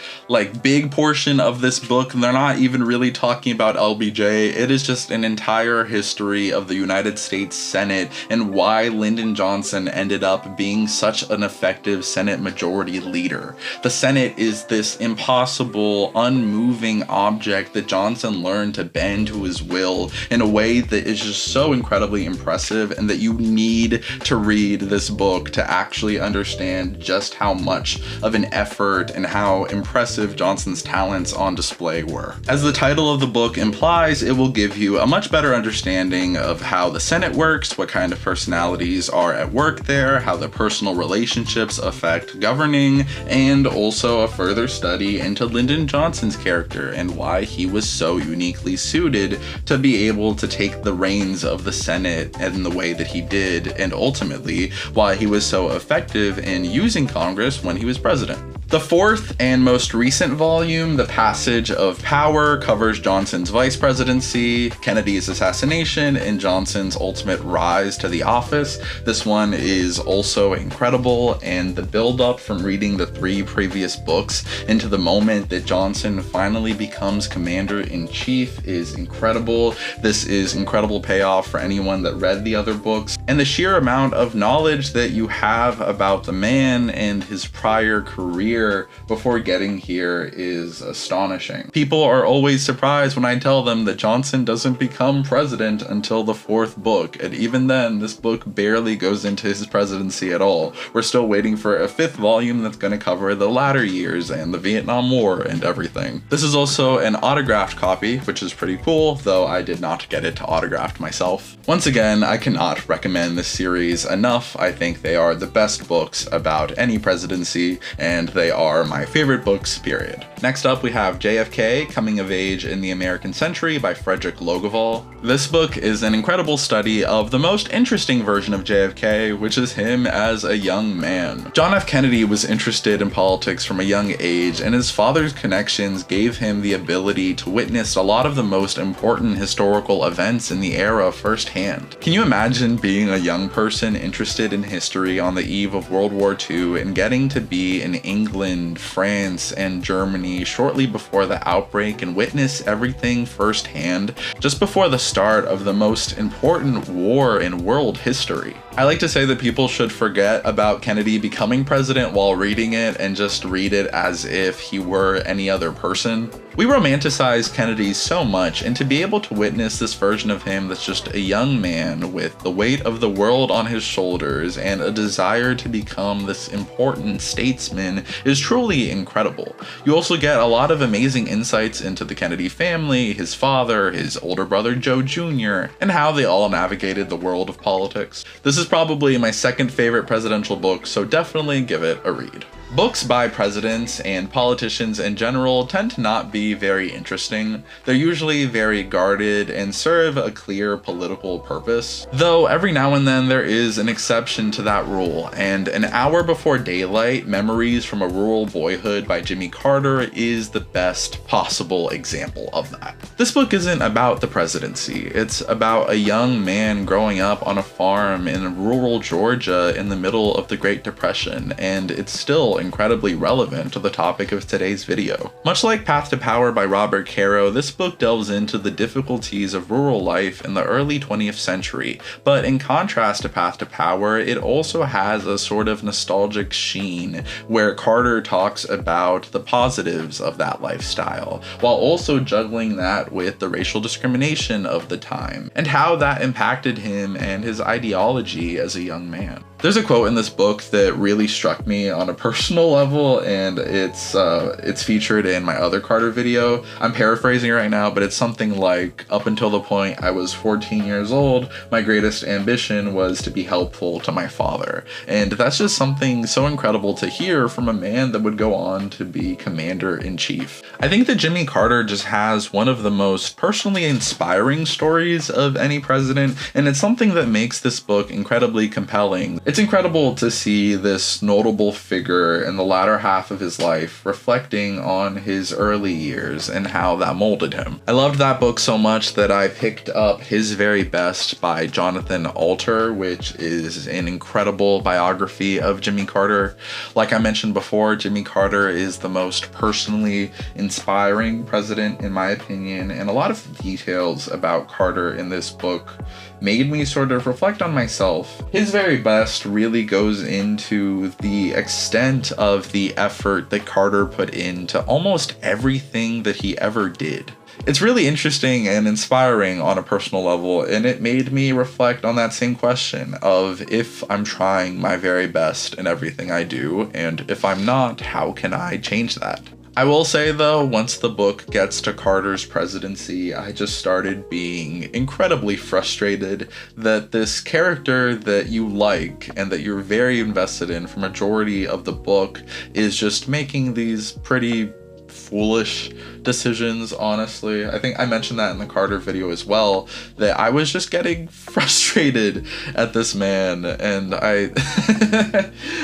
big portion of this book, they're not even really talking about LBJ. It is just an entire history of the United States Senate and why Lyndon Johnson ended up being such an effective Senate majority leader. The Senate is this impossible, unmoving object that Johnson learned to bend to his will in a way that is just so incredibly impressive, and that you need to read this book to actually understand just how much of an effort and how impressive Johnson's talents on display were. As the title of the book implies, it will give you a much better understanding of how the Senate works, what kind of personalities are at work there, how the personal relationships affect governing, and also a further study into Lyndon Johnson's character and why he was so uniquely suited to be able to take the reins of the Senate in the way that he did, and ultimately why he was so effective in using Congress when he was president. The fourth and most recent volume, The Passage of Power, covers Johnson's vice presidency, Kennedy's assassination, and Johnson's ultimate rise to the office. This one is also incredible, and the build-up from reading the 3 previous books into the moment that Johnson finally becomes commander-in-chief is incredible. This is incredible payoff for anyone that read the other books, and the sheer amount of knowledge that you have about the man and his prior career before getting here is astonishing. People are always surprised when I tell them that Johnson doesn't become president until the 4th book, and even then, this book barely goes into his presidency at all. We're still waiting for a 5th volume that's going to cover the latter years and the Vietnam War and everything. This is also an autographed copy, which is pretty cool, though I did not get it autographed myself. Once again, I cannot recommend this series enough. I think they are the best books about any presidency, and they are my favorite books, period. Next up, we have JFK, Coming of Age in the American Century by Frederick Logevall. This book is an incredible study of the most interesting version of JFK, which is him as a young man. John F. Kennedy was interested in politics from a young age, and his father's connections gave him the ability to witness a lot of the most important historical events in the era firsthand. Can you imagine being a young person interested in history on the eve of World War II and getting to be in England, France, and Germany Army shortly before the outbreak and witness everything firsthand just before the start of the most important war in world history. I like to say that people should forget about Kennedy becoming president while reading it and just read it as if he were any other person. We romanticize Kennedy so much, and to be able to witness this version of him that's just a young man with the weight of the world on his shoulders and a desire to become this important statesman is truly incredible. You also get a lot of amazing insights into the Kennedy family, his father, his older brother Joe Jr., and how they all navigated the world of politics. This is probably my second favorite presidential book, so definitely give it a read. Books by presidents and politicians in general tend to not be very interesting. They're usually very guarded and serve a clear political purpose. Though every now and then there is an exception to that rule, and An Hour Before Daylight, Memories from a Rural Boyhood by Jimmy Carter is the best possible example of that. This book isn't about the presidency. It's about a young man growing up on a farm in rural Georgia in the middle of the Great Depression, and it's still incredibly relevant to the topic of today's video. Much like Path to Power by Robert Caro, this book delves into the difficulties of rural life in the early 20th century, but in contrast to Path to Power, it also has a sort of nostalgic sheen where Carter talks about the positives of that lifestyle, while also juggling that with the racial discrimination of the time, and how that impacted him and his ideology as a young man. There's a quote in this book that really struck me on a personal level, and it's featured in my other Carter video. I'm paraphrasing right now, but it's something like, "Up until the point I was 14 years old, my greatest ambition was to be helpful to my father." And that's just something so incredible to hear from a man that would go on to be commander-in-chief. I think that Jimmy Carter just has one of the most personally inspiring stories of any president, and it's something that makes this book incredibly compelling. It's incredible to see this notable figure in the latter half of his life reflecting on his early years and how that molded him. I loved that book so much that I picked up His Very Best by Jonathan Alter, which is an incredible biography of Jimmy Carter. Like I mentioned before, Jimmy Carter is the most personally inspiring president in my opinion, and a lot of the details about Carter in this book made me sort of reflect on myself. His Very Best really goes into the extent of the effort that Carter put into almost everything that he ever did. It's really interesting and inspiring on a personal level, and it made me reflect on that same question of if I'm trying my very best in everything I do, and if I'm not, how can I change that? I will say though, once the book gets to Carter's presidency, I just started being incredibly frustrated that this character that you like and that you're very invested in for majority of the book is just making these pretty foolish decisions, honestly. I think I mentioned that in the Carter video as well, that I was just getting frustrated at this man, and I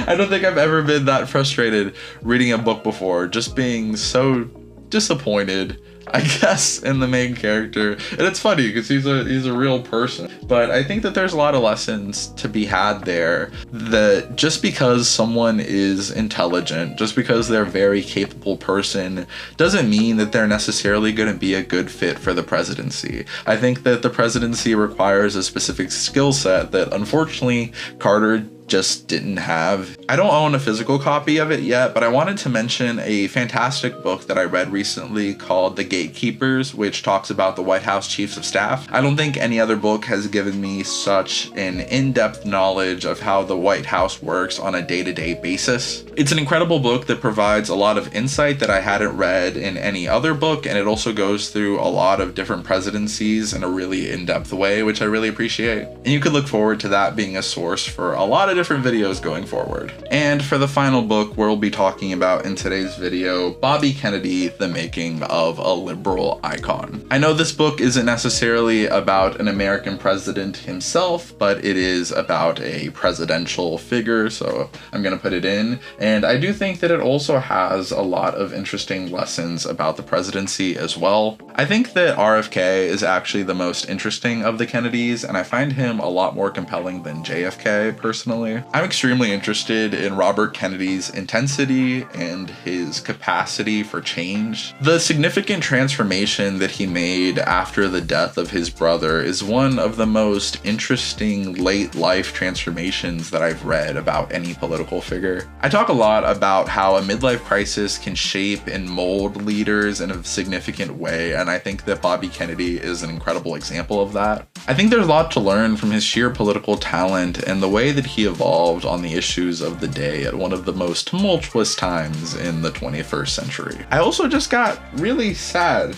I don't think I've ever been that frustrated reading a book before, just being so disappointed, I guess, in the main character. And it's funny because he's a real person, but I think that there's a lot of lessons to be had there, that just because someone is intelligent, just because they're a very capable person, doesn't mean that they're necessarily going to be a good fit for the presidency. I think that the presidency requires a specific skill set that unfortunately Carter just didn't have. I don't own a physical copy of it yet, but I wanted to mention a fantastic book that I read recently called The Gatekeepers, which talks about the White House Chiefs of Staff. I don't think any other book has given me such an in-depth knowledge of how the White House works on a day-to-day basis. It's an incredible book that provides a lot of insight that I hadn't read in any other book, and it also goes through a lot of different presidencies in a really in-depth way, which I really appreciate. And you could look forward to that being a source for a lot of different videos going forward. And for the final book we'll be talking about in today's video, Bobby Kennedy, The Making of a Liberal Icon. I know this book isn't necessarily about an American president himself, but it is about a presidential figure, so I'm gonna put it in. And I do think that it also has a lot of interesting lessons about the presidency as well. I think that RFK is actually the most interesting of the Kennedys, and I find him a lot more compelling than JFK personally. personally. I'm extremely interested in Robert Kennedy's intensity and his capacity for change. The significant transformation that he made after the death of his brother is one of the most interesting late life transformations that I've read about any political figure. I talk a lot about how a midlife crisis can shape and mold leaders in a significant way, and I think that Bobby Kennedy is an incredible example of that. I think there's a lot to learn from his sheer political talent and the way that he evolved on the issues of the day at one of the most tumultuous times in the 21st century. I also just got really sad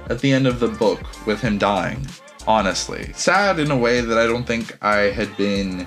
at the end of the book with him dying, honestly. Sad in a way that I don't think I had been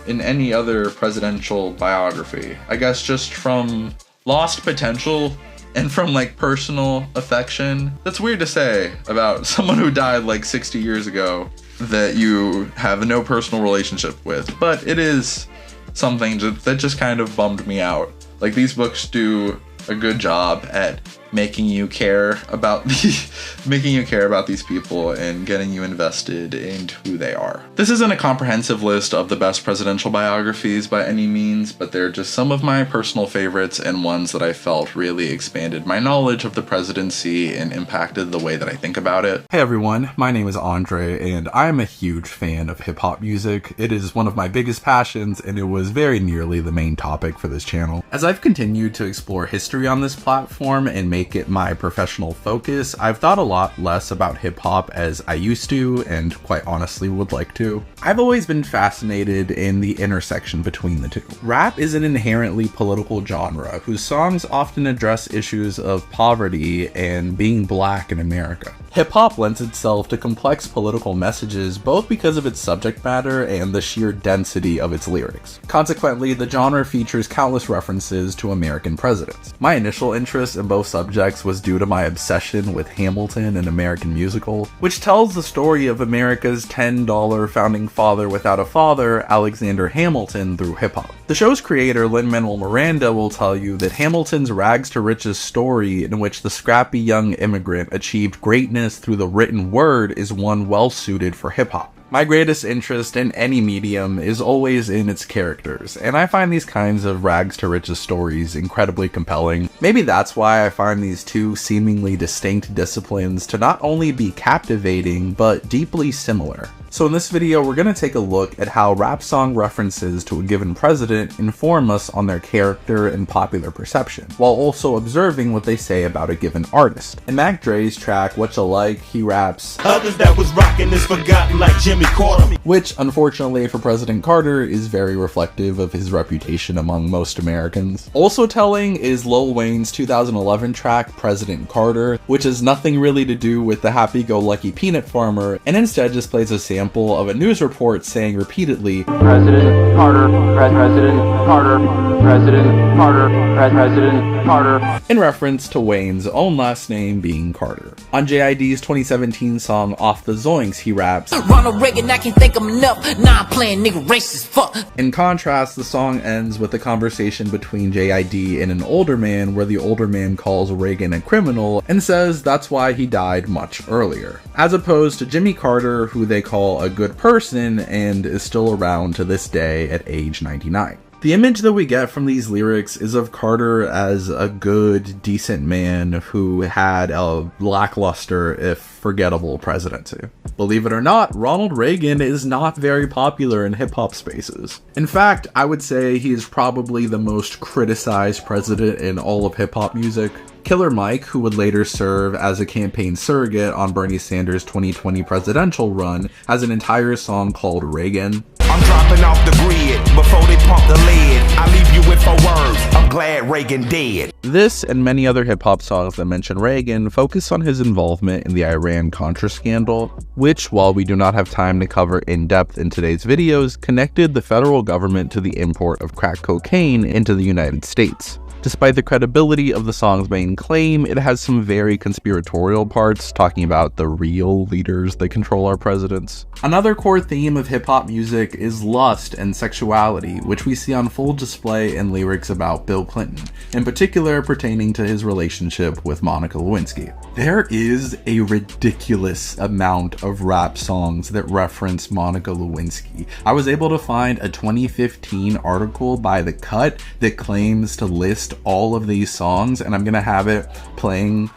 in any other presidential biography. I guess just from lost potential and from like personal affection. That's weird to say about someone who died like 60 years ago that you have no personal relationship with, but it is something that just kind of bummed me out. Like, these books do a good job at making you care about these people and getting you invested into who they are. This isn't a comprehensive list of the best presidential biographies by any means, but they're just some of my personal favorites and ones that I felt really expanded my knowledge of the presidency and impacted the way that I think about it. Hey everyone, my name is Andre and I'm a huge fan of hip-hop music. It is one of my biggest passions and it was very nearly the main topic for this channel. As I've continued to explore history on this platform and make it my professional focus, I've thought a lot less about hip-hop as I used to and quite honestly would like to. I've always been fascinated in the intersection between the two. Rap is an inherently political genre whose songs often address issues of poverty and being black in America. Hip-hop lends itself to complex political messages both because of its subject matter and the sheer density of its lyrics. Consequently, the genre features countless references to American presidents. My initial interest in both subjects was due to my obsession with Hamilton, an American musical, which tells the story of America's $10 founding father without a father, Alexander Hamilton, through hip-hop. The show's creator, Lin-Manuel Miranda, will tell you that Hamilton's rags to riches story, in which the scrappy young immigrant achieved greatness through the written word, is one well suited for hip-hop. My greatest interest in any medium is always in its characters, and I find these kinds of rags to riches stories incredibly compelling. Maybe that's why I find these two seemingly distinct disciplines to not only be captivating, but deeply similar. So in this video, we're going to take a look at how rap song references to a given president inform us on their character and popular perception, while also observing what they say about a given artist. In Mac Dre's track, What You Like, he raps, "Others that was rockin' is forgotten like Jimmy Carter," which, unfortunately for President Carter, is very reflective of his reputation among most Americans. Also telling is Lil Wayne's 2011 track, President Carter, which has nothing really to do with the happy-go-lucky peanut farmer, and instead just plays a sample of a news report saying repeatedly, "President Carter, President Carter, President Carter, President Carter," in reference to Wayne's own last name being Carter. On JID's 2017 song Off the Zoinks, he raps, "Ronald Reagan, I can't think I'm enough, nah I'm playing nigga racist fuck." In contrast, the song ends with a conversation between JID and an older man where the older man calls Reagan a criminal and says that's why he died much earlier, as opposed to Jimmy Carter, who they call a good person and is still around to this day at age 99. The image that we get from these lyrics is of Carter as a good, decent man who had a lackluster, if forgettable, presidency. Believe it or not, Ronald Reagan is not very popular in hip-hop spaces. In fact, I would say he is probably the most criticized president in all of hip-hop music. Killer Mike, who would later serve as a campaign surrogate on Bernie Sanders' 2020 presidential run, has an entire song called Reagan. "I'm dropping off the grid before they pump the lead. I leave you with 4 words. I'm glad Reagan dead." This and many other hip-hop songs that mention Reagan focus on his involvement in the Iran-Contra scandal, which, while we do not have time to cover in depth in today's videos, connected the federal government to the import of crack cocaine into the United States. Despite the credibility of the song's main claim, it has some very conspiratorial parts, talking about the real leaders that control our presidents. Another core theme of hip-hop music is lust and sexuality, which we see on full display in lyrics about Bill Clinton, in particular pertaining to his relationship with Monica Lewinsky. There is a ridiculous amount of rap songs that reference Monica Lewinsky. I was able to find a 2015 article by The Cut that claims to list all of these songs, and I'm gonna have it playing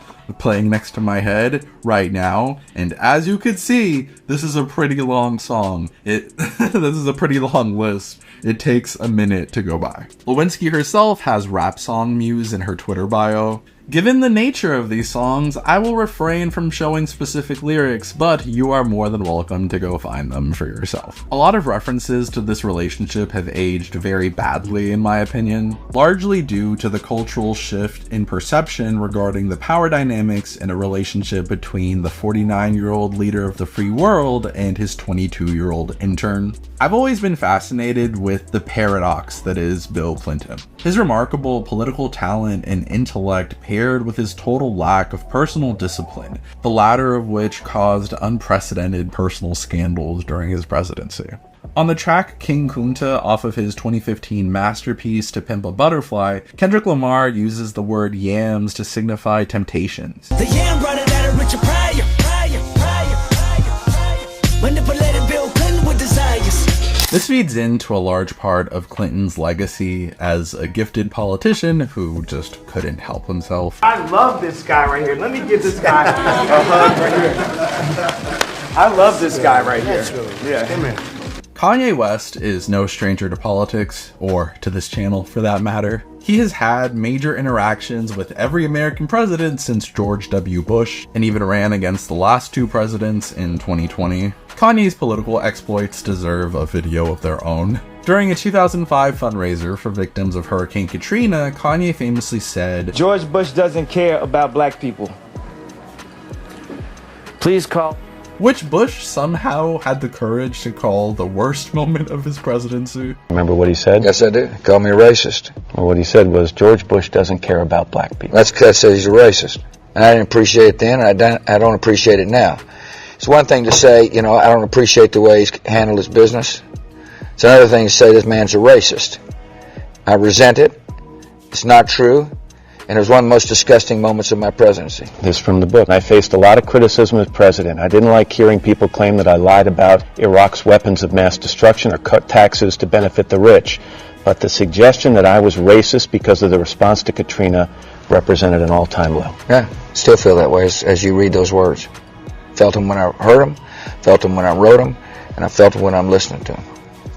next to my head right now. And as you can see, this is a pretty long song. This is a pretty long list. It takes a minute to go by. Lewinsky herself has rap song muse in her Twitter bio. Given the nature of these songs, I will refrain from showing specific lyrics, but you are more than welcome to go find them for yourself. A lot of references to this relationship have aged very badly in my opinion, largely due to the cultural shift in perception regarding the power dynamics in a relationship between the 49-year-old leader of the free world and his 22-year-old intern. I've always been fascinated with the paradox that is Bill Clinton. His remarkable political talent and intellect paired with his total lack of personal discipline, the latter of which caused unprecedented personal scandals during his presidency. On the track King Kunta off of his 2015 masterpiece To Pimp a Butterfly, Kendrick Lamar uses the word yams to signify temptations. The yam running out of Richard Pryor. Manipulated Bill Clinton with desires. This feeds into a large part of Clinton's legacy as a gifted politician who just couldn't help himself. I love this guy right here. Let me give this guy a hug right here. I love this guy right here. Yeah, come here. Kanye West is no stranger to politics, or to this channel for that matter. He has had major interactions with every American president since George W. Bush, and even ran against the last two presidents in 2020. Kanye's political exploits deserve a video of their own. During a 2005 fundraiser for victims of Hurricane Katrina, Kanye famously said, George Bush doesn't care about black people. Please call. Which Bush somehow had the courage to call the worst moment of his presidency. Remember what he said? Yes, I do. He called me a racist. Well, what he said was George Bush doesn't care about black people. That's because I said he's a racist. And I didn't appreciate it then, and I don't appreciate it now. It's one thing to say, I don't appreciate the way he's handled his business. It's another thing to say this man's a racist. I resent it. It's not true. And it was one of the most disgusting moments of my presidency. This is from the book. I faced a lot of criticism as president. I didn't like hearing people claim that I lied about Iraq's weapons of mass destruction or cut taxes to benefit the rich. But the suggestion that I was racist because of the response to Katrina represented an all-time low. Yeah, still feel that way as you read those words. Felt them when I heard them, felt them when I wrote them, and I felt them when I'm listening to them.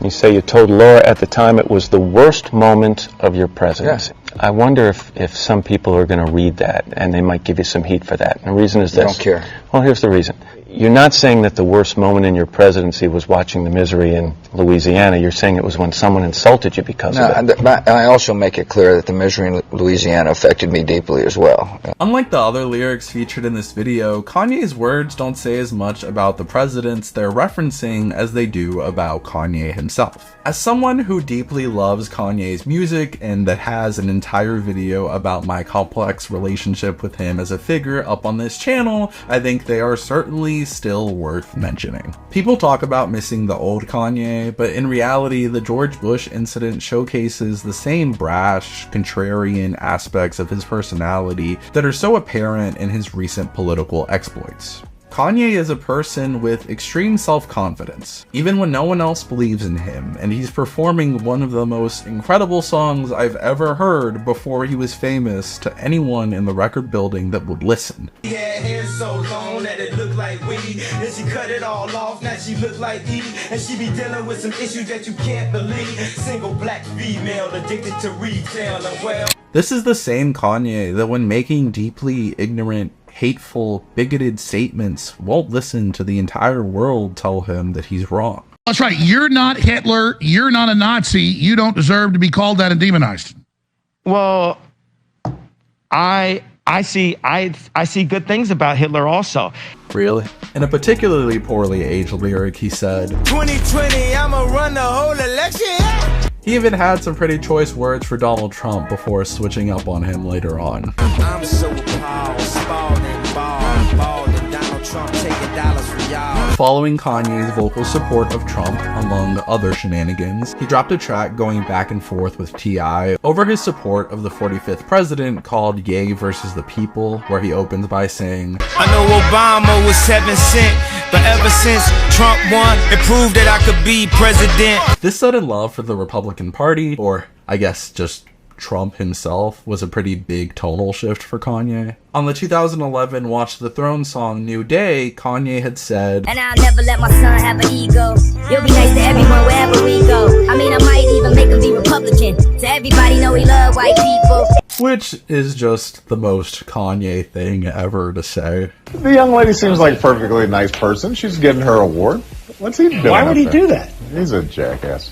You say you told Laura at the time it was the worst moment of your presidency. Yeah. I wonder if some people are going to read that and they might give you some heat for that. And the reason is this. I don't care. Well, here's the reason. You're not saying that the worst moment in your presidency was watching the misery in Louisiana. You're saying it was when someone insulted you because of it. I also make it clear that the misery in Louisiana affected me deeply as well. Unlike the other lyrics featured in this video, Kanye's words don't say as much about the presidents they're referencing as they do about Kanye himself. As someone who deeply loves Kanye's music and that has an entire video about my complex relationship with him as a figure up on this channel, I think they are certainly still worth mentioning. People talk about missing the old Kanye, but in reality, the George Bush incident showcases the same brash, contrarian aspects of his personality that are so apparent in his recent political exploits. Kanye is a person with extreme self-confidence, even when no one else believes in him, and he's performing one of the most incredible songs I've ever heard before he was famous to anyone in the record building that would listen. He had hair so long that it looked like weed, and she cut it all off, now she look like E, and she be dealing with some issues that you can't believe. Single black female addicted to retail, and well. This is the same Kanye that when making deeply ignorant, hateful, bigoted statements won't listen to the entire world tell him that he's wrong. That's right. You're not Hitler. You're not a Nazi. You don't deserve to be called that and demonized. Well, I see good things about Hitler also. Really? In a particularly poorly aged lyric, he said, 2020, I'ma run the whole election. He even had some pretty choice words for Donald Trump before switching up on him later on. I'm so appalled, spalled and bald, and Donald Trump taking dollars from y'all. Following Kanye's vocal support of Trump, among other shenanigans, he dropped a track going back and forth with T.I. over his support of the 45th president called Ye versus the People, where he opens by saying, I know Obama was 7 cents, but ever since Trump won, it proved that I could be president. This sudden love for the Republican Party, or I guess just Trump himself, was a pretty big tonal shift for Kanye. On the 2011 Watch the Throne song New Day, Kanye had said, and I'll never let my son have an ego. You'll be nice to everyone wherever we go. I mean, I might even make him be Republican, so everybody know he love white people. Which is just the most Kanye thing ever to say. The young lady seems like a perfectly nice person. She's getting her award. What's he doing? Why would he do that? He's a jackass.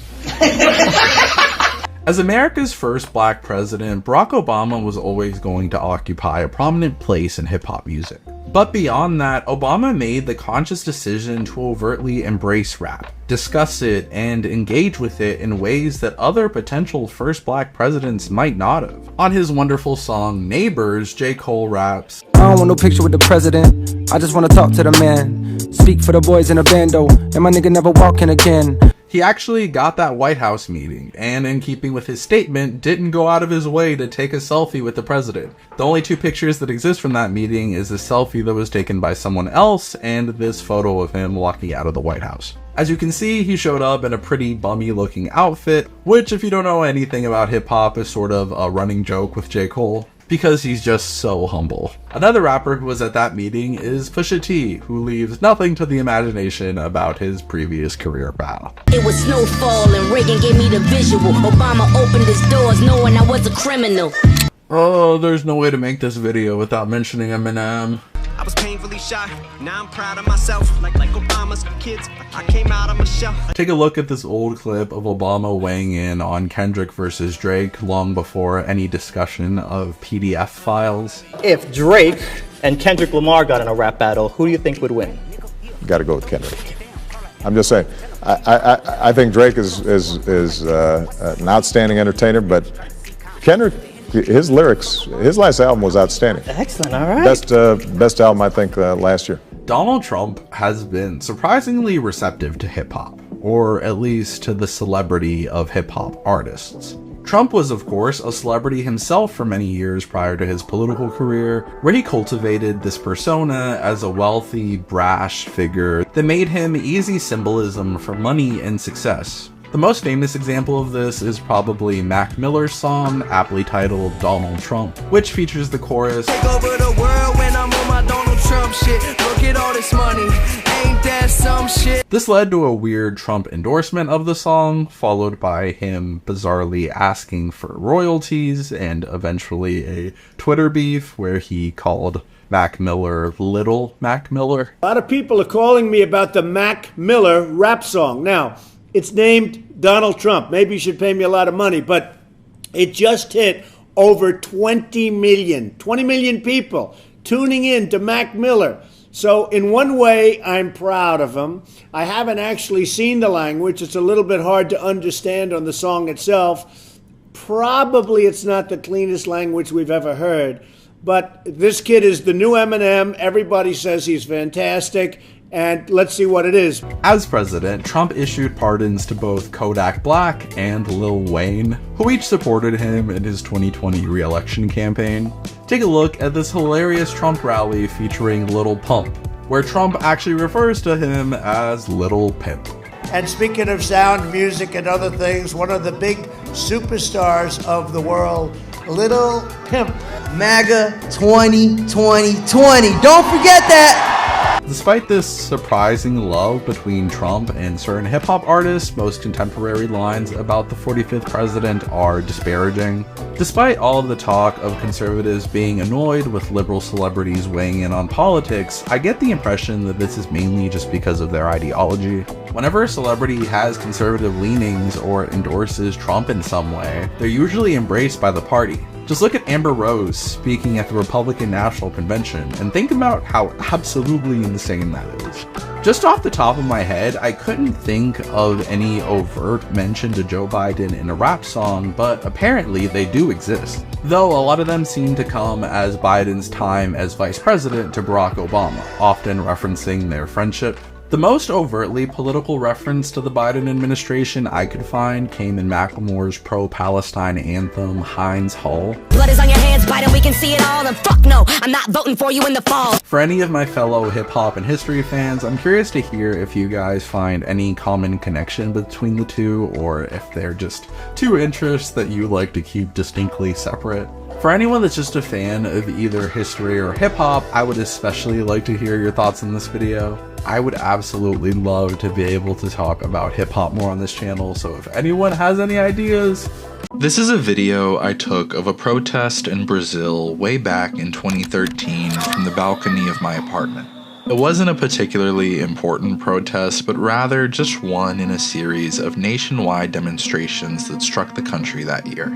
As America's first black president, Barack Obama was always going to occupy a prominent place in hip-hop music. But beyond that, Obama made the conscious decision to overtly embrace rap, discuss it, and engage with it in ways that other potential first black presidents might not have. On his wonderful song Neighbors, J. Cole raps, I don't want no picture with the president, I just want to talk to the man. Speak for the boys in a bando, and my nigga never walking again. He actually got that White House meeting, and in keeping with his statement, didn't go out of his way to take a selfie with the president. The only two pictures that exist from that meeting is a selfie that was taken by someone else and this photo of him walking out of the White House. As you can see, he showed up in a pretty bummy looking outfit, which if you don't know anything about hip hop is sort of a running joke with J. Cole, because he's just so humble. Another rapper who was at that meeting is Pusha T, who leaves nothing to the imagination about his previous career path. It was snowfall and Reagan gave me the visual. Obama opened his doors knowing I was a criminal. Oh, there's no way to make this video without mentioning Eminem. I was painfully shy, now I'm proud of myself. Like Obama's kids, I came out of my shell. Take a look at this old clip of Obama weighing in on Kendrick versus Drake long before any discussion of PDF files. If Drake and Kendrick Lamar got in a rap battle, who do you think would win? Got to go with Kendrick. I'm just saying, I think Drake is an outstanding entertainer, but Kendrick, his lyrics, his last album was outstanding. Excellent, all right. Best album, I think, last year. Donald Trump has been surprisingly receptive to hip-hop, or at least to the celebrity of hip-hop artists. Trump was, of course, a celebrity himself for many years prior to his political career, where he cultivated this persona as a wealthy, brash figure that made him easy symbolism for money and success. The most famous example of this is probably Mac Miller's song, aptly titled Donald Trump, which features the chorus, Take over the world when I'm on my Donald Trump shit. Look at all this money, ain't that some shit? This led to a weird Trump endorsement of the song, followed by him bizarrely asking for royalties, and eventually a Twitter beef where he called Mac Miller Little Mac Miller. A lot of people are calling me about the Mac Miller rap song. Now, it's named Donald Trump. Maybe you should pay me a lot of money, but it just hit over 20 million people tuning in to Mac Miller. So in one way, I'm proud of him. I haven't actually seen the language. It's a little bit hard to understand on the song itself. Probably it's not the cleanest language we've ever heard, but this kid is the new Eminem. Everybody says he's fantastic. And let's see what it is. As president, Trump issued pardons to both Kodak Black and Lil Wayne, who each supported him in his 2020 re-election campaign. Take a look at this hilarious Trump rally featuring Lil Pump, where Trump actually refers to him as Little Pimp. And speaking of sound, music, and other things, one of the big superstars of the world, Little Pimp. MAGA 2020. Don't forget that! Despite this surprising love between Trump and certain hip-hop artists, most contemporary lines about the 45th president are disparaging. Despite all of the talk of conservatives being annoyed with liberal celebrities weighing in on politics, I get the impression that this is mainly just because of their ideology. Whenever a celebrity has conservative leanings or endorses Trump in some way, they're usually embraced by the party. Just look at Amber Rose speaking at the Republican National Convention and think about how absolutely insane that is. Just off the top of my head, I couldn't think of any overt mention to Joe Biden in a rap song, but apparently they do exist. Though a lot of them seem to come as Biden's time as vice president to Barack Obama, often referencing their friendship. The most overtly political reference to the Biden administration I could find came in Macklemore's pro-Palestine anthem, Heinz Hall. Blood is on your hands, Biden, we can see it all, and fuck no, I'm not voting for you in the fall. For any of my fellow hip-hop and history fans, I'm curious to hear if you guys find any common connection between the two, or if they're just two interests that you like to keep distinctly separate. For anyone that's just a fan of either history or hip-hop, I would especially like to hear your thoughts on this video. I would absolutely love to be able to talk about hip-hop more on this channel, so if anyone has any ideas. This is a video I took of a protest in Brazil way back in 2013 from the balcony of my apartment. It wasn't a particularly important protest, but rather just one in a series of nationwide demonstrations that struck the country that year.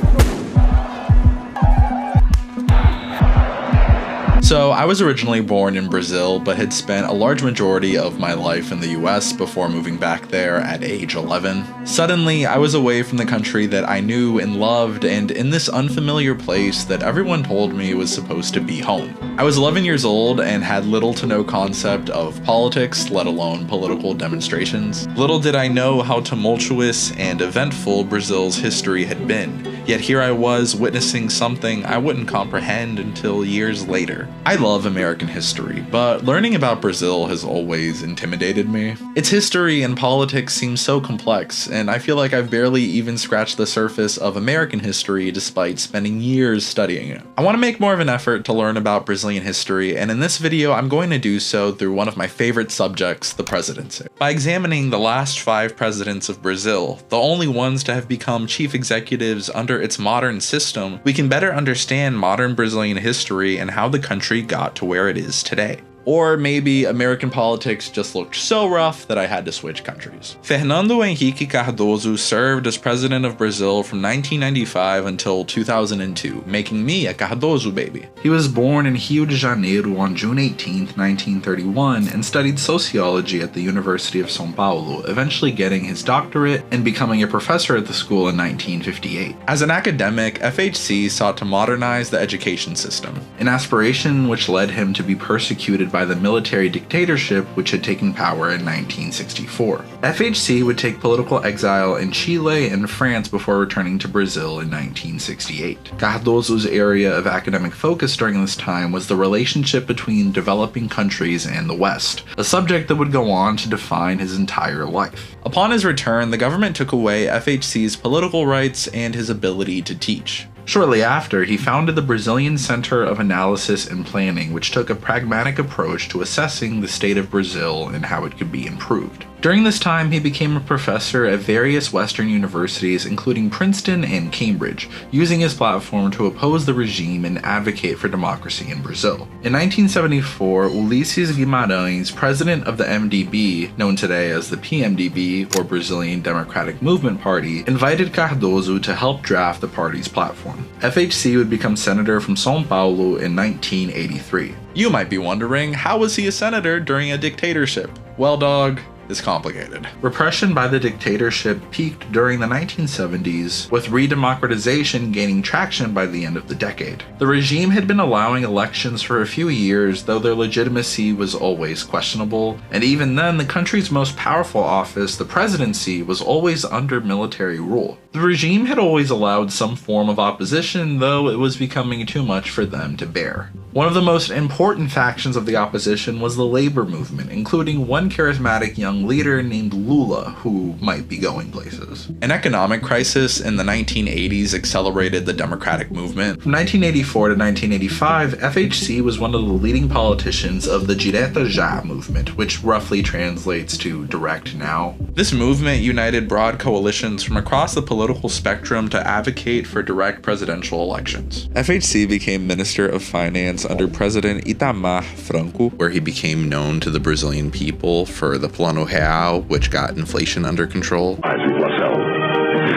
So, I was originally born in Brazil, but had spent a large majority of my life in the US before moving back there at age 11. Suddenly, I was away from the country that I knew and loved, and in this unfamiliar place that everyone told me was supposed to be home. I was 11 years old and had little to no concept of politics, let alone political demonstrations. Little did I know how tumultuous and eventful Brazil's history had been, yet here I was witnessing something I wouldn't comprehend until years later. I love American history, but learning about Brazil has always intimidated me. Its history and politics seem so complex, and I feel like I've barely even scratched the surface of American history despite spending years studying it. I want to make more of an effort to learn about Brazilian history, and in this video I'm going to do so through one of my favorite subjects, the presidency. By examining the last 5 presidents of Brazil, the only ones to have become chief executives under its modern system, we can better understand modern Brazilian history and how the country got to where it is today. Or maybe American politics just looked so rough that I had to switch countries. Fernando Henrique Cardoso served as president of Brazil from 1995 until 2002, making me a Cardoso baby. He was born in Rio de Janeiro on June 18, 1931, and studied sociology at the University of São Paulo, eventually getting his doctorate and becoming a professor at the school in 1958. As an academic, FHC sought to modernize the education system, an aspiration which led him to be persecuted by the military dictatorship which had taken power in 1964. FHC would take political exile in Chile and France before returning to Brazil in 1968. Cardoso's area of academic focus during this time was the relationship between developing countries and the West, a subject that would go on to define his entire life. Upon his return, the government took away FHC's political rights and his ability to teach. Shortly after, he founded the Brazilian Center of Analysis and Planning, which took a pragmatic approach to assessing the state of Brazil and how it could be improved. During this time, he became a professor at various Western universities, including Princeton and Cambridge, using his platform to oppose the regime and advocate for democracy in Brazil. In 1974, Ulisses Guimarães, president of the MDB, known today as the PMDB, or Brazilian Democratic Movement Party, invited Cardoso to help draft the party's platform. FHC would become senator from São Paulo in 1983. You might be wondering, how was he a senator during a dictatorship? Well, dog, is complicated. Repression by the dictatorship peaked during the 1970s, with redemocratization gaining traction by the end of the decade. The regime had been allowing elections for a few years, though their legitimacy was always questionable, and even then the country's most powerful office, the presidency, was always under military rule. The regime had always allowed some form of opposition, though it was becoming too much for them to bear. One of the most important factions of the opposition was the labor movement, including one charismatic young leader named Lula, who might be going places. An economic crisis in the 1980s accelerated the democratic movement. From 1984 to 1985, FHC was one of the leading politicians of the Direta Já movement, which roughly translates to direct now. This movement united broad coalitions from across the political spectrum to advocate for direct presidential elections. FHC became Minister of Finance under President Itamar Franco, where he became known to the Brazilian people for the Plano Real, which got inflation under control. A inflação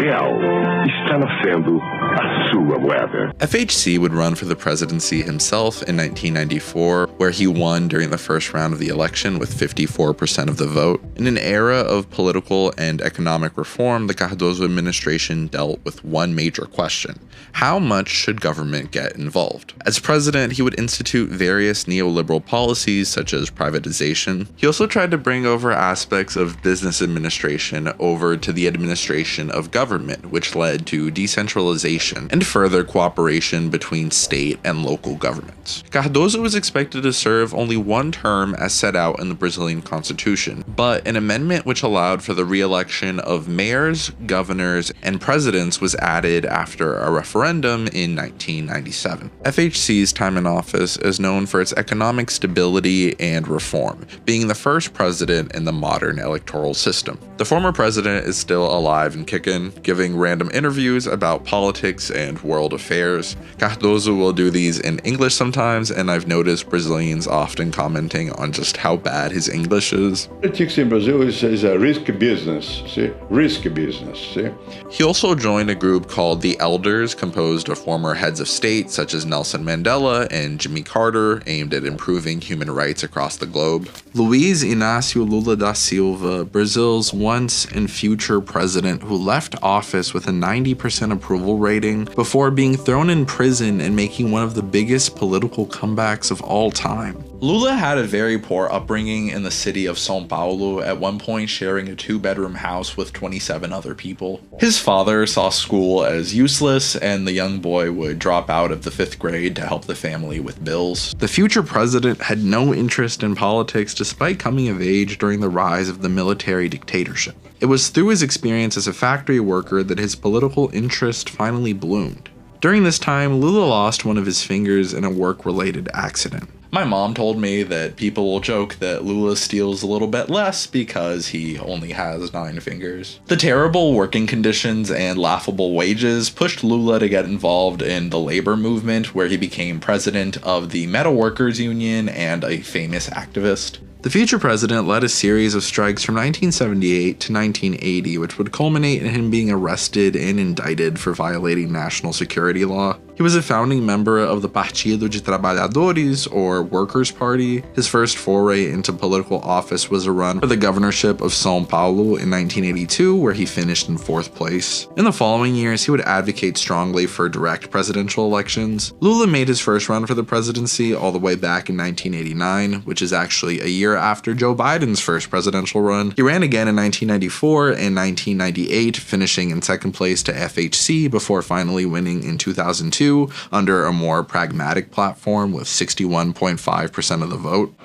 real está nascendo FHC would run for the presidency himself in 1994, where he won during the first round of the election with 54% of the vote. In an era of political and economic reform, the Cardoso administration dealt with one major question: how much should government get involved? As president, he would institute various neoliberal policies such as privatization. He also tried to bring over aspects of business administration over to the administration of government, which led to decentralization and further cooperation between state and local governments. Cardoso was expected to serve only one term as set out in the Brazilian constitution, but an amendment which allowed for the re-election of mayors, governors, and presidents was added after a referendum in 1997. FHC's time in office is known for its economic stability and reform, being the first president in the modern electoral system. The former president is still alive and kicking, giving random interviews about politics and world affairs. Cardoso will do these in English sometimes, and I've noticed Brazilians often commenting on just how bad his English is. Politics in Brazil is a risky business, see? Risky business, see? He also joined a group called the Elders, composed of former heads of state such as Nelson Mandela and Jimmy Carter, aimed at improving human rights across the globe. Luiz Inácio Lula da Silva, Brazil's once and future president, who left office with a 90% approval rating before being thrown in prison and making one of the biggest political comebacks of all time. Lula had a very poor upbringing in the city of São Paulo, at one point sharing a 2-bedroom house with 27 other people. His father saw school as useless, and the young boy would drop out of the 5th grade to help the family with bills. The future president had no interest in politics despite coming of age during the rise of the military dictatorship. It was through his experience as a factory worker that his political interest finally bloomed. During this time, Lula lost one of his fingers in a work-related accident. My mom told me that people will joke that Lula steals a little bit less because he only has 9 fingers. The terrible working conditions and laughable wages pushed Lula to get involved in the labor movement, where he became president of the Metal Workers Union and a famous activist. The future president led a series of strikes from 1978 to 1980, which would culminate in him being arrested and indicted for violating national security law. He was a founding member of the Partido de Trabalhadores, or Workers' Party. His first foray into political office was a run for the governorship of São Paulo in 1982, where he finished in 4th place. In the following years, he would advocate strongly for direct presidential elections. Lula made his first run for the presidency all the way back in 1989, which is actually a year after Joe Biden's first presidential run. He ran again in 1994 and 1998, finishing in 2nd place to FHC before finally winning in 2002 under a more pragmatic platform with 61.5% of the vote.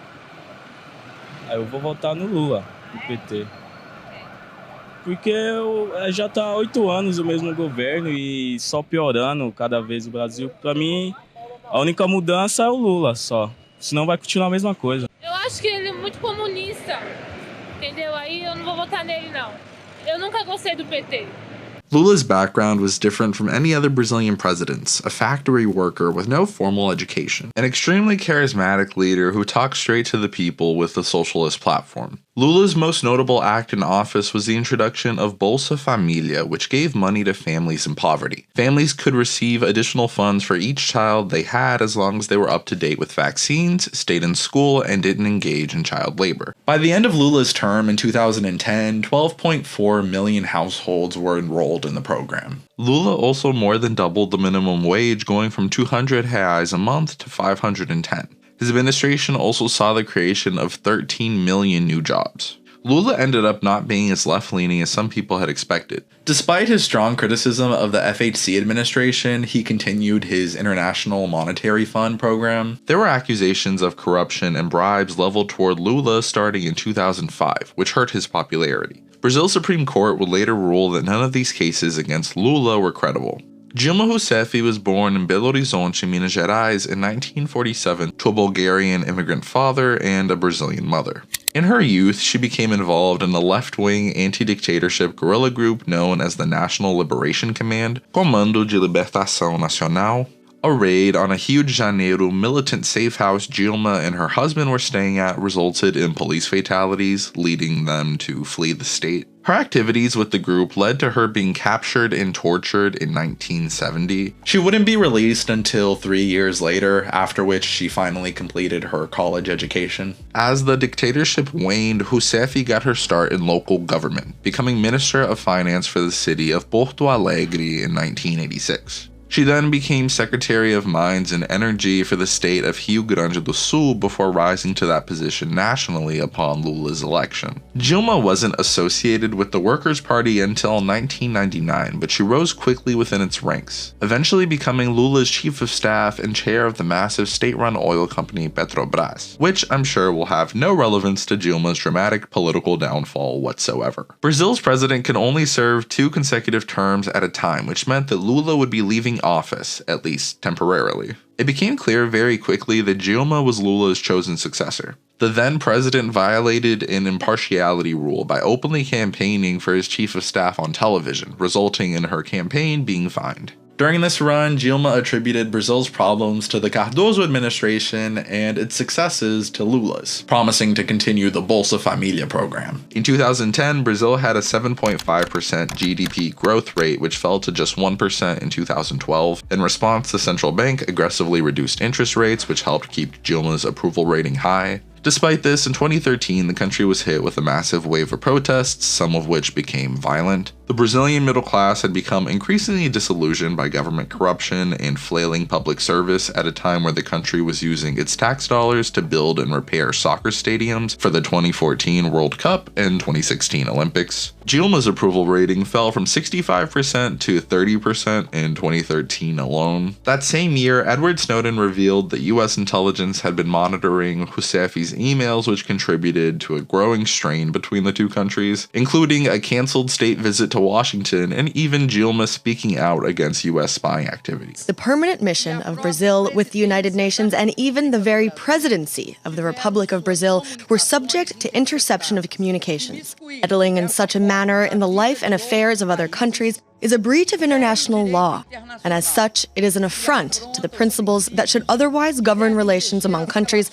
Eu vou votar no Lula, do PT. Porque já tá 8 anos o mesmo governo e só piorando cada vez o Brasil. Para mim, a única mudança é o Lula só. Senão vai continuar a mesma coisa. Eu acho que ele é muito comunista, entendeu? Aí eu não vou votar nele, não. Eu nunca gostei do PT. Lula's background was different from any other Brazilian presidents, a factory worker with no formal education, an extremely charismatic leader who talked straight to the people with the socialist platform. Lula's most notable act in office was the introduction of Bolsa Família, which gave money to families in poverty. Families could receive additional funds for each child they had as long as they were up to date with vaccines, stayed in school, and didn't engage in child labor. By the end of Lula's term in 2010, 12.4 million households were enrolled in the program. Lula also more than doubled the minimum wage, going from 200 reais a month to 510. His administration also saw the creation of 13 million new jobs. Lula ended up not being as left-leaning as some people had expected. Despite his strong criticism of the FHC administration, he continued his International Monetary Fund program. There were accusations of corruption and bribes leveled toward Lula starting in 2005, which hurt his popularity. Brazil's Supreme Court would later rule that none of these cases against Lula were credible. Dilma Rousseff was born in Belo Horizonte, Minas Gerais in 1947 to a Bulgarian immigrant father and a Brazilian mother. In her youth, she became involved in the left-wing anti-dictatorship guerrilla group known as the National Liberation Command, Comando de Libertação Nacional. A raid on a Rio de Janeiro militant safe house Dilma and her husband were staying at resulted in police fatalities, leading them to flee the state. Her activities with the group led to her being captured and tortured in 1970. She wouldn't be released until 3 years later, after which she finally completed her college education. As the dictatorship waned, Rousseff got her start in local government, becoming Minister of Finance for the city of Porto Alegre in 1986. She then became Secretary of Mines and Energy for the state of Rio Grande do Sul before rising to that position nationally upon Lula's election. Dilma wasn't associated with the Workers' Party until 1999, but she rose quickly within its ranks, eventually becoming Lula's chief of staff and chair of the massive state-run oil company Petrobras, which I'm sure will have no relevance to Dilma's dramatic political downfall whatsoever. Brazil's president can only serve 2 consecutive terms at a time, which meant that Lula would be leaving office, at least temporarily. It became clear very quickly that Dilma was Lula's chosen successor. The then president violated an impartiality rule by openly campaigning for his chief of staff on television, resulting in her campaign being fined. During this run, Dilma attributed Brazil's problems to the Cardoso administration and its successes to Lula's, promising to continue the Bolsa Familia program. In 2010, Brazil had a 7.5% GDP growth rate, which fell to just 1% in 2012. In response, the central bank aggressively reduced interest rates, which helped keep Dilma's approval rating high. Despite this, in 2013, the country was hit with a massive wave of protests, some of which became violent. The Brazilian middle class had become increasingly disillusioned by government corruption and flailing public service at a time where the country was using its tax dollars to build and repair soccer stadiums for the 2014 World Cup and 2016 Olympics. Dilma's approval rating fell from 65% to 30% in 2013 alone. That same year, Edward Snowden revealed that US intelligence had been monitoring Rousseff's emails, which contributed to a growing strain between the two countries, including a canceled state visit to Washington and even Dilma speaking out against US spying activities. The permanent mission of Brazil with the United Nations and even the very presidency of the Republic of Brazil were subject to interception of communications. Meddling in such a manner in the life and affairs of other countries is a breach of international law, and as such, it is an affront to the principles that should otherwise govern relations among countries,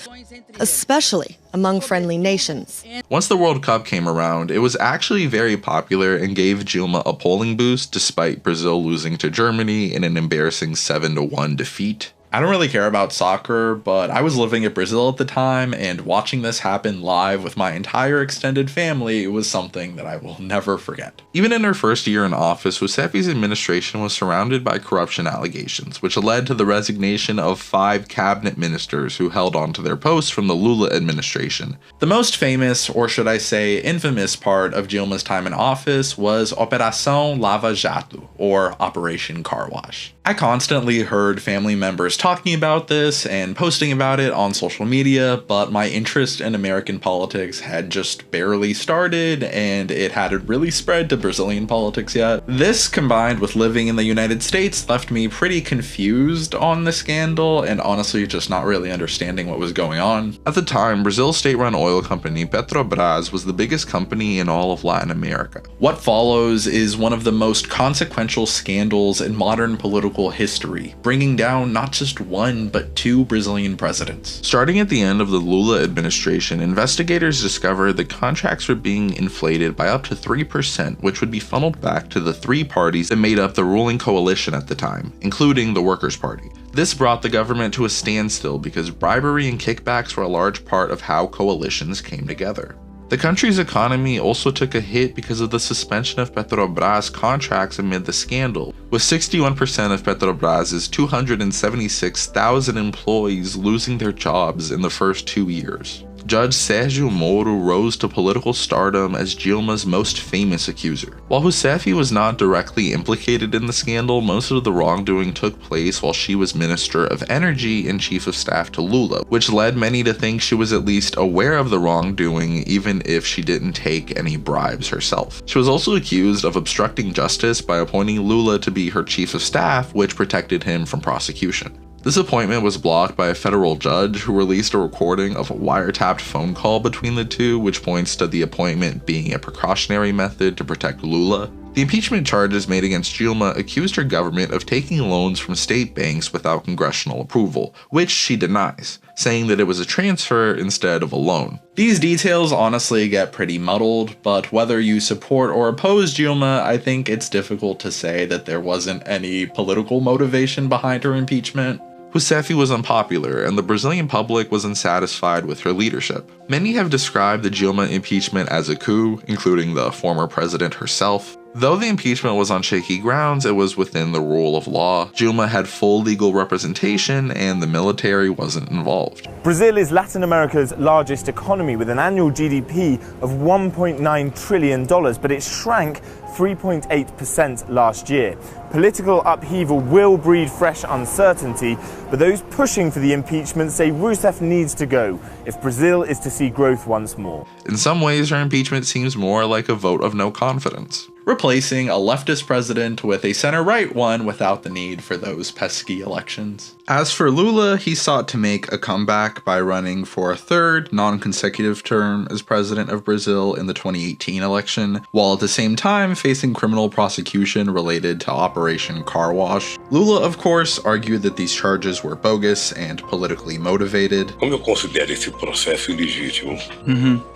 especially among friendly nations. Once the World Cup came around, it was actually very popular and gave Dilma a polling boost despite Brazil losing to Germany in an embarrassing 7-1 defeat. I don't really care about soccer, but I was living in Brazil at the time, and watching this happen live with my entire extended family was something that I will never forget. Even in her first year in office, Rousseff's administration was surrounded by corruption allegations, which led to the resignation of 5 cabinet ministers who held onto their posts from the Lula administration. The most famous, or should I say infamous, part of Dilma's time in office was Operação Lava Jato, or Operation Car Wash. I constantly heard family members talking about this and posting about it on social media, but my interest in American politics had just barely started and it hadn't really spread to Brazilian politics yet. This, combined with living in the United States, left me pretty confused on the scandal and honestly just not really understanding what was going on. At the time, Brazil's state-run oil company Petrobras was the biggest company in all of Latin America. What follows is one of the most consequential scandals in modern political history, bringing down not just 1 but 2 Brazilian presidents. Starting at the end of the Lula administration, investigators discovered that contracts were being inflated by up to 3%, which would be funneled back to the 3 parties that made up the ruling coalition at the time, including the Workers' Party. This brought the government to a standstill because bribery and kickbacks were a large part of how coalitions came together. The country's economy also took a hit because of the suspension of Petrobras contracts amid the scandal, with 61% of Petrobras' 276,000 employees losing their jobs in the first 2 years. Judge Sérgio Moro rose to political stardom as Dilma's most famous accuser. While Rousseff was not directly implicated in the scandal, most of the wrongdoing took place while she was Minister of Energy and Chief of Staff to Lula, which led many to think she was at least aware of the wrongdoing even if she didn't take any bribes herself. She was also accused of obstructing justice by appointing Lula to be her Chief of Staff, which protected him from prosecution. This appointment was blocked by a federal judge who released a recording of a wiretapped phone call between the two, which points to the appointment being a precautionary method to protect Lula. The impeachment charges made against Dilma accused her government of taking loans from state banks without congressional approval, which she denies, saying that it was a transfer instead of a loan. These details honestly get pretty muddled, but whether you support or oppose Dilma, I think it's difficult to say that there wasn't any political motivation behind her impeachment. Rousseff was unpopular, and the Brazilian public was unsatisfied with her leadership. Many have described the Dilma impeachment as a coup, including the former president herself. Though the impeachment was on shaky grounds, it was within the rule of law. Dilma had full legal representation, and the military wasn't involved. Brazil is Latin America's largest economy with an annual GDP of $1.9 trillion, but it shrank 3.8% last year. Political upheaval will breed fresh uncertainty, but those pushing for the impeachment say Rousseff needs to go if Brazil is to see growth once more. In some ways, her impeachment seems more like a vote of no confidence, replacing a leftist president with a center-right one without the need for those pesky elections. As for Lula, he sought to make a comeback by running for a third, non-consecutive term as president of Brazil in the 2018 election, while at the same time facing criminal prosecution related to Operation Car Wash. Lula, of course, argued that these charges were bogus and politically motivated. Como eu considero esse processo ilegítimo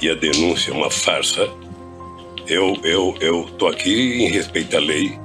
e a denúncia uma farsa, eu tô aqui em respeito à lei,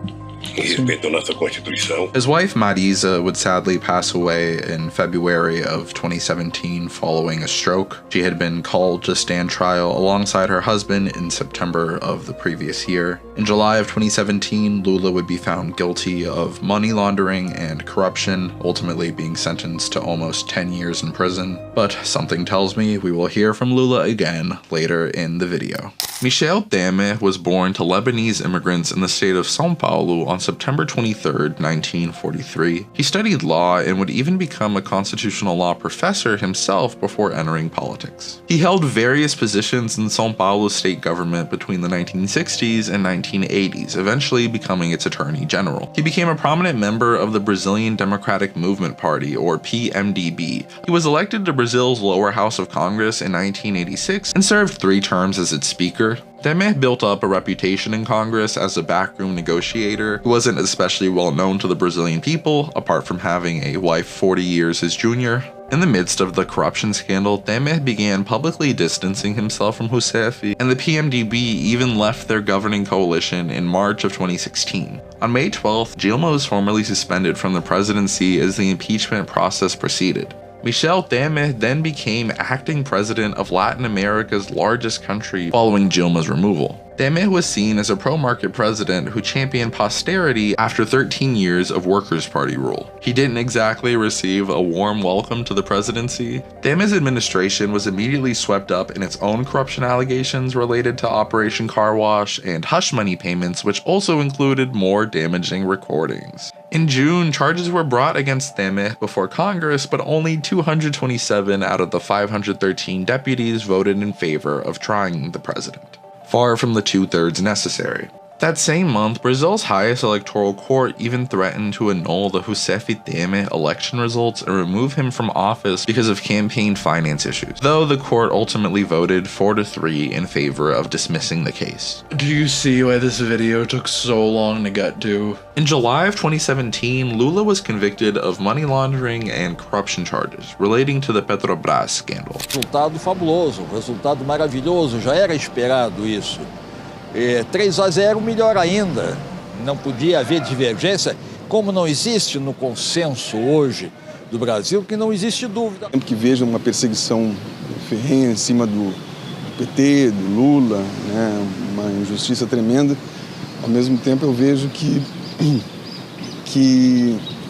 em respeito à nossa Constituição. His wife Marisa would sadly pass away in February of 2017 following a stroke. She had been called to stand trial alongside her husband in September of the previous year. In July of 2017, Lula would be found guilty of money laundering and corruption, ultimately being sentenced to almost 10 years in prison. But something tells me we will hear from Lula again later in the video. Michel Temer was born to Lebanese immigrants in the state of São Paulo on September 23, 1943. He studied law and would even become a constitutional law professor himself before entering politics. He held various positions in São Paulo's state government between the 1960s and 1980s, eventually becoming its attorney general. He became a prominent member of the Brazilian Democratic Movement Party, or PMDB. He was elected to Brazil's lower house of Congress in 1986 and served 3 terms as its speaker. Temer built up a reputation in Congress as a backroom negotiator who wasn't especially well known to the Brazilian people, apart from having a wife 40 years his junior. In the midst of the corruption scandal, Temer began publicly distancing himself from Rousseff, and the PMDB even left their governing coalition in March of 2016. On May 12th, Dilma was formally suspended from the presidency as the impeachment process proceeded. Michel Temer then became acting president of Latin America's largest country following Dilma's removal. Temer was seen as a pro-market president who championed posterity after 13 years of Workers' Party rule. He didn't exactly receive a warm welcome to the presidency. Temer's administration was immediately swept up in its own corruption allegations related to Operation Car Wash and hush money payments, which also included more damaging recordings. In June, charges were brought against Temer before Congress, but only 227 out of the 513 deputies voted in favor of trying the president, far from the 2/3 necessary. That same month, Brazil's highest electoral court even threatened to annul the Rousseff-Temer election results and remove him from office because of campaign finance issues, though the court ultimately voted 4-3 in favor of dismissing the case. Do you see why this video took so long to get to? In July of 2017, Lula was convicted of money laundering and corruption charges relating to the Petrobras scandal. Resultado fabuloso, resultado maravilhoso, já era esperado isso. 3-0 melhor ainda, não podia haver divergência, como não existe no consenso hoje do Brasil, que não existe dúvida. Sempre que vejo uma perseguição ferrenha em cima do PT, do Lula, né, uma injustiça tremenda, ao mesmo tempo eu vejo que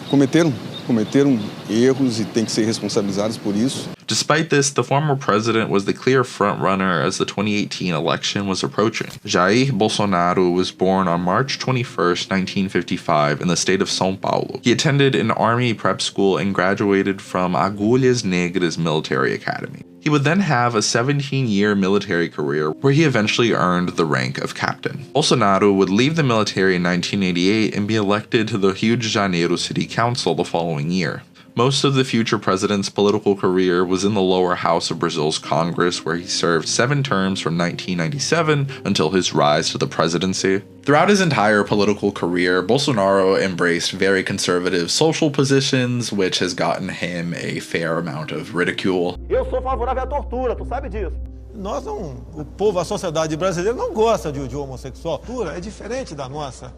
cometeram erros e têm que ser responsabilizados por isso. Despite this, the former president was the clear front-runner as the 2018 election was approaching. Jair Bolsonaro was born on March 21st, 1955 in the state of São Paulo. He attended an army prep school and graduated from Agulhas Negras Military Academy. He would then have a 17-year military career where he eventually earned the rank of captain. Bolsonaro would leave the military in 1988 and be elected to the Rio de Janeiro City Council the following year. Most of the future president's political career was in the lower house of Brazil's Congress, where he served 7 terms from 1997 until his rise to the presidency. Throughout his entire political career, Bolsonaro embraced very conservative social positions, which has gotten him a fair amount of ridicule. Eu sou favorável à tortura, tu sabe disso. Nós não, o povo, a sociedade brasileira não gosta de homossexual. A tortura é diferente da nossa.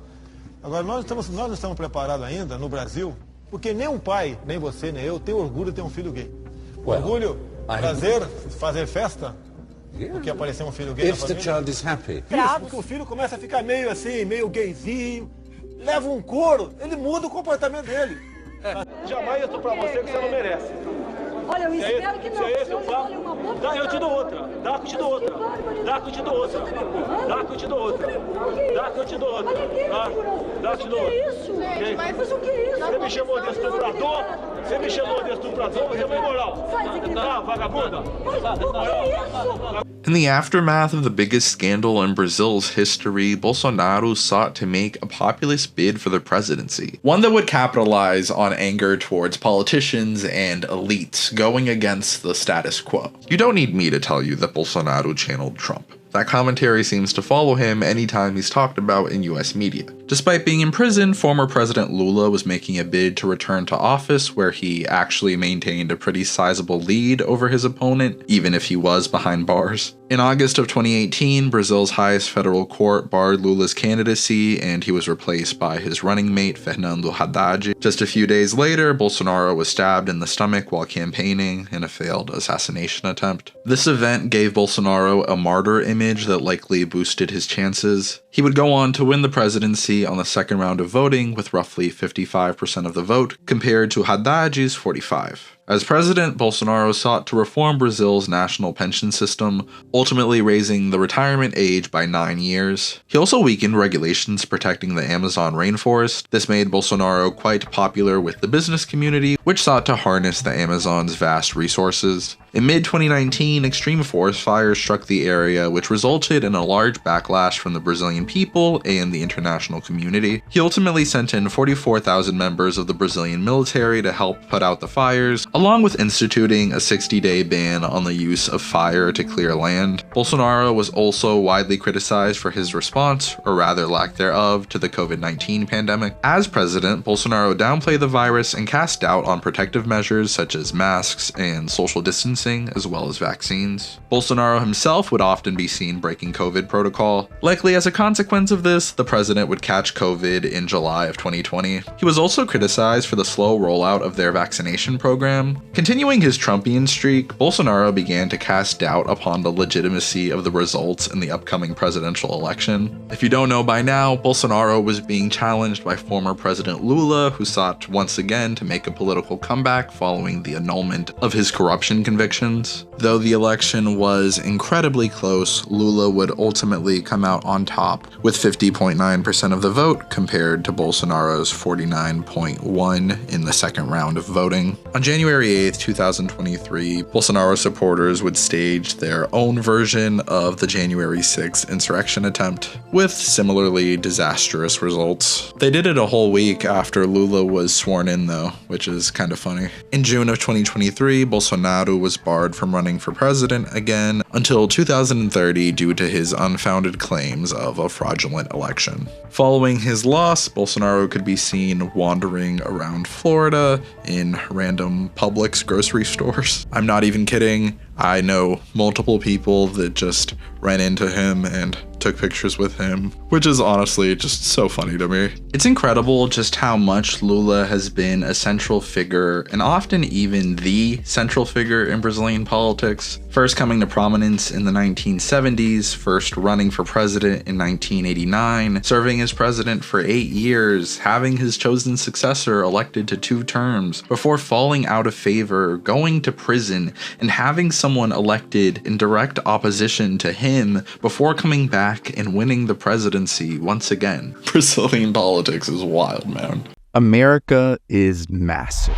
Agora, nós não estamos preparados ainda, no Brasil, porque nem um pai, nem você, nem eu, tem orgulho de ter um filho gay. Orgulho, prazer, fazer festa, porque apareceu um filho gay na família. If the child is happy. Isso, porque o filho começa a ficar meio assim, meio gayzinho, leva um couro, ele muda o comportamento dele. Jamais eu estou pra você que você não merece. Olha, eu espero que não. Dá, eu te dou outra. Dá que eu te dou outra. Dá que eu te dou outra. Dá que eu te dou outra. Dá que eu te dou outra. Dá que eu te dou outra. Mas o que é isso? Você me chamou de estuprador? Você me chamou de estuprador? Você é uma imoral. Tá, vagabunda? In the aftermath of the biggest scandal in Brazil's history, Bolsonaro sought to make a populist bid for the presidency, one that would capitalize on anger towards politicians and elites going against the status quo. You don't need me to tell you that Bolsonaro channeled Trump. That commentary seems to follow him anytime he's talked about in US media. Despite being in prison, former President Lula was making a bid to return to office, where he actually maintained a pretty sizable lead over his opponent, even if he was behind bars. In August of 2018, Brazil's highest federal court barred Lula's candidacy, and he was replaced by his running mate, Fernando Haddad. Just a few days later, Bolsonaro was stabbed in the stomach while campaigning in a failed assassination attempt. This event gave Bolsonaro a martyr image that likely boosted his chances. He would go on to win the presidency on the second round of voting with roughly 55% of the vote, compared to Haddad's 45%. As president, Bolsonaro sought to reform Brazil's national pension system, ultimately raising the retirement age by 9 years. He also weakened regulations protecting the Amazon rainforest. This made Bolsonaro quite popular with the business community, which sought to harness the Amazon's vast resources. In mid-2019, extreme forest fires struck the area, which resulted in a large backlash from the Brazilian people and the international community. He ultimately sent in 44,000 members of the Brazilian military to help put out the fires, along with instituting a 60-day ban on the use of fire to clear land. Bolsonaro was also widely criticized for his response, or rather lack thereof, to the COVID-19 pandemic. As president, Bolsonaro downplayed the virus and cast doubt on protective measures such as masks and social distancing, as well as vaccines. Bolsonaro himself would often be seen breaking COVID protocol. Likely as a consequence of this, the president would catch COVID in July of 2020. He was also criticized for the slow rollout of their vaccination program. Continuing his Trumpian streak, Bolsonaro began to cast doubt upon the legitimacy of the results in the upcoming presidential election. If you don't know by now, Bolsonaro was being challenged by former President Lula, who sought once again to make a political comeback following the annulment of his corruption convictions. Though the election was incredibly close, Lula would ultimately come out on top with 50.9% of the vote compared to Bolsonaro's 49.1% in the second round of voting. On January 8th, 2023, Bolsonaro supporters would stage their own version of the January 6th insurrection attempt, with similarly disastrous results. They did it a whole week after Lula was sworn in though, which is kind of funny. In June of 2023, Bolsonaro was barred from running for president again until 2030 due to his unfounded claims of a fraudulent election. Following his loss, Bolsonaro could be seen wandering around Florida in random Publix grocery stores. I'm not even kidding. I know multiple people that just ran into him and took pictures with him, which is honestly just so funny to me. It's incredible just how much Lula has been a central figure, and often even the central figure in Brazilian politics. First coming to prominence in the 1970s, first running for president in 1989, serving as president for 8 years, having his chosen successor elected to 2 terms, before falling out of favor, going to prison, and having someone elected in direct opposition to him before coming back and winning the presidency once again. Brazilian politics is wild, man. America is massive.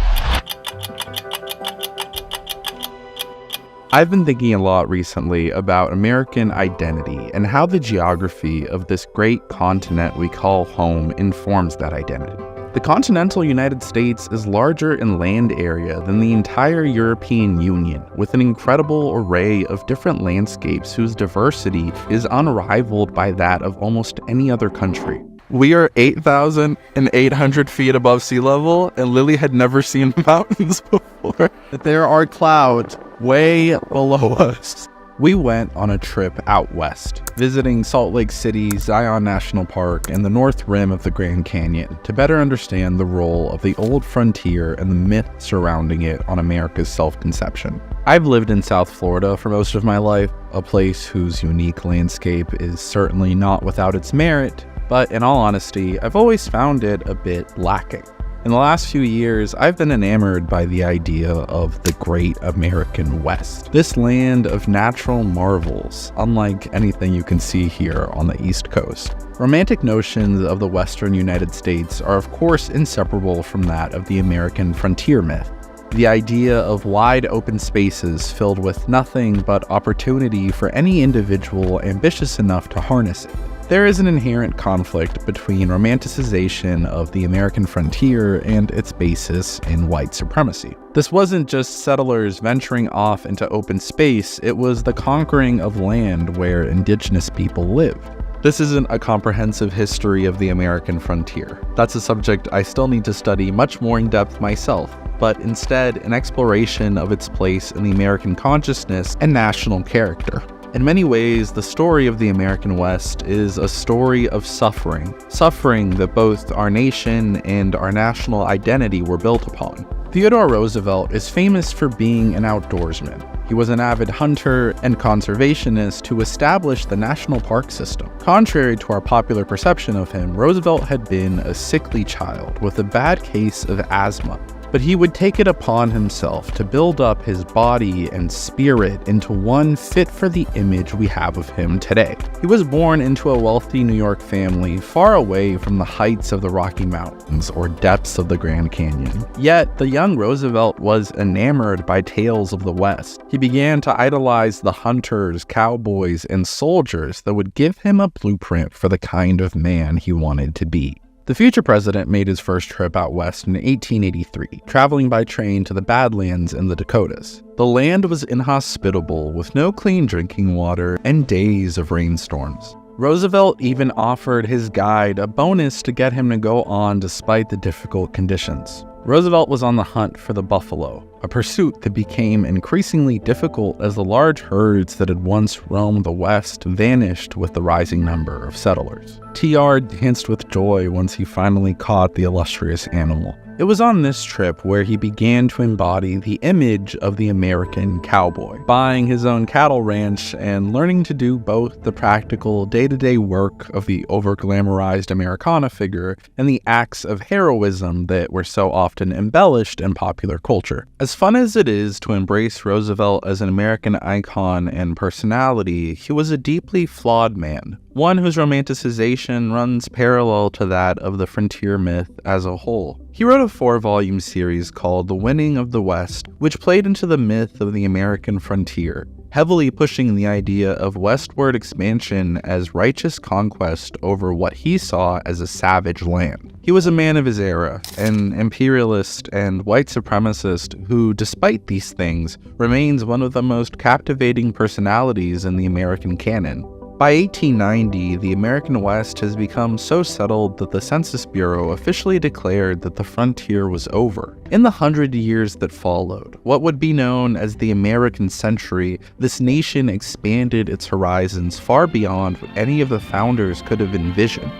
I've been thinking a lot recently about American identity and how the geography of this great continent we call home informs that identity. The continental United States is larger in land area than the entire European Union, with an incredible array of different landscapes whose diversity is unrivaled by that of almost any other country. We are 8,800 feet above sea level, and Lily had never seen mountains before. There are clouds way below us. We went on a trip out west, visiting Salt Lake City, Zion National Park, and the north rim of the Grand Canyon to better understand the role of the old frontier and the myth surrounding it on America's self-conception. I've lived in South Florida for most of my life, a place whose unique landscape is certainly not without its merit, but in all honesty, I've always found it a bit lacking. In the last few years, I've been enamored by the idea of the Great American West, this land of natural marvels, unlike anything you can see here on the East Coast. Romantic notions of the Western United States are of course inseparable from that of the American frontier myth. The idea of wide open spaces filled with nothing but opportunity for any individual ambitious enough to harness it. There is an inherent conflict between romanticization of the American frontier and its basis in white supremacy. This wasn't just settlers venturing off into open space, it was the conquering of land where indigenous people lived. This isn't a comprehensive history of the American frontier. That's a subject I still need to study much more in depth myself, but instead an exploration of its place in the American consciousness and national character. In many ways, the story of the American West is a story of suffering that both our nation and our national identity were built upon. Theodore Roosevelt is famous for being an outdoorsman. He was an avid hunter and conservationist who established the national park system. Contrary to our popular perception of him, Roosevelt had been a sickly child with a bad case of asthma. But he would take it upon himself to build up his body and spirit into one fit for the image we have of him today. He was born into a wealthy New York family far away from the heights of the Rocky Mountains or depths of the Grand Canyon. Yet, the young Roosevelt was enamored by tales of the West. He began to idolize the hunters, cowboys, and soldiers that would give him a blueprint for the kind of man he wanted to be. The future president made his first trip out west in 1883, traveling by train to the Badlands in the Dakotas. The land was inhospitable, with no clean drinking water and days of rainstorms. Roosevelt even offered his guide a bonus to get him to go on despite the difficult conditions. Roosevelt was on the hunt for the buffalo, a pursuit that became increasingly difficult as the large herds that had once roamed the West vanished with the rising number of settlers. TR danced with joy once he finally caught the illustrious animal. It was on this trip where he began to embody the image of the American cowboy, buying his own cattle ranch and learning to do both the practical day-to-day work of the over-glamorized Americana figure and the acts of heroism that were so often embellished in popular culture. As fun as it is to embrace Roosevelt as an American icon and personality, he was a deeply flawed man, one whose romanticization runs parallel to that of the frontier myth as a whole. He wrote a 4-volume series called The Winning of the West, which played into the myth of the American frontier, heavily pushing the idea of westward expansion as righteous conquest over what he saw as a savage land. He was a man of his era, an imperialist and white supremacist who, despite these things, remains one of the most captivating personalities in the American canon. By 1890, the American West has become so settled that the Census Bureau officially declared that the frontier was over. In the 100 years that followed, what would be known as the American Century, this nation expanded its horizons far beyond what any of the founders could have envisioned.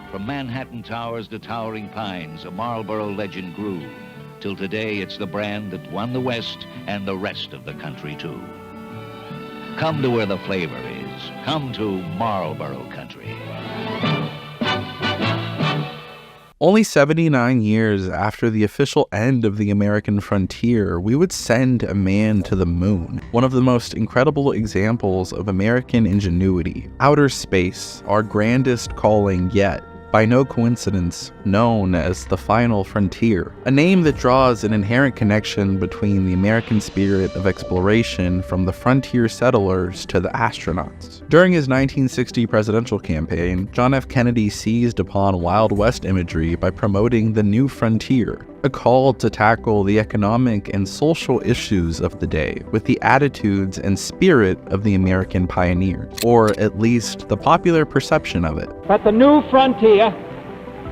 From Manhattan Towers to towering pines, a Marlboro legend grew. Till today, it's the brand that won the West and the rest of the country, too. Come to where the flavor is. Come to Marlboro country. Only 79 years after the official end of the American frontier, we would send a man to the moon, one of the most incredible examples of American ingenuity. Outer space, our grandest calling yet, by no coincidence known as the Final Frontier, a name that draws an inherent connection between the American spirit of exploration from the frontier settlers to the astronauts. During his 1960 presidential campaign, John F. Kennedy seized upon Wild West imagery by promoting the New Frontier, a call to tackle the economic and social issues of the day with the attitudes and spirit of the American pioneers, or at least the popular perception of it. But the new frontier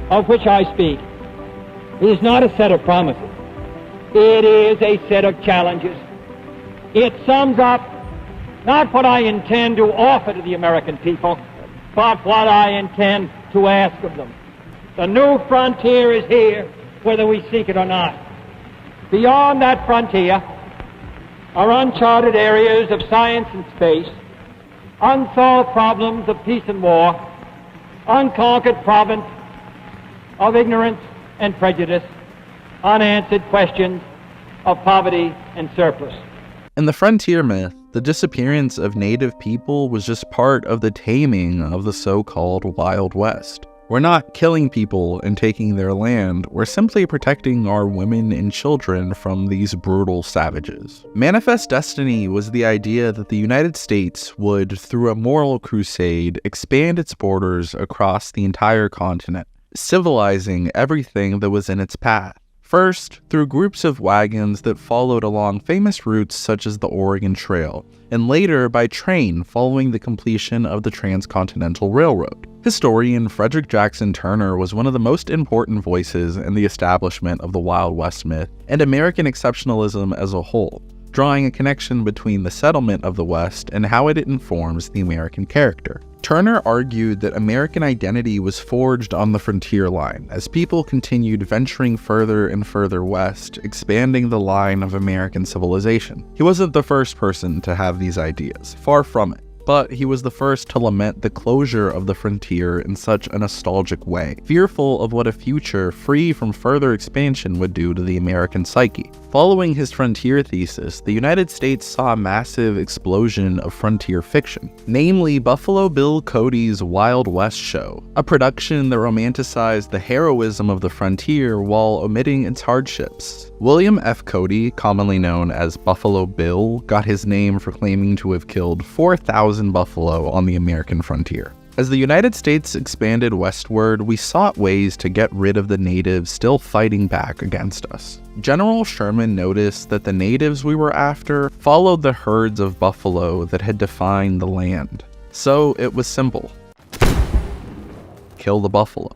of which I speak is not a set of promises. It is a set of challenges. It sums up not what I intend to offer to the American people, but what I intend to ask of them. The new frontier is here, whether we seek it or not. Beyond that frontier are uncharted areas of science and space, unsolved problems of peace and war, unconquered province of ignorance and prejudice, unanswered questions of poverty and surplus. In the frontier myth, the disappearance of native people was just part of the taming of the so-called Wild West. We're not killing people and taking their land, we're simply protecting our women and children from these brutal savages. Manifest Destiny was the idea that the United States would, through a moral crusade, expand its borders across the entire continent, civilizing everything that was in its path. First, through groups of wagons that followed along famous routes such as the Oregon Trail, and later by train following the completion of the Transcontinental Railroad. Historian Frederick Jackson Turner was one of the most important voices in the establishment of the Wild West myth and American exceptionalism as a whole, drawing a connection between the settlement of the West and how it informs the American character. Turner argued that American identity was forged on the frontier line as people continued venturing further and further west, expanding the line of American civilization. He wasn't the first person to have these ideas, far from it. But he was the first to lament the closure of the frontier in such a nostalgic way, fearful of what a future free from further expansion would do to the American psyche. Following his frontier thesis, the United States saw a massive explosion of frontier fiction, namely Buffalo Bill Cody's Wild West Show, a production that romanticized the heroism of the frontier while omitting its hardships. William F. Cody, commonly known as Buffalo Bill, got his name for claiming to have killed 4,000 buffalo on the American frontier. As the United States expanded westward, we sought ways to get rid of the natives still fighting back against us. General Sherman noticed that the natives we were after followed the herds of buffalo that had defined the land. So it was simple. Kill the buffalo.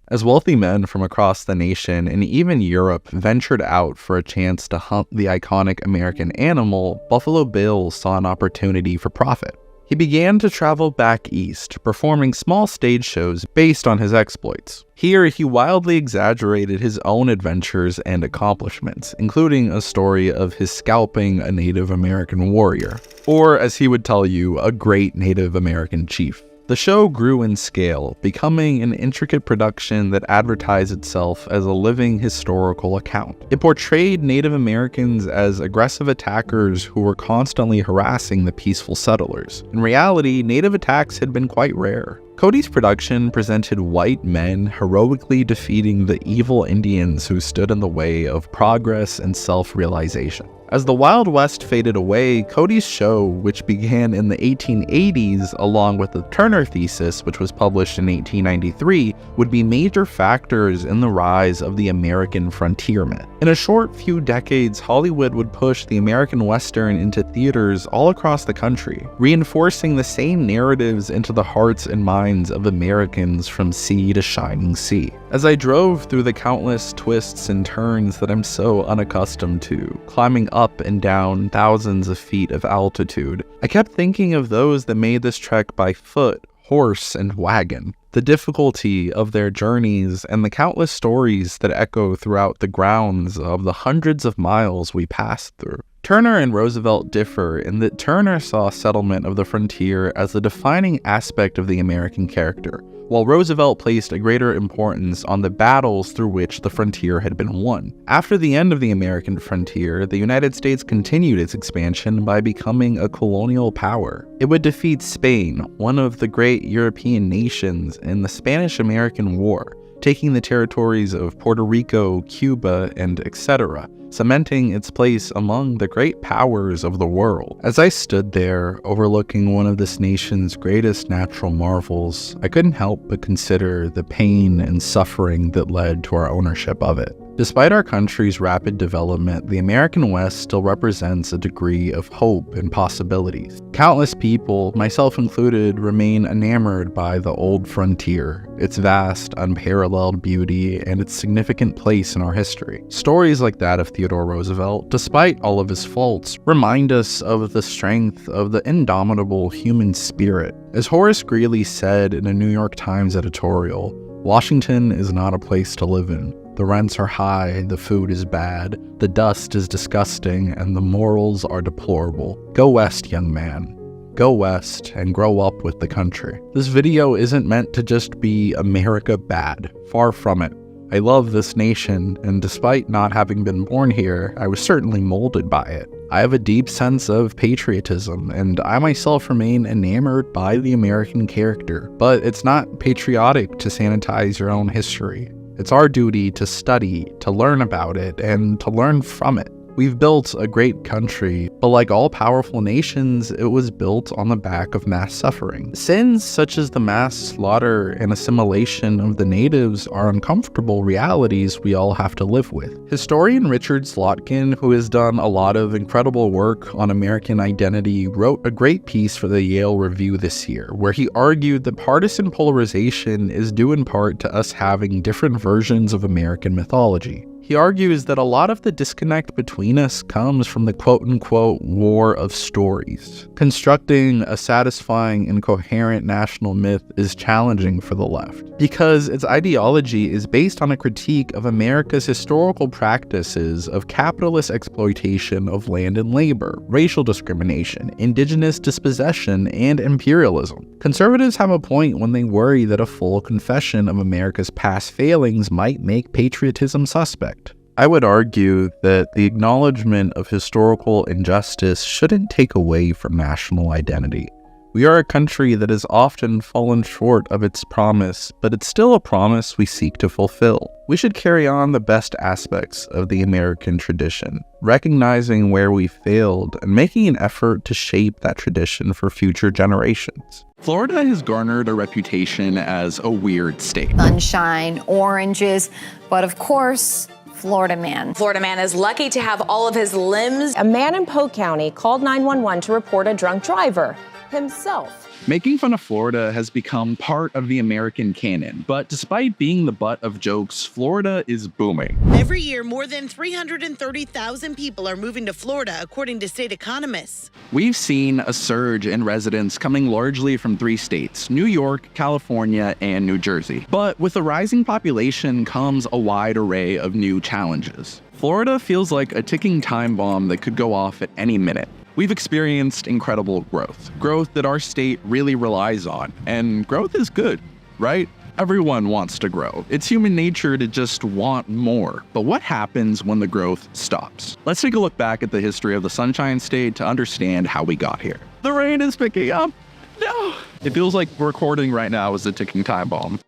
As wealthy men from across the nation and even Europe ventured out for a chance to hunt the iconic American animal, Buffalo Bill saw an opportunity for profit. He began to travel back east, performing small stage shows based on his exploits. Here, he wildly exaggerated his own adventures and accomplishments, including a story of his scalping a Native American warrior, or as he would tell you, a great Native American chief. The show grew in scale, becoming an intricate production that advertised itself as a living historical account. It portrayed Native Americans as aggressive attackers who were constantly harassing the peaceful settlers. In reality, Native attacks had been quite rare. Cody's production presented white men heroically defeating the evil Indians who stood in the way of progress and self-realization. As the Wild West faded away, Cody's show, which began in the 1880s along with the Turner thesis, which was published in 1893, would be major factors in the rise of the American frontier myth. In a short few decades, Hollywood would push the American Western into theaters all across the country, reinforcing the same narratives into the hearts and minds of Americans from sea to shining sea. As I drove through the countless twists and turns that I'm so unaccustomed to, climbing up and down thousands of feet of altitude, I kept thinking of those that made this trek by foot, horse, and wagon, the difficulty of their journeys, and the countless stories that echo throughout the grounds of the hundreds of miles we passed through. Turner and Roosevelt differ in that Turner saw settlement of the frontier as the defining aspect of the American character, while Roosevelt placed a greater importance on the battles through which the frontier had been won. After the end of the American frontier, the United States continued its expansion by becoming a colonial power. It would defeat Spain, one of the great European nations, in the Spanish-American War, taking the territories of Puerto Rico, Cuba, and etc., cementing its place among the great powers of the world. As I stood there, overlooking one of this nation's greatest natural marvels, I couldn't help but consider the pain and suffering that led to our ownership of it. Despite our country's rapid development, the American West still represents a degree of hope and possibilities. Countless people, myself included, remain enamored by the old frontier, its vast, unparalleled beauty, and its significant place in our history. Stories like that of Theodore Roosevelt, despite all of his faults, remind us of the strength of the indomitable human spirit. As Horace Greeley said in a New York Times editorial, "Washington is not a place to live in. The rents are high, the food is bad, the dust is disgusting, and the morals are deplorable. Go west, young man. Go west and grow up with the country." This video isn't meant to just be America bad. Far from it. I love this nation, and despite not having been born here, I was certainly molded by it. I have a deep sense of patriotism, and I myself remain enamored by the American character. But it's not patriotic to sanitize your own history. It's our duty to study, to learn about it, and to learn from it. We've built a great country, but like all powerful nations, it was built on the back of mass suffering. Sins such as the mass slaughter and assimilation of the natives are uncomfortable realities we all have to live with. Historian Richard Slotkin, who has done a lot of incredible work on American identity, wrote a great piece for the Yale Review this year, where he argued that partisan polarization is due in part to us having different versions of American mythology. He argues that a lot of the disconnect between us comes from the quote-unquote war of stories. Constructing a satisfying and coherent national myth is challenging for the left, because its ideology is based on a critique of America's historical practices of capitalist exploitation of land and labor, racial discrimination, indigenous dispossession, and imperialism. Conservatives have a point when they worry that a full confession of America's past failings might make patriotism suspect. I would argue that the acknowledgement of historical injustice shouldn't take away from national identity. We are a country that has often fallen short of its promise, but it's still a promise we seek to fulfill. We should carry on the best aspects of the American tradition, recognizing where we failed and making an effort to shape that tradition for future generations. Florida has garnered a reputation as a weird state. Sunshine, oranges, but of course, Florida man. Florida man is lucky to have all of his limbs. A man in Polk County called 911 to report a drunk driver, himself. Making fun of Florida has become part of the American canon, but despite being the butt of jokes, Florida is booming. Every year, more than 330,000 people are moving to Florida, according to state economists. We've seen a surge in residents coming largely from 3 states, New York, California, and New Jersey. But with a rising population comes a wide array of new challenges. Florida feels like a ticking time bomb that could go off at any minute. We've experienced incredible growth that our state really relies on, and growth is good, right? Everyone wants to grow. It's human nature to just want more. But what happens when the growth stops? Let's take a look back at the history of the Sunshine State to understand how we got here. The rain is picking up. No! It feels like recording right now is a ticking time bomb.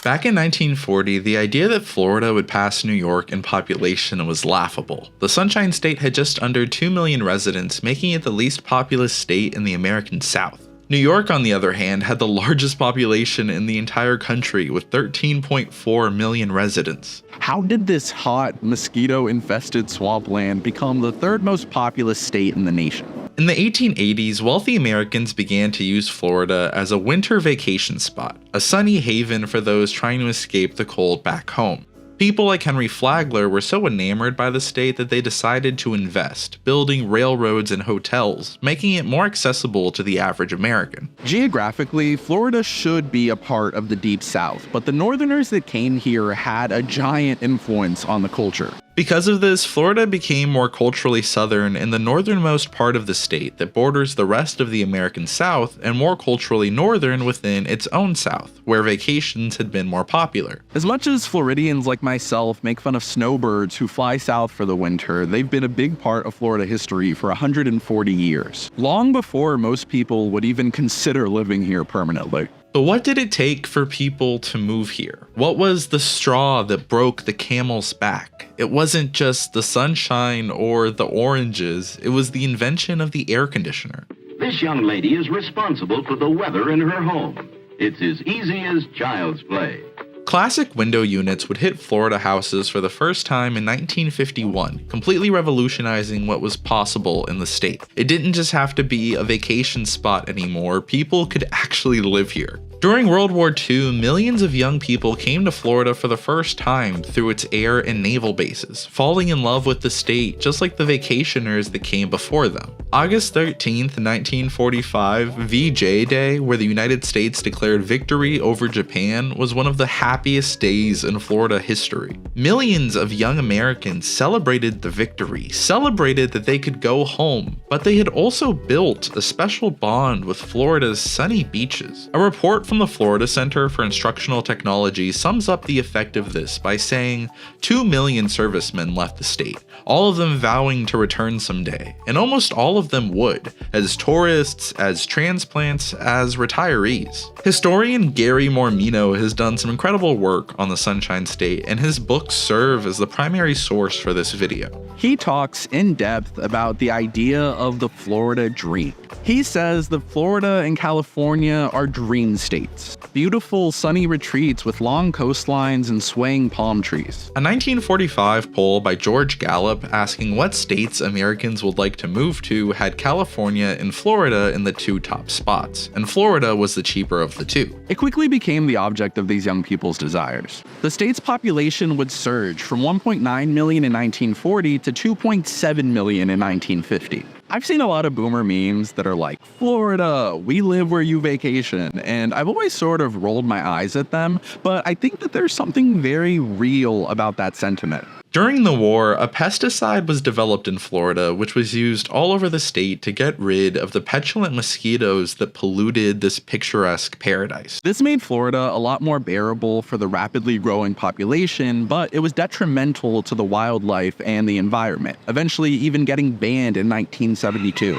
Back in 1940, the idea that Florida would pass New York in population was laughable. The Sunshine State had just under 2 million residents, making it the least populous state in the American South. New York, on the other hand, had the largest population in the entire country with 13.4 million residents. How did this hot, mosquito-infested swampland become the 3rd most populous state in the nation? In the 1880s, wealthy Americans began to use Florida as a winter vacation spot, a sunny haven for those trying to escape the cold back home. People like Henry Flagler were so enamored by the state that they decided to invest, building railroads and hotels, making it more accessible to the average American. Geographically, Florida should be a part of the Deep South, but the Northerners that came here had a giant influence on the culture. Because of this, Florida became more culturally southern in the northernmost part of the state that borders the rest of the American South, and more culturally northern within its own South, where vacations had been more popular. As much as Floridians like myself make fun of snowbirds who fly south for the winter, they've been a big part of Florida history for 140 years, long before most people would even consider living here permanently. But what did it take for people to move here? What was the straw that broke the camel's back? It wasn't just the sunshine or the oranges, it was the invention of the air conditioner. This young lady is responsible for the weather in her home. It's as easy as child's play. Classic window units would hit Florida houses for the first time in 1951, completely revolutionizing what was possible in the state. It didn't just have to be a vacation spot anymore, people could actually live here. During World War II, millions of young people came to Florida for the first time through its air and naval bases, falling in love with the state just like the vacationers that came before them. August 13th, 1945, VJ Day, where the United States declared victory over Japan, was one of the happiest days in Florida history. Millions of young Americans celebrated the victory, celebrated that they could go home, but they had also built a special bond with Florida's sunny beaches. A report from the Florida Center for Instructional Technology sums up the effect of this by saying 2 million servicemen left the state, all of them vowing to return someday, and almost all of them would, as tourists, as transplants, as retirees. Historian Gary Mormino has done some incredible work on the Sunshine State, and his books serve as the primary source for this video. He talks in depth about the idea of the Florida dream. He says that Florida and California are dream states, beautiful sunny retreats with long coastlines and swaying palm trees. A 1945 poll by George Gallup asking what states Americans would like to move to had California and Florida in the 2 top spots, and Florida was the cheaper of the 2. It quickly became the object of these young people's desires. The state's population would surge from 1.9 million in 1940 to 2.7 million in 1950. I've seen a lot of boomer memes that are like, Florida, we live where you vacation, and I've always sort of rolled my eyes at them, but I think that there's something very real about that sentiment. During the war, a pesticide was developed in Florida which was used all over the state to get rid of the petulant mosquitoes that polluted this picturesque paradise. This made Florida a lot more bearable for the rapidly growing population, but it was detrimental to the wildlife and the environment, eventually even getting banned in 1972.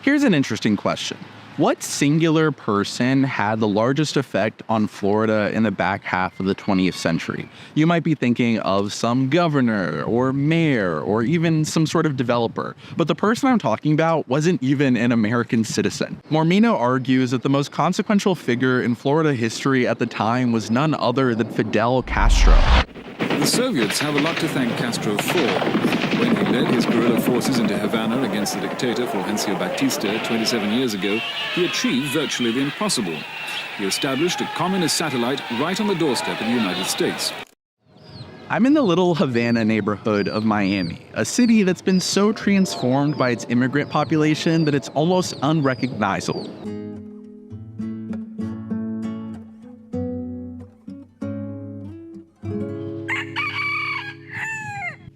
Here's an interesting question. What singular person had the largest effect on Florida in the back half of the 20th century? You might be thinking of some governor or mayor or even some sort of developer, but the person I'm talking about wasn't even an American citizen. Mormino argues that the most consequential figure in Florida history at the time was none other than Fidel Castro. The Soviets have a lot to thank Castro for. When he led his guerrilla forces into Havana against the dictator Fulgencio Batista 27 years ago, he achieved virtually the impossible. He established a communist satellite right on the doorstep of the United States. I'm in the little Havana neighborhood of Miami, a city that's been so transformed by its immigrant population that it's almost unrecognizable.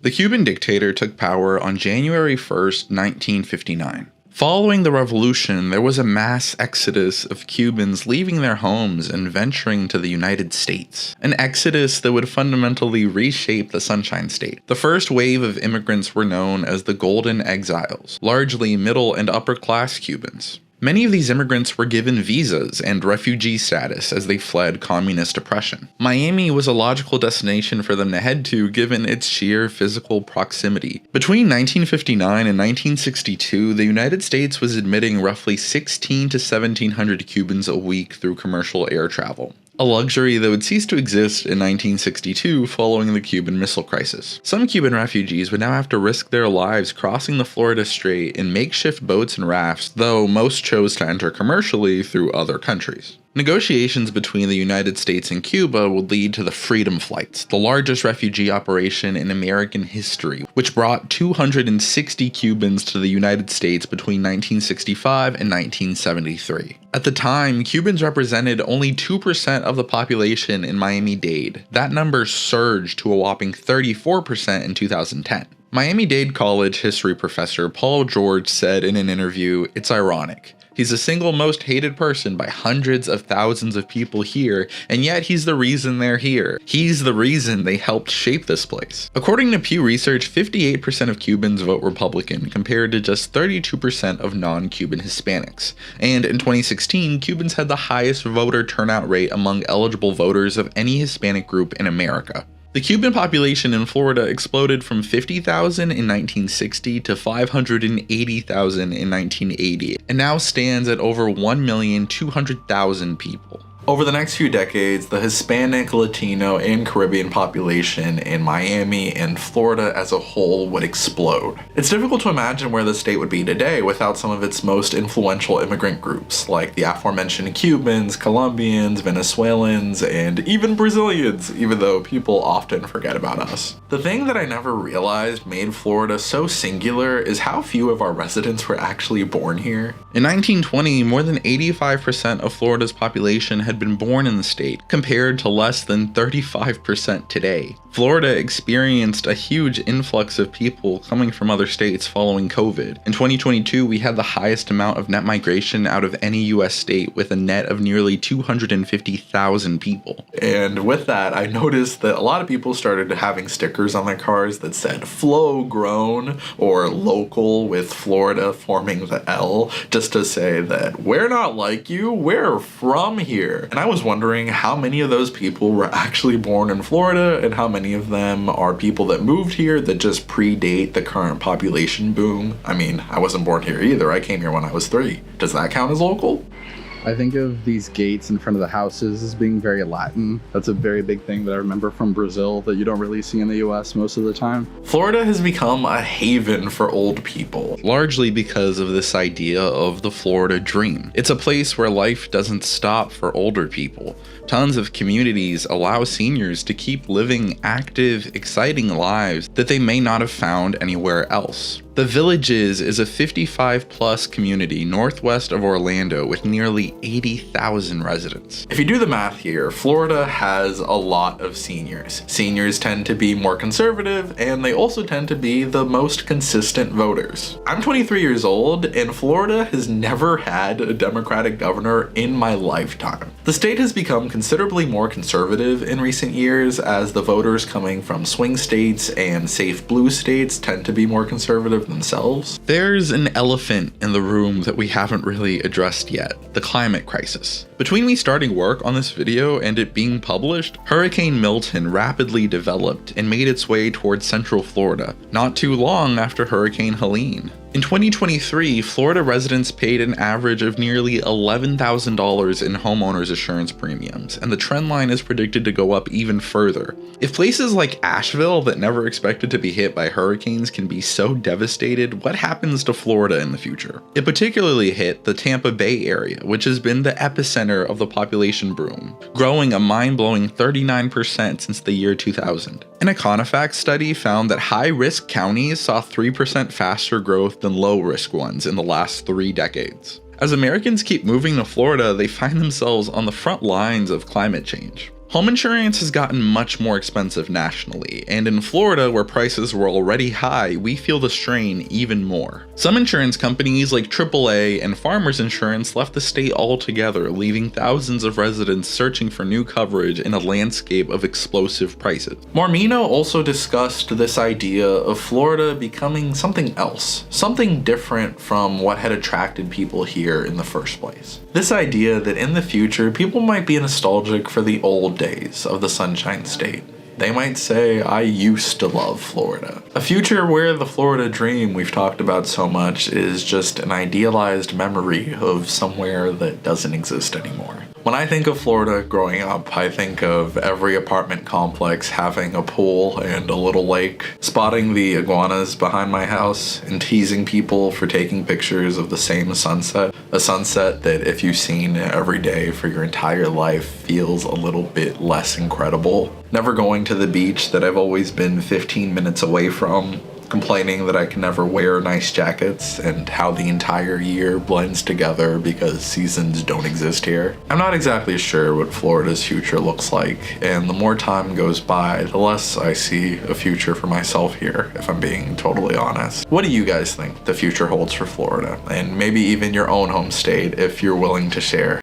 The Cuban dictator took power on January 1st, 1959. Following the revolution, there was a mass exodus of Cubans leaving their homes and venturing to the United States. An exodus that would fundamentally reshape the Sunshine State. The first wave of immigrants were known as the Golden Exiles, largely middle and upper class Cubans. Many of these immigrants were given visas and refugee status as they fled communist oppression. Miami was a logical destination for them to head to given its sheer physical proximity. Between 1959 and 1962, the United States was admitting roughly 1,600 to 1,700 Cubans a week through commercial air travel. A luxury that would cease to exist in 1962 following the Cuban Missile Crisis. Some Cuban refugees would now have to risk their lives crossing the Florida Strait in makeshift boats and rafts, though most chose to enter commercially through other countries. Negotiations between the United States and Cuba would lead to the Freedom Flights, the largest refugee operation in American history, which brought 260 Cubans to the United States between 1965 and 1973. At the time, Cubans represented only 2% of the population in Miami-Dade. That number surged to a whopping 34% in 2010. Miami-Dade College history professor Paul George said in an interview, "It's ironic. He's the single most hated person by hundreds of thousands of people here, and yet he's the reason they're here. He's the reason they helped shape this place." According to Pew Research, 58% of Cubans vote Republican, compared to just 32% of non-Cuban Hispanics. And in 2016, Cubans had the highest voter turnout rate among eligible voters of any Hispanic group in America. The Cuban population in Florida exploded from 50,000 in 1960 to 580,000 in 1980, and now stands at over 1,200,000 people. Over the next few decades, the Hispanic, Latino, and Caribbean population in Miami and Florida as a whole would explode. It's difficult to imagine where the state would be today without some of its most influential immigrant groups, like the aforementioned Cubans, Colombians, Venezuelans, and even Brazilians, even though people often forget about us. The thing that I never realized made Florida so singular is how few of our residents were actually born here. In 1920, more than 85% of Florida's population had been born in the state, compared to less than 35% today. Florida experienced a huge influx of people coming from other states following COVID. In 2022, we had the highest amount of net migration out of any US state, with a net of nearly 250,000 people. And with that, I noticed that a lot of people started having stickers on their cars that said "Flow Grown" or "Local" with Florida forming the L, just to say that we're not like you, we're from here. And I was wondering how many of those people were actually born in Florida and how many of them are people that moved here that just predate the current population boom. I mean, I wasn't born here either. I came here when I was 3. Does that count as local? I think of these gates in front of the houses as being very Latin. That's a very big thing that I remember from Brazil that you don't really see in the US most of the time. Florida has become a haven for old people, largely because of this idea of the Florida dream. It's a place where life doesn't stop for older people. Tons of communities allow seniors to keep living active, exciting lives that they may not have found anywhere else. The Villages is a 55-plus community northwest of Orlando with nearly 80,000 residents. If you do the math here, Florida has a lot of seniors. Seniors tend to be more conservative, and they also tend to be the most consistent voters. I'm 23 years old, and Florida has never had a Democratic governor in my lifetime. The state has become considerably more conservative in recent years, as the voters coming from swing states and safe blue states tend to be more conservative themselves. There's an elephant in the room that we haven't really addressed yet: the climate crisis. Between me starting work on this video and it being published, Hurricane Milton rapidly developed and made its way towards central Florida, not too long after Hurricane Helene. In 2023, Florida residents paid an average of nearly $11,000 in homeowners insurance premiums, and the trend line is predicted to go up even further. If places like Asheville, that never expected to be hit by hurricanes, can be so devastated, what happens to Florida in the future? It particularly hit the Tampa Bay area, which has been the epicenter of the population boom, growing a mind-blowing 39% since the year 2000. An Econofax study found that high-risk counties saw 3% faster growth than low-risk ones in the last 3 decades. As Americans keep moving to Florida, they find themselves on the front lines of climate change. Home insurance has gotten much more expensive nationally, and in Florida, where prices were already high, we feel the strain even more. Some insurance companies like AAA and Farmers Insurance left the state altogether, leaving thousands of residents searching for new coverage in a landscape of explosive prices. Marmino also discussed this idea of Florida becoming something else, something different from what had attracted people here in the first place. This idea that in the future, people might be nostalgic for the old days of the Sunshine State. They might say, "I used to love Florida." A future where the Florida dream we've talked about so much is just an idealized memory of somewhere that doesn't exist anymore. When I think of Florida growing up, I think of every apartment complex having a pool and a little lake, spotting the iguanas behind my house, and teasing people for taking pictures of the same sunset. A sunset that, if you've seen every day for your entire life, feels a little bit less incredible. Never going to the beach that I've always been 15 minutes away from, complaining that I can never wear nice jackets and how the entire year blends together because seasons don't exist here. I'm not exactly sure what Florida's future looks like, and the more time goes by, the less I see a future for myself here, if I'm being totally honest. What do you guys think the future holds for Florida, and maybe even your own home state if you're willing to share?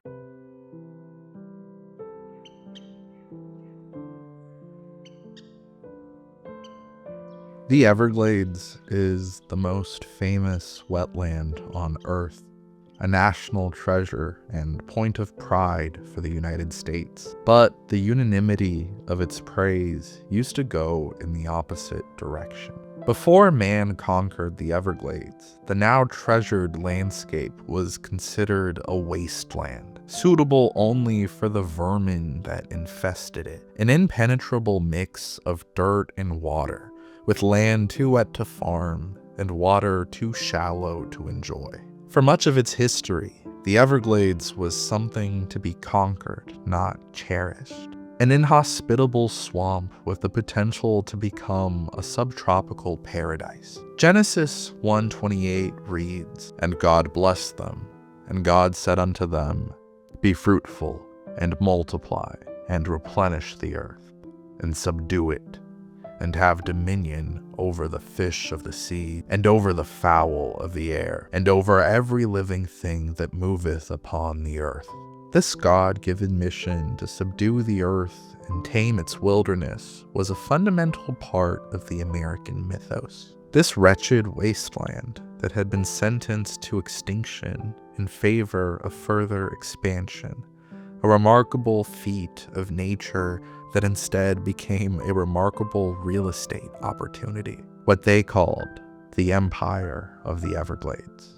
The Everglades is the most famous wetland on Earth, a national treasure and point of pride for the United States. But the unanimity of its praise used to go in the opposite direction. Before man conquered the Everglades, the now treasured landscape was considered a wasteland, suitable only for the vermin that infested it, an impenetrable mix of dirt and water, with land too wet to farm and water too shallow to enjoy. For much of its history, the Everglades was something to be conquered, not cherished. An inhospitable swamp with the potential to become a subtropical paradise. Genesis 1:28 reads, "And God blessed them, and God said unto them, Be fruitful, and multiply, and replenish the earth, and subdue it, and have dominion over the fish of the sea, and over the fowl of the air, and over every living thing that moveth upon the earth." This God-given mission to subdue the earth and tame its wilderness was a fundamental part of the American mythos. This wretched wasteland that had been sentenced to extinction in favor of further expansion, a remarkable feat of nature that instead became a remarkable real estate opportunity, what they called the Empire of the Everglades.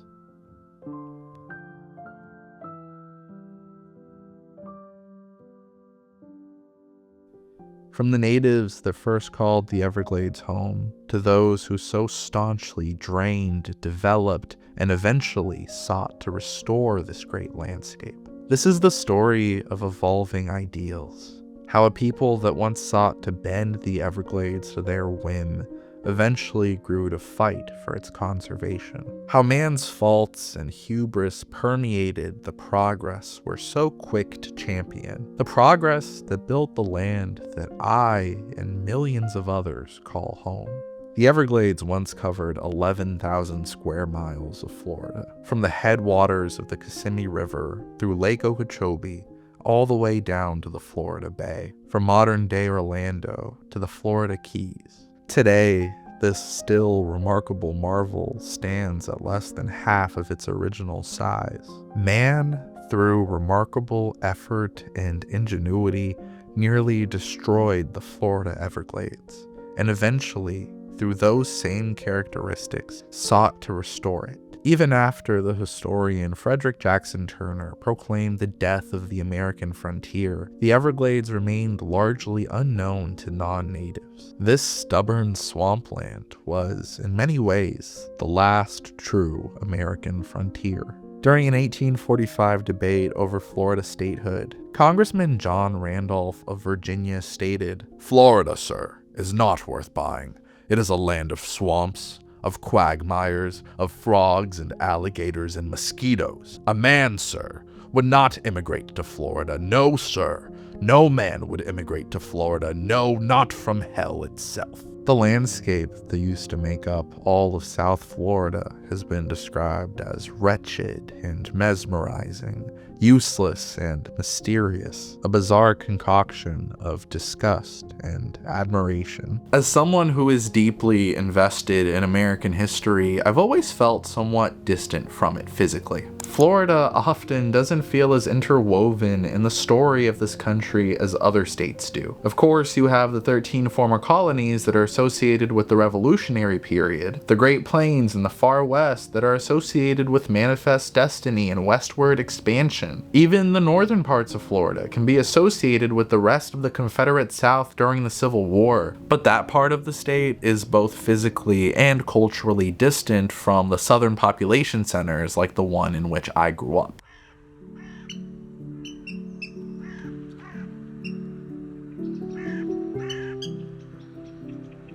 From the natives that first called the Everglades home, to those who so staunchly drained, developed, and eventually sought to restore this great landscape. This is the story of evolving ideals. How a people that once sought to bend the Everglades to their whim eventually grew to fight for its conservation. How man's faults and hubris permeated the progress we're so quick to champion. The progress that built the land that I and millions of others call home. The Everglades once covered 11,000 square miles of Florida, from the headwaters of the Kissimmee River through Lake Okeechobee all the way down to the Florida Bay, from modern-day Orlando to the Florida Keys. Today, this still remarkable marvel stands at less than half of its original size. Man, through remarkable effort and ingenuity, nearly destroyed the Florida Everglades, and eventually, through those same characteristics, sought to restore it. Even after the historian Frederick Jackson Turner proclaimed the death of the American frontier, the Everglades remained largely unknown to non-natives. This stubborn swampland was, in many ways, the last true American frontier. During an 1845 debate over Florida statehood, Congressman John Randolph of Virginia stated, "Florida, sir, is not worth buying. It is a land of swamps, of quagmires, of frogs and alligators and mosquitoes. A man, sir, would not immigrate to Florida. No, sir. No man would immigrate to Florida. No, not from hell itself." The landscape that used to make up all of South Florida has been described as wretched and mesmerizing, useless and mysterious, a bizarre concoction of disgust and admiration. As someone who is deeply invested in American history, I've always felt somewhat distant from it physically. Florida often doesn't feel as interwoven in the story of this country as other states do. Of course, you have the 13 former colonies that are associated with the Revolutionary period, the Great Plains in the far west that are associated with manifest destiny and westward expansion. Even the northern parts of Florida can be associated with the rest of the Confederate South during the Civil War, but that part of the state is both physically and culturally distant from the southern population centers like the one in which I grew up.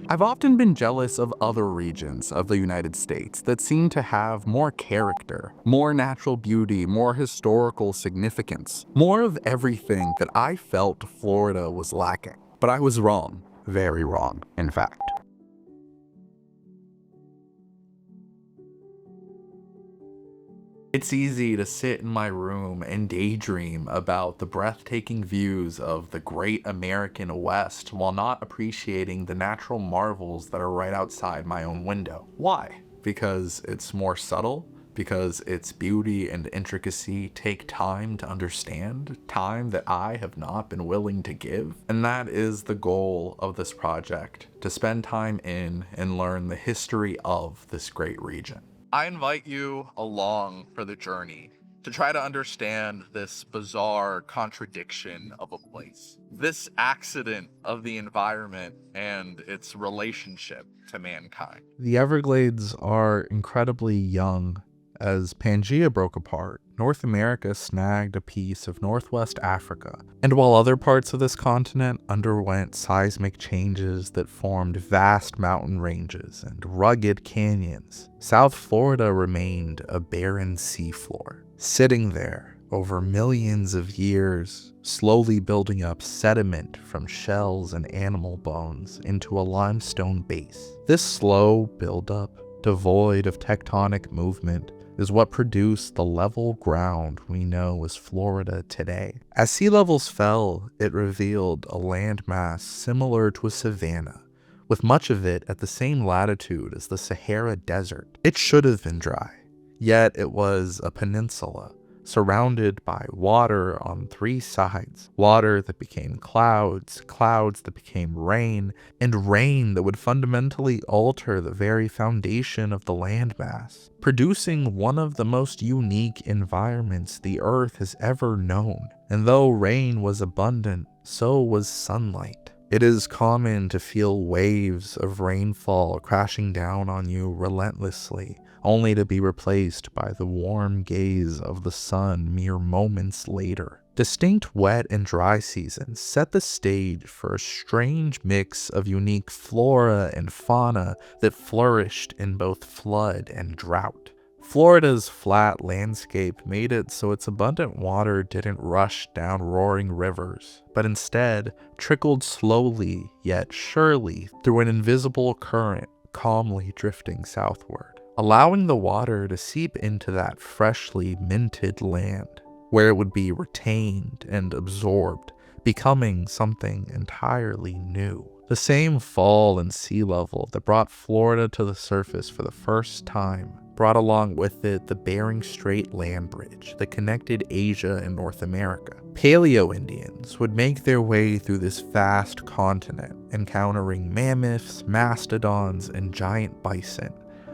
I've often been jealous of other regions of the United States that seem to have more character, more natural beauty, more historical significance, more of everything that I felt Florida was lacking. But I was wrong, very wrong, in fact. It's easy to sit in my room and daydream about the breathtaking views of the great American West while not appreciating the natural marvels that are right outside my own window. Why? Because it's more subtle? Because its beauty and intricacy take time to understand, time that I have not been willing to give. And that is the goal of this project, to spend time in and learn the history of this great region. I invite you along for the journey to try to understand this bizarre contradiction of a place, this accident of the environment and its relationship to mankind. The Everglades are incredibly young. As Pangaea broke apart, North America snagged a piece of Northwest Africa, and while other parts of this continent underwent seismic changes that formed vast mountain ranges and rugged canyons, South Florida remained a barren seafloor, sitting there over millions of years, slowly building up sediment from shells and animal bones into a limestone base. This slow buildup, devoid of tectonic movement, is what produced the level ground we know as Florida today. As sea levels fell, it revealed a landmass similar to a savanna, with much of it at the same latitude as the Sahara Desert. It should have been dry, yet it was a peninsula, surrounded by water on three sides. Water that became clouds, clouds that became rain, and rain that would fundamentally alter the very foundation of the landmass, producing one of the most unique environments the Earth has ever known. And though rain was abundant, so was sunlight. It is common to feel waves of rainfall crashing down on you relentlessly, only to be replaced by the warm gaze of the sun mere moments later. Distinct wet and dry seasons set the stage for a strange mix of unique flora and fauna that flourished in both flood and drought. Florida's flat landscape made it so its abundant water didn't rush down roaring rivers, but instead trickled slowly yet surely through an invisible current calmly drifting southward, allowing the water to seep into that freshly minted land, where it would be retained and absorbed, becoming something entirely new. The same fall in sea level that brought Florida to the surface for the first time brought along with it the Bering Strait land bridge that connected Asia and North America. Paleo-Indians would make their way through this vast continent, encountering mammoths, mastodons, and giant bison,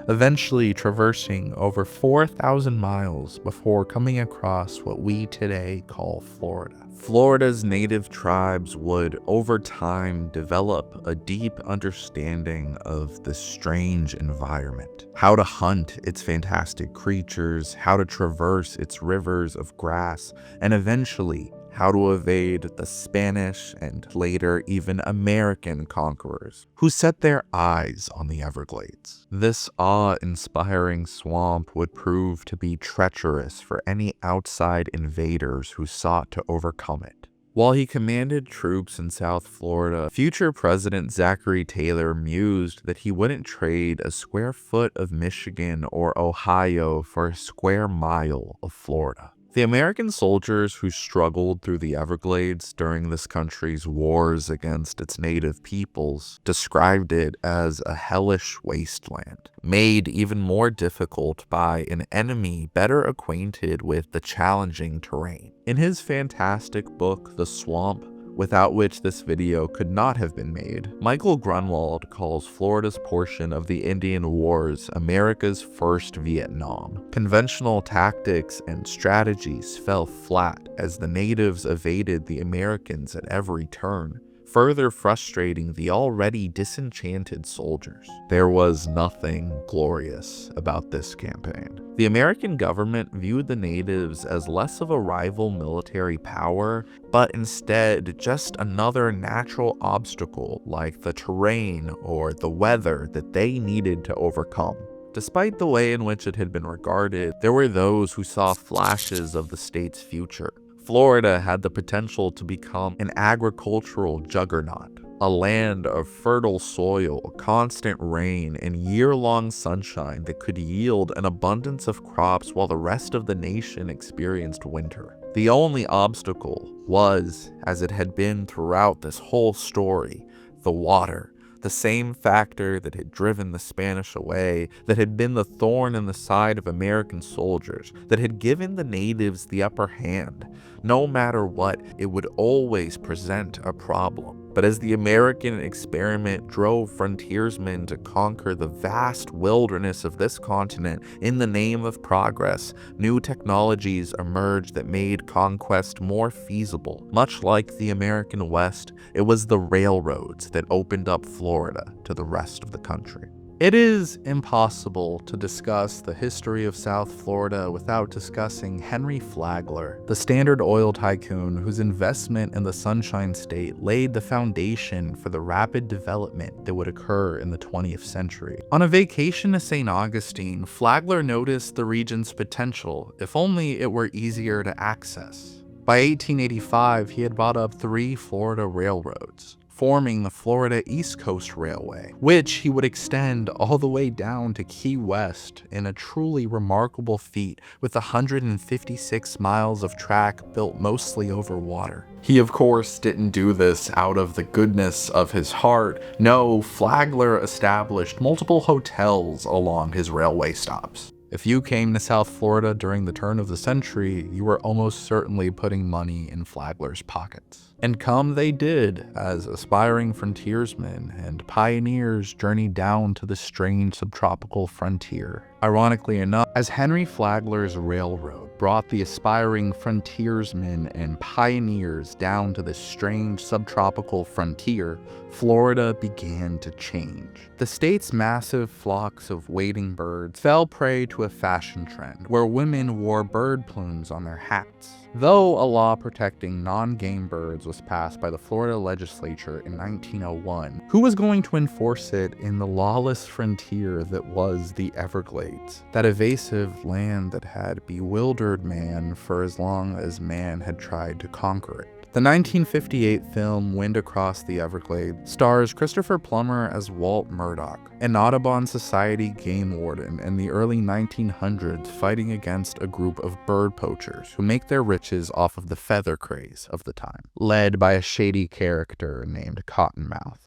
eventually traversing over 4,000 miles before coming across what we today call Florida. Florida's native tribes would, over time, develop a deep understanding of this strange environment, how to hunt its fantastic creatures, how to traverse its rivers of grass, and eventually how to evade the Spanish and later even American conquerors who set their eyes on the Everglades. This awe-inspiring swamp would prove to be treacherous for any outside invaders who sought to overcome it. While he commanded troops in South Florida, future President Zachary Taylor mused that he wouldn't trade a square foot of Michigan or Ohio for a square mile of Florida. The American soldiers who struggled through the Everglades during this country's wars against its native peoples described it as a hellish wasteland, made even more difficult by an enemy better acquainted with the challenging terrain. In his fantastic book, The Swamp, without which this video could not have been made, Michael Grunwald calls Florida's portion of the Indian Wars America's first Vietnam. Conventional tactics and strategies fell flat as the natives evaded the Americans at every turn, further frustrating the already disenchanted soldiers. There was nothing glorious about this campaign. The American government viewed the natives as less of a rival military power, but instead just another natural obstacle like the terrain or the weather that they needed to overcome. Despite the way in which it had been regarded, there were those who saw flashes of the state's future. Florida had the potential to become an agricultural juggernaut, a land of fertile soil, constant rain, and year-long sunshine that could yield an abundance of crops while the rest of the nation experienced winter. The only obstacle was, as it had been throughout this whole story, the water. The same factor that had driven the Spanish away, that had been the thorn in the side of American soldiers, that had given the natives the upper hand. No matter what, it would always present a problem. But as the American experiment drove frontiersmen to conquer the vast wilderness of this continent in the name of progress, new technologies emerged that made conquest more feasible. Much like the American West, it was the railroads that opened up Florida to the rest of the country. It is impossible to discuss the history of South Florida without discussing Henry Flagler, the Standard Oil tycoon whose investment in the Sunshine State laid the foundation for the rapid development that would occur in the 20th century. On a vacation to St. Augustine, Flagler noticed the region's potential, if only it were easier to access. By 1885, he had bought up 3 Florida railroads, forming the Florida East Coast Railway, which he would extend all the way down to Key West in a truly remarkable feat with 156 miles of track built mostly over water. He, of course, didn't do this out of the goodness of his heart. No, Flagler established multiple hotels along his railway stops. If you came to South Florida during the turn of the century, you were almost certainly putting money in Flagler's pockets. And come they did, as aspiring frontiersmen and pioneers journeyed down to the strange subtropical frontier. Ironically enough, as Henry Flagler's railroad brought the aspiring frontiersmen and pioneers down to this strange subtropical frontier, Florida began to change. The state's massive flocks of wading birds fell prey to a fashion trend where women wore bird plumes on their hats. Though a law protecting non-game birds was passed by the Florida legislature in 1901, who was going to enforce it in the lawless frontier that was the Everglades, that evasive land that had bewildered man for as long as man had tried to conquer it? The 1958 film Wind Across the Everglades stars Christopher Plummer as Walt Murdoch, an Audubon Society game warden in the early 1900s fighting against a group of bird poachers who make their riches off of the feather craze of the time, led by a shady character named Cottonmouth.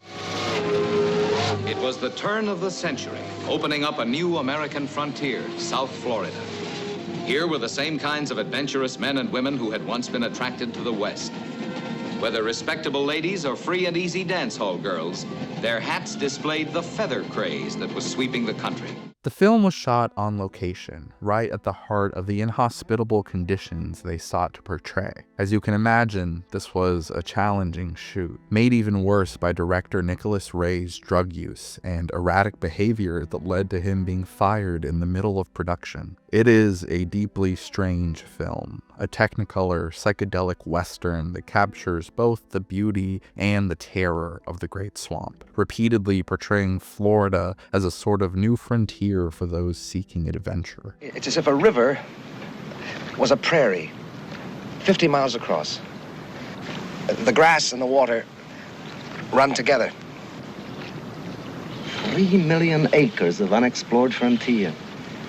It was the turn of the century, opening up a new American frontier, South Florida. Here were the same kinds of adventurous men and women who had once been attracted to the West. Whether respectable ladies or free and easy dance hall girls, their hats displayed the feather craze that was sweeping the country. The film was shot on location, right at the heart of the inhospitable conditions they sought to portray. As you can imagine, this was a challenging shoot, made even worse by director Nicholas Ray's drug use and erratic behavior that led to him being fired in the middle of production. It is a deeply strange film, a technicolor, psychedelic western that captures both the beauty and the terror of the Great Swamp, repeatedly portraying Florida as a sort of new frontier for those seeking adventure. It's as if a river was a prairie, 50 miles across. The grass and the water run together. 3 million acres of unexplored frontier.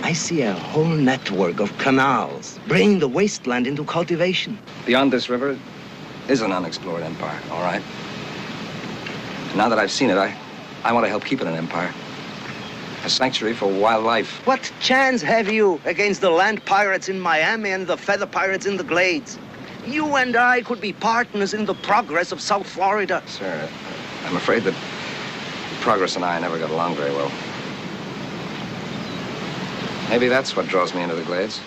I see a whole network of canals, bringing the wasteland into cultivation. Beyond this river is an unexplored empire, all right? Now that I've seen it, I want to help keep it an empire. A sanctuary for wildlife. What chance have you against the land pirates in Miami and the feather pirates in the Glades? You and I could be partners in the progress of South Florida. Sir, I'm afraid that Progress and I never got along very well. Maybe that's what draws me into the Glades.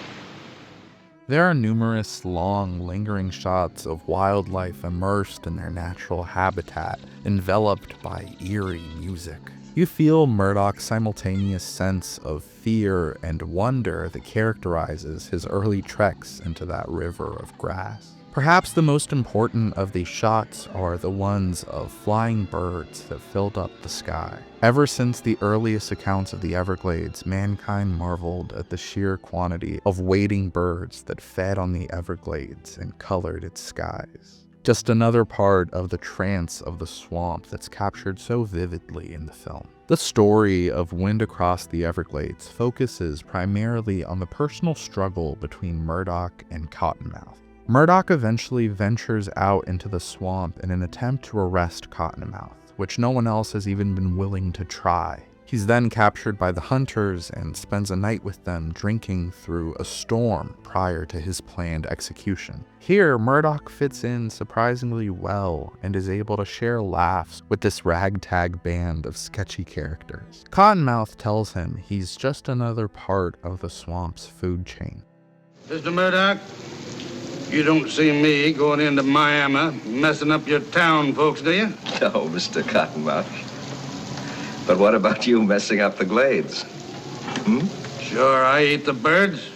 There are numerous long, lingering shots of wildlife immersed in their natural habitat, enveloped by eerie music. You feel Murdoch's simultaneous sense of fear and wonder that characterizes his early treks into that river of grass. Perhaps the most important of these shots are the ones of flying birds that filled up the sky. Ever since the earliest accounts of the Everglades, mankind marveled at the sheer quantity of wading birds that fed on the Everglades and colored its skies. Just another part of the trance of the swamp that's captured so vividly in the film. The story of Wind Across the Everglades focuses primarily on the personal struggle between Murdoch and Cottonmouth. Murdoch eventually ventures out into the swamp in an attempt to arrest Cottonmouth, which no one else has even been willing to try. He's then captured by the hunters and spends a night with them drinking through a storm prior to his planned execution. Here, Murdoch fits in surprisingly well and is able to share laughs with this ragtag band of sketchy characters. Cottonmouth tells him he's just another part of the swamp's food chain. Mr. Murdoch, you don't see me going into Miami, messing up your town folks, do you? No, Mr. Cottonmouth. But what about you messing up the Glades? Sure, I eat the birds.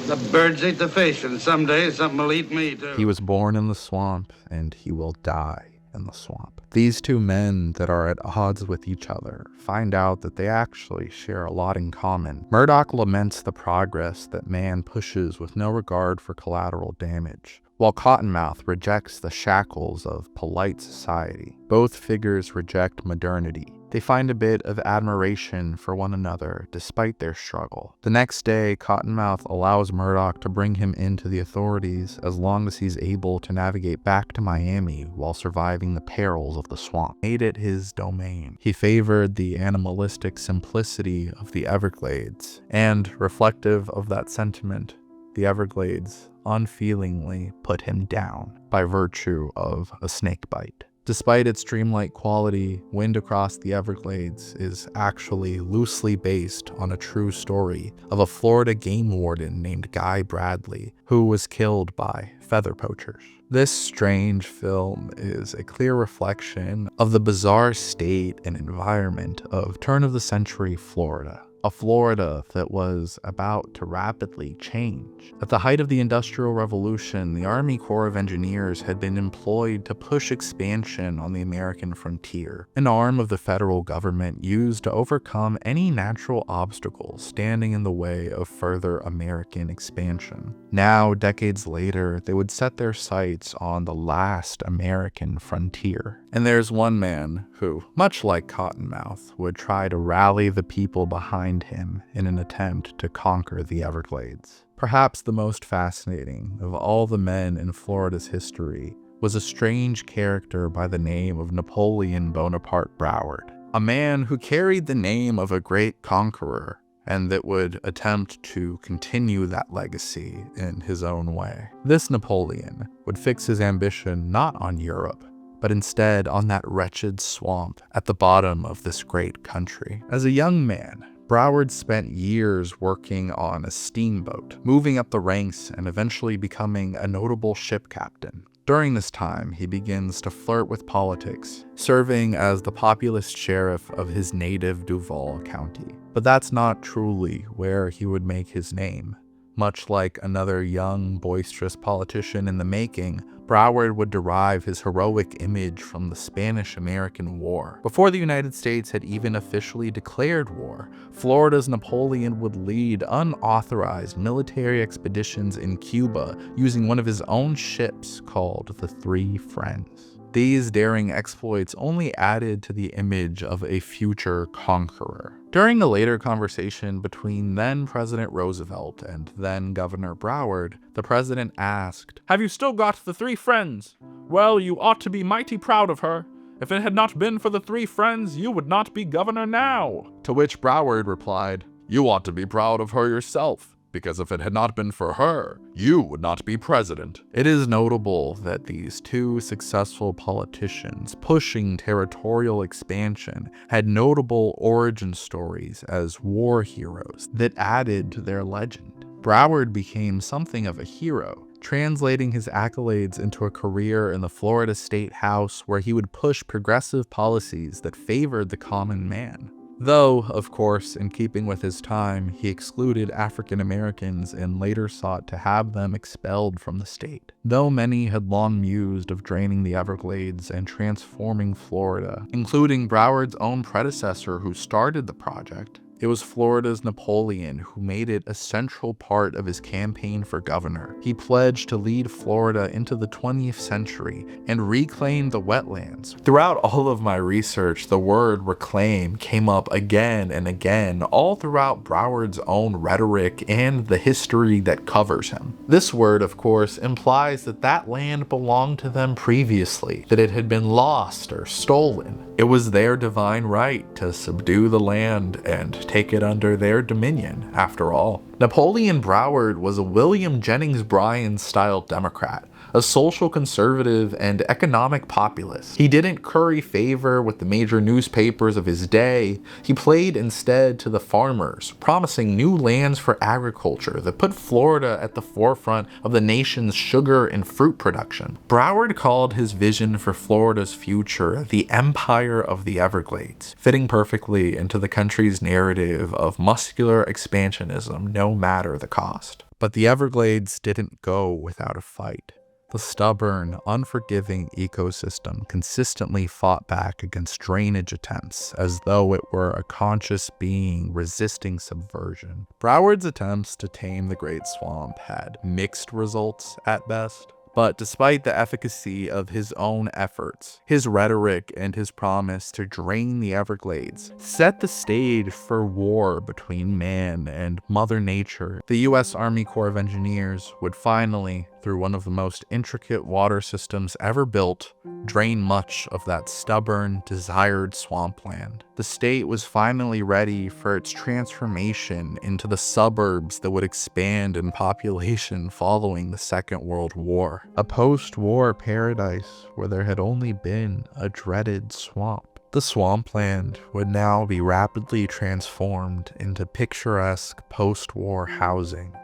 The birds eat the fish, and someday something will eat me, too. He was born in the swamp, and he will die in the swamp. These two men that are at odds with each other find out that they actually share a lot in common. Murdoch laments the progress that man pushes with no regard for collateral damage, while Cottonmouth rejects the shackles of polite society. Both figures reject modernity. They find a bit of admiration for one another despite their struggle. The next day, Cottonmouth allows Murdoch to bring him into the authorities as long as he's able to navigate back to Miami while surviving the perils of the swamp. Made it his domain. He favored the animalistic simplicity of the Everglades, and reflective of that sentiment, the Everglades unfeelingly put him down by virtue of a snake bite. Despite its dreamlike quality, Wind Across the Everglades is actually loosely based on a true story of a Florida game warden named Guy Bradley, who was killed by feather poachers. This strange film is a clear reflection of the bizarre state and environment of turn-of-the-century Florida. A Florida that was about to rapidly change. At the height of the Industrial Revolution, the Army Corps of Engineers had been employed to push expansion on the American frontier, an arm of the federal government used to overcome any natural obstacles standing in the way of further American expansion. Now, decades later, they would set their sights on the last American frontier. And there's one man who, much like Cottonmouth, would try to rally the people behind him in an attempt to conquer the Everglades. Perhaps the most fascinating of all the men in Florida's history was a strange character by the name of Napoleon Bonaparte Broward, a man who carried the name of a great conqueror and that would attempt to continue that legacy in his own way. This Napoleon would fix his ambition not on Europe, but instead on that wretched swamp at the bottom of this great country. As a young man, Broward spent years working on a steamboat, moving up the ranks and eventually becoming a notable ship captain. During this time, he begins to flirt with politics, serving as the populist sheriff of his native Duval County. But that's not truly where he would make his name. Much like another young, boisterous politician in the making, Broward would derive his heroic image from the Spanish-American War. Before the United States had even officially declared war, Florida's Napoleon would lead unauthorized military expeditions in Cuba using one of his own ships called the Three Friends. These daring exploits only added to the image of a future conqueror. During a later conversation between then President Roosevelt and then Governor Broward, the president asked, "Have you still got the 3 friends? Well, you ought to be mighty proud of her. If it had not been for the 3 friends, you would not be governor now." To which Broward replied, "You ought to be proud of her yourself, because if it had not been for her, you would not be president." It is notable that these 2 successful politicians pushing territorial expansion had notable origin stories as war heroes that added to their legend. Broward became something of a hero, translating his accolades into a career in the Florida State House where he would push progressive policies that favored the common man. Though, of course, in keeping with his time, he excluded African Americans and later sought to have them expelled from the state. Though many had long mused of draining the Everglades and transforming Florida, including Broward's own predecessor who started the project, it was Florida's Napoleon who made it a central part of his campaign for governor. He pledged to lead Florida into the 20th century and reclaim the wetlands. Throughout all of my research, the word reclaim came up again and again, all throughout Broward's own rhetoric and the history that covers him. This word, of course, implies that that land belonged to them previously, that it had been lost or stolen. It was their divine right to subdue the land and take it under their dominion, after all. Napoleon Broward was a William Jennings Bryan-style Democrat, a social conservative and economic populist. He didn't curry favor with the major newspapers of his day. He played instead to the farmers, promising new lands for agriculture that put Florida at the forefront of the nation's sugar and fruit production. Broward called his vision for Florida's future the Empire of the Everglades, fitting perfectly into the country's narrative of muscular expansionism no matter the cost. But the Everglades didn't go without a fight. The stubborn, unforgiving ecosystem consistently fought back against drainage attempts as though it were a conscious being resisting subversion. Broward's attempts to tame the Great Swamp had mixed results at best. But despite the efficacy of his own efforts, his rhetoric and his promise to drain the Everglades set the stage for war between man and Mother Nature. The U.S. Army Corps of Engineers would finally, through one of the most intricate water systems ever built, drain much of that stubborn, desired swampland. The state was finally ready for its transformation into the suburbs that would expand in population following the Second World War. A post-war paradise where there had only been a dreaded swamp. The swampland would now be rapidly transformed into picturesque post-war housing,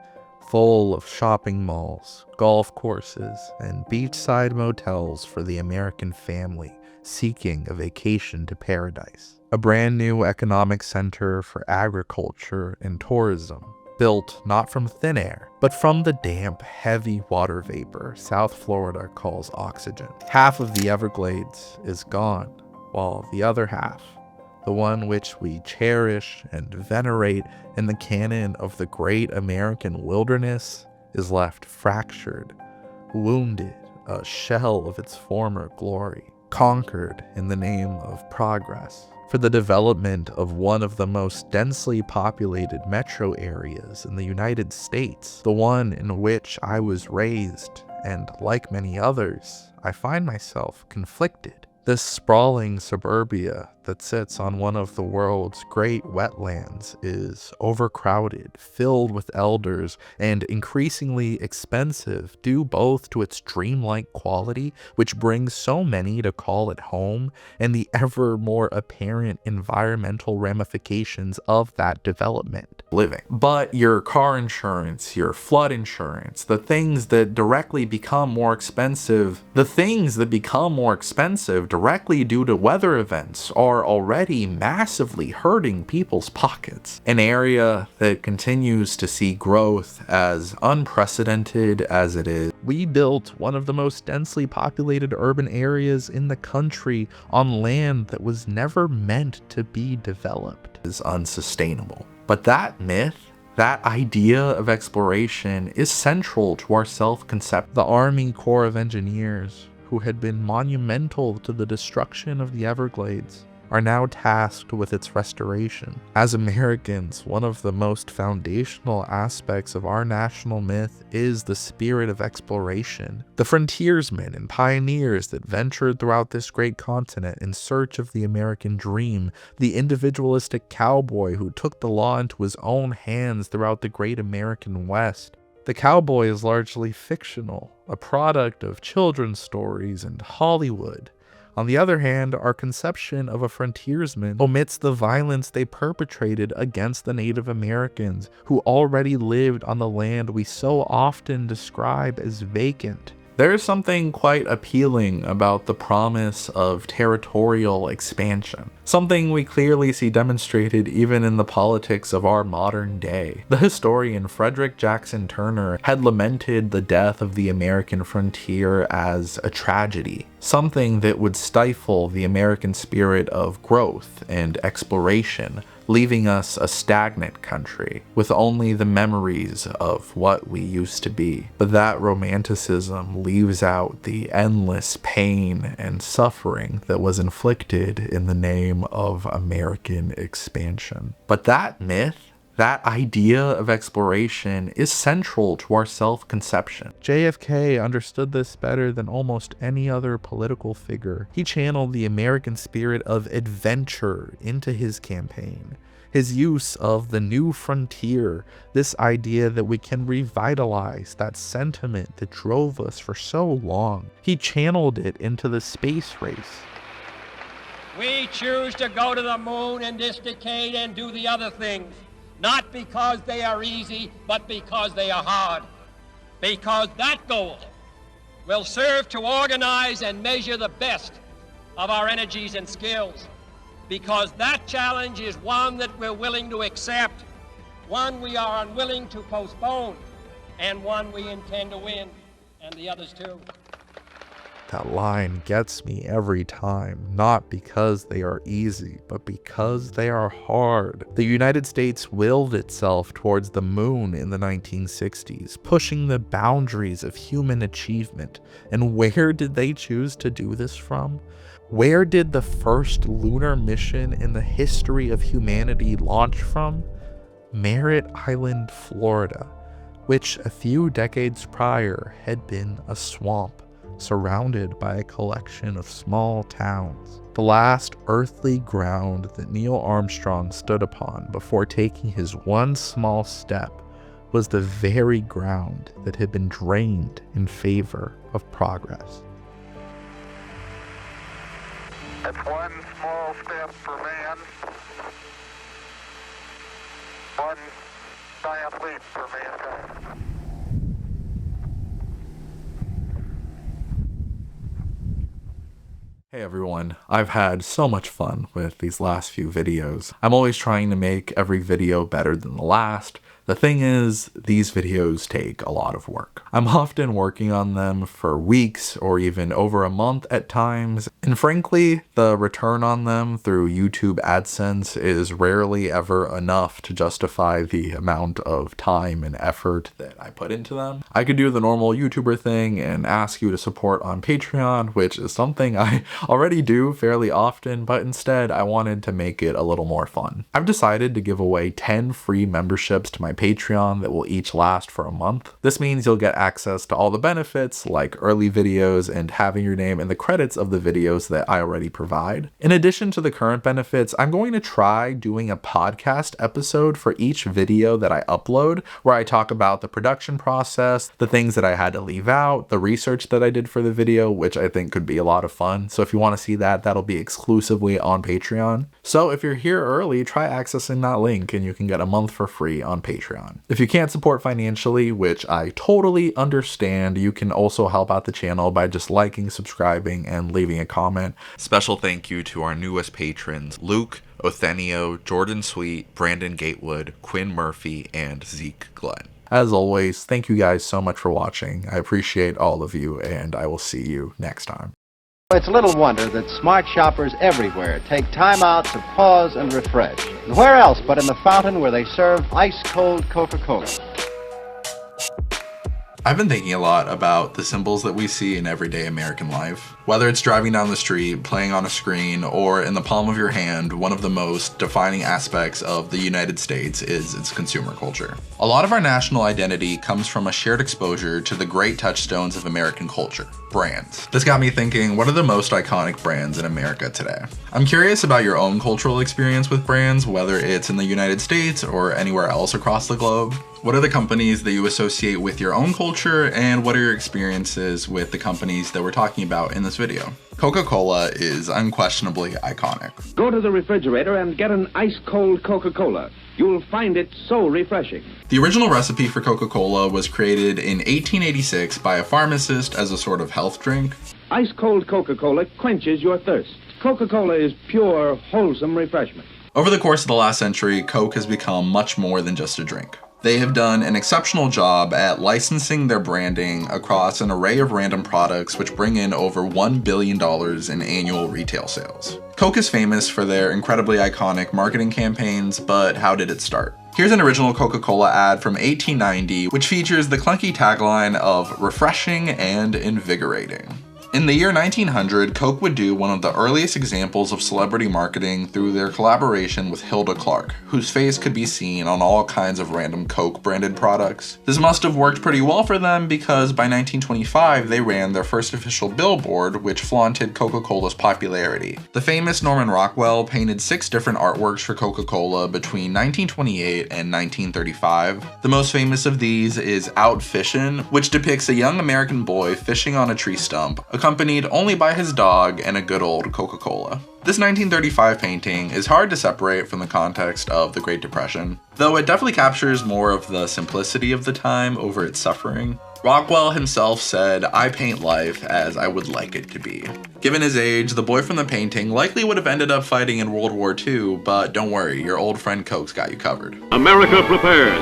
full of shopping malls, golf courses, and beachside motels for the American family seeking a vacation to paradise. A brand new economic center for agriculture and tourism, built not from thin air, but from the damp, heavy water vapor South Florida calls oxygen. Half of the Everglades is gone, while the other half, the one which we cherish and venerate in the canon of the great American wilderness, is left fractured, wounded, a shell of its former glory, conquered in the name of progress, for the development of one of the most densely populated metro areas in the United States, the one in which I was raised, and like many others, I find myself conflicted. This sprawling suburbia that sits on one of the world's great wetlands is overcrowded, filled with elders, and increasingly expensive due both to its dreamlike quality, which brings so many to call it home, and the ever more apparent environmental ramifications of that development. Living. But your car insurance, your flood insurance, the things that become more expensive directly due to weather events are already massively hurting people's pockets. An area that continues to see growth as unprecedented as it is. We built one of the most densely populated urban areas in the country on land that was never meant to be developed. It is unsustainable. But that myth, that idea of exploration, is central to our self-concept. The Army Corps of Engineers, who who had been monumental to the destruction of the Everglades, are now tasked with its restoration. As Americans, one of the most foundational aspects of our national myth is the spirit of exploration. The frontiersmen and pioneers that ventured throughout this great continent in search of the American dream, the individualistic cowboy who took the law into his own hands throughout the great American West. The cowboy is largely fictional, a product of children's stories and Hollywood. On the other hand, our conception of a frontiersman omits the violence they perpetrated against the Native Americans who already lived on the land we so often describe as vacant. There is something quite appealing about the promise of territorial expansion, something we clearly see demonstrated even in the politics of our modern day. The historian Frederick Jackson Turner had lamented the death of the American frontier as a tragedy, something that would stifle the American spirit of growth and exploration, leaving us a stagnant country with only the memories of what we used to be. But that romanticism leaves out the endless pain and suffering that was inflicted in the name of American expansion. But that myth, that idea of exploration, is central to our self-conception. JFK understood this better than almost any other political figure. He channeled the American spirit of adventure into his campaign. His use of the new frontier, this idea that we can revitalize that sentiment that drove us for so long. He channeled it into the space race. We choose to go to the moon in this decade and do the other things. Not because they are easy, but because they are hard. Because that goal will serve to organize and measure the best of our energies and skills. Because that challenge is one that we're willing to accept, one we are unwilling to postpone, and one we intend to win, and the others too. That line gets me every time, not because they are easy, but because they are hard. The United States willed itself towards the moon in the 1960s, pushing the boundaries of human achievement. And where did they choose to do this from? Where did the first lunar mission in the history of humanity launch from? Merritt Island, Florida, which a few decades prior had been a swamp, surrounded by a collection of small towns. The last earthly ground that Neil Armstrong stood upon before taking his one small step was the very ground that had been drained in favor of progress. It's one small step for man, one giant leap for mankind. Hey everyone, I've had so much fun with these last few videos. I'm always trying to make every video better than the last. The thing is, these videos take a lot of work. I'm often working on them for weeks or even over a month at times, and frankly, the return on them through YouTube AdSense is rarely ever enough to justify the amount of time and effort that I put into them. I could do the normal YouTuber thing and ask you to support on Patreon, which is something I already do fairly often, but instead I wanted to make it a little more fun. I've decided to give away 10 free memberships to my Patreon that will each last for a month. This means you'll get access to all the benefits like early videos and having your name in the credits of the videos that I already provide. In addition to the current benefits, I'm going to try doing a podcast episode for each video that I upload, where I talk about the production process, the things that I had to leave out, the research that I did for the video, which I think could be a lot of fun. So if you want to see that, that'll be exclusively on Patreon. So if you're here early, try accessing that link and you can get a month for free on Patreon. If you can't support financially, which I totally understand, you can also help out the channel by just liking, subscribing, and leaving a comment. Special thank you to our newest patrons, Luke, Othenio, Jordan Sweet, Brandon Gatewood, Quinn Murphy, and Zeke Glenn. As always, thank you guys so much for watching. I appreciate all of you, and I will see you next time. It's little wonder that smart shoppers everywhere take time out to pause and refresh. And where else but in the fountain where they serve ice-cold Coca-Cola? I've been thinking a lot about the symbols that we see in everyday American life. Whether it's driving down the street, playing on a screen, or in the palm of your hand, one of the most defining aspects of the United States is its consumer culture. A lot of our national identity comes from a shared exposure to the great touchstones of American culture, brands. This got me thinking, what are the most iconic brands in America today? I'm curious about your own cultural experience with brands, whether it's in the United States or anywhere else across the globe. What are the companies that you associate with your own culture, and what are your experiences with the companies that we're talking about in this video? Coca-Cola is unquestionably iconic. Go to the refrigerator and get an ice-cold Coca-Cola. You'll find it so refreshing. The original recipe for Coca-Cola was created in 1886 by a pharmacist as a sort of health drink. Ice-cold Coca-Cola quenches your thirst. Coca-Cola is pure, wholesome refreshment. Over the course of the last century, Coke has become much more than just a drink. They have done an exceptional job at licensing their branding across an array of random products which bring in over $1 billion in annual retail sales. Coke is famous for their incredibly iconic marketing campaigns, but how did it start? Here's an original Coca-Cola ad from 1890, which features the clunky tagline of refreshing and invigorating. In the year 1900, Coke would do one of the earliest examples of celebrity marketing through their collaboration with Hilda Clark, whose face could be seen on all kinds of random Coke branded products. This must have worked pretty well for them because by 1925 they ran their first official billboard which flaunted Coca-Cola's popularity. The famous Norman Rockwell painted 6 different artworks for Coca-Cola between 1928 and 1935. The most famous of these is Out Fishin', which depicts a young American boy fishing on a tree stump, accompanied only by his dog and a good old Coca-Cola. This 1935 painting is hard to separate from the context of the Great Depression, though it definitely captures more of the simplicity of the time over its suffering. Rockwell himself said, "I paint life as I would like it to be." Given his age, the boy from the painting likely would have ended up fighting in World War II, but don't worry, your old friend Coke's got you covered. America prepares.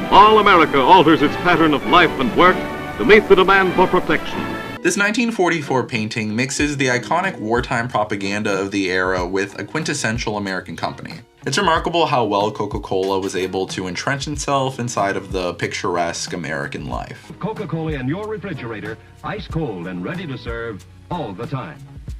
All America alters its pattern of life and work to meet the demand for protection. This 1944 painting mixes the iconic wartime propaganda of the era with a quintessential American company. It's remarkable how well Coca-Cola was able to entrench itself inside of the picturesque American life. Coca-Cola in your refrigerator, ice cold and ready to serve all the time.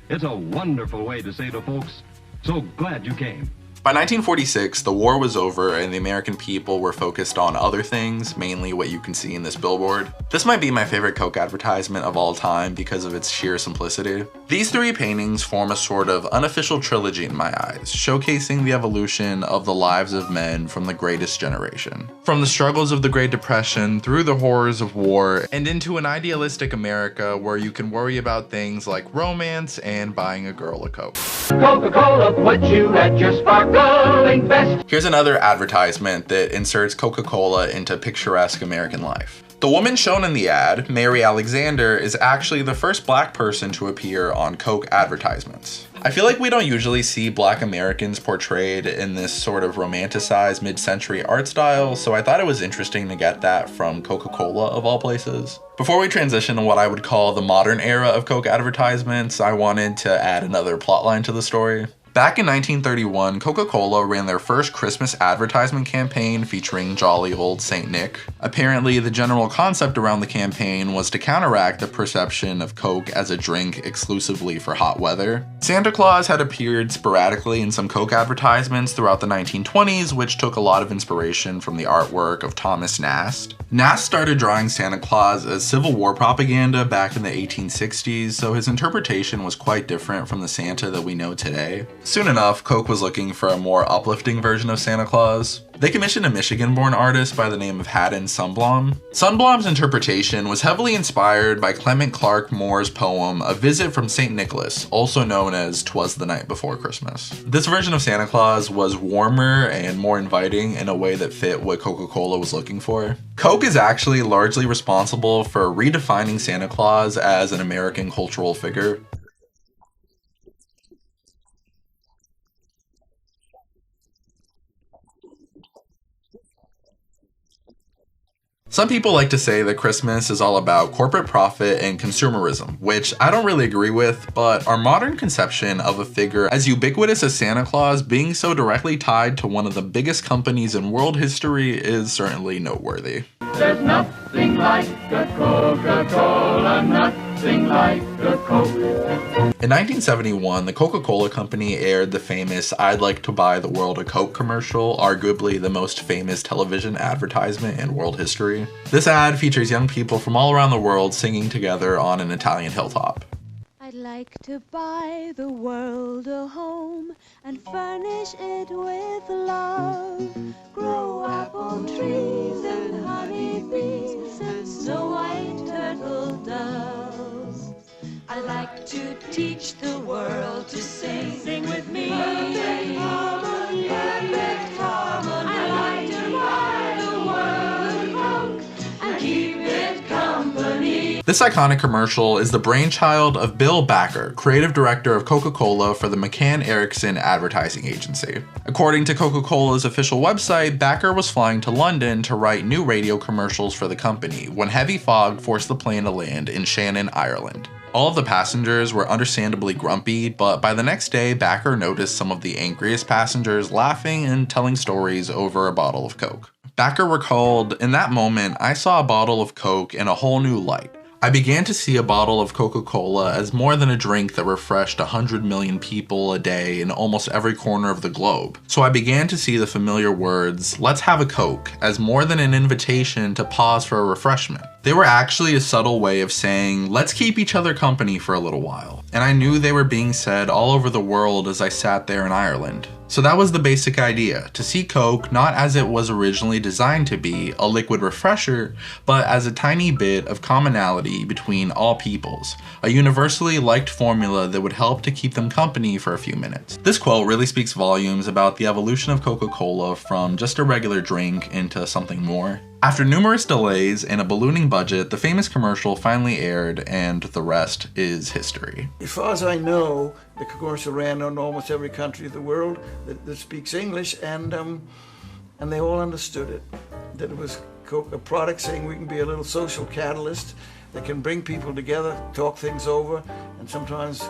It's a wonderful way to say to folks, so glad you came. By 1946, the war was over and the American people were focused on other things, mainly what you can see in this billboard. This might be my favorite Coke advertisement of all time because of its sheer simplicity. These 3 paintings form a sort of unofficial trilogy in my eyes, showcasing the evolution of the lives of men from the greatest generation. From the struggles of the Great Depression, through the horrors of war, and into an idealistic America where you can worry about things like romance and buying a girl a Coke. Coca-Cola puts you at your sparkling best. Here's another advertisement that inserts Coca-Cola into picturesque American life. The woman shown in the ad, Mary Alexander, is actually the first black person to appear on Coke advertisements. I feel like we don't usually see black Americans portrayed in this sort of romanticized mid-century art style, so I thought it was interesting to get that from Coca-Cola of all places. Before we transition to what I would call the modern era of Coke advertisements, I wanted to add another plotline to the story. Back in 1931, Coca-Cola ran their first Christmas advertisement campaign featuring jolly old Saint Nick. Apparently, the general concept around the campaign was to counteract the perception of Coke as a drink exclusively for hot weather. Santa Claus had appeared sporadically in some Coke advertisements throughout the 1920s, which took a lot of inspiration from the artwork of Thomas Nast. Nast started drawing Santa Claus as Civil War propaganda back in the 1860s, so his interpretation was quite different from the Santa that we know today. Soon enough, Coke was looking for a more uplifting version of Santa Claus. They commissioned a Michigan-born artist by the name of Haddon Sundblom. Sundblom's interpretation was heavily inspired by Clement Clarke Moore's poem A Visit from St. Nicholas, also known as 'Twas the Night Before Christmas. This version of Santa Claus was warmer and more inviting in a way that fit what Coca-Cola was looking for. Coke is actually largely responsible for redefining Santa Claus as an American cultural figure. Some people like to say that Christmas is all about corporate profit and consumerism, which I don't really agree with, but our modern conception of a figure as ubiquitous as Santa Claus being so directly tied to one of the biggest companies in world history is certainly noteworthy. There's nothing like a Coca-Cola, nothing like a Coke. In 1971, the Coca-Cola Company aired the famous "I'd Like to Buy the World a Coke" commercial, arguably the most famous television advertisement in world history. This ad features young people from all around the world singing together on an Italian hilltop. I'd like to buy the world a home and furnish it with love. Grow apple trees and honey bees and snow white turtle doves. I'd like to teach the world to sing. Sing with me. Perfect harmony. Perfect harmony. I'd like to buy the world a Coke and keep it company. This iconic commercial is the brainchild of Bill Backer, creative director of Coca-Cola for the McCann Erickson Advertising Agency. According to Coca-Cola's official website, Backer was flying to London to write new radio commercials for the company when heavy fog forced the plane to land in Shannon, Ireland. All of the passengers were understandably grumpy, but by the next day, Backer noticed some of the angriest passengers laughing and telling stories over a bottle of Coke. Backer recalled, "In that moment, I saw a bottle of Coke in a whole new light. I began to see a bottle of Coca-Cola as more than a drink that refreshed 100 million people a day in almost every corner of the globe. So I began to see the familiar words, 'Let's have a Coke,' as more than an invitation to pause for a refreshment. They were actually a subtle way of saying, let's keep each other company for a little while. And I knew they were being said all over the world as I sat there in Ireland. So that was the basic idea, to see Coke not as it was originally designed to be, a liquid refresher, but as a tiny bit of commonality between all peoples, a universally liked formula that would help to keep them company for a few minutes." This quote really speaks volumes about the evolution of Coca-Cola from just a regular drink into something more. After numerous delays and a ballooning budget, the famous commercial finally aired, and the rest is history. As far as I know, the commercial ran in almost every country of the world that speaks English, and they all understood it. That it was a product saying we can be a little social catalyst that can bring people together, talk things over, and sometimes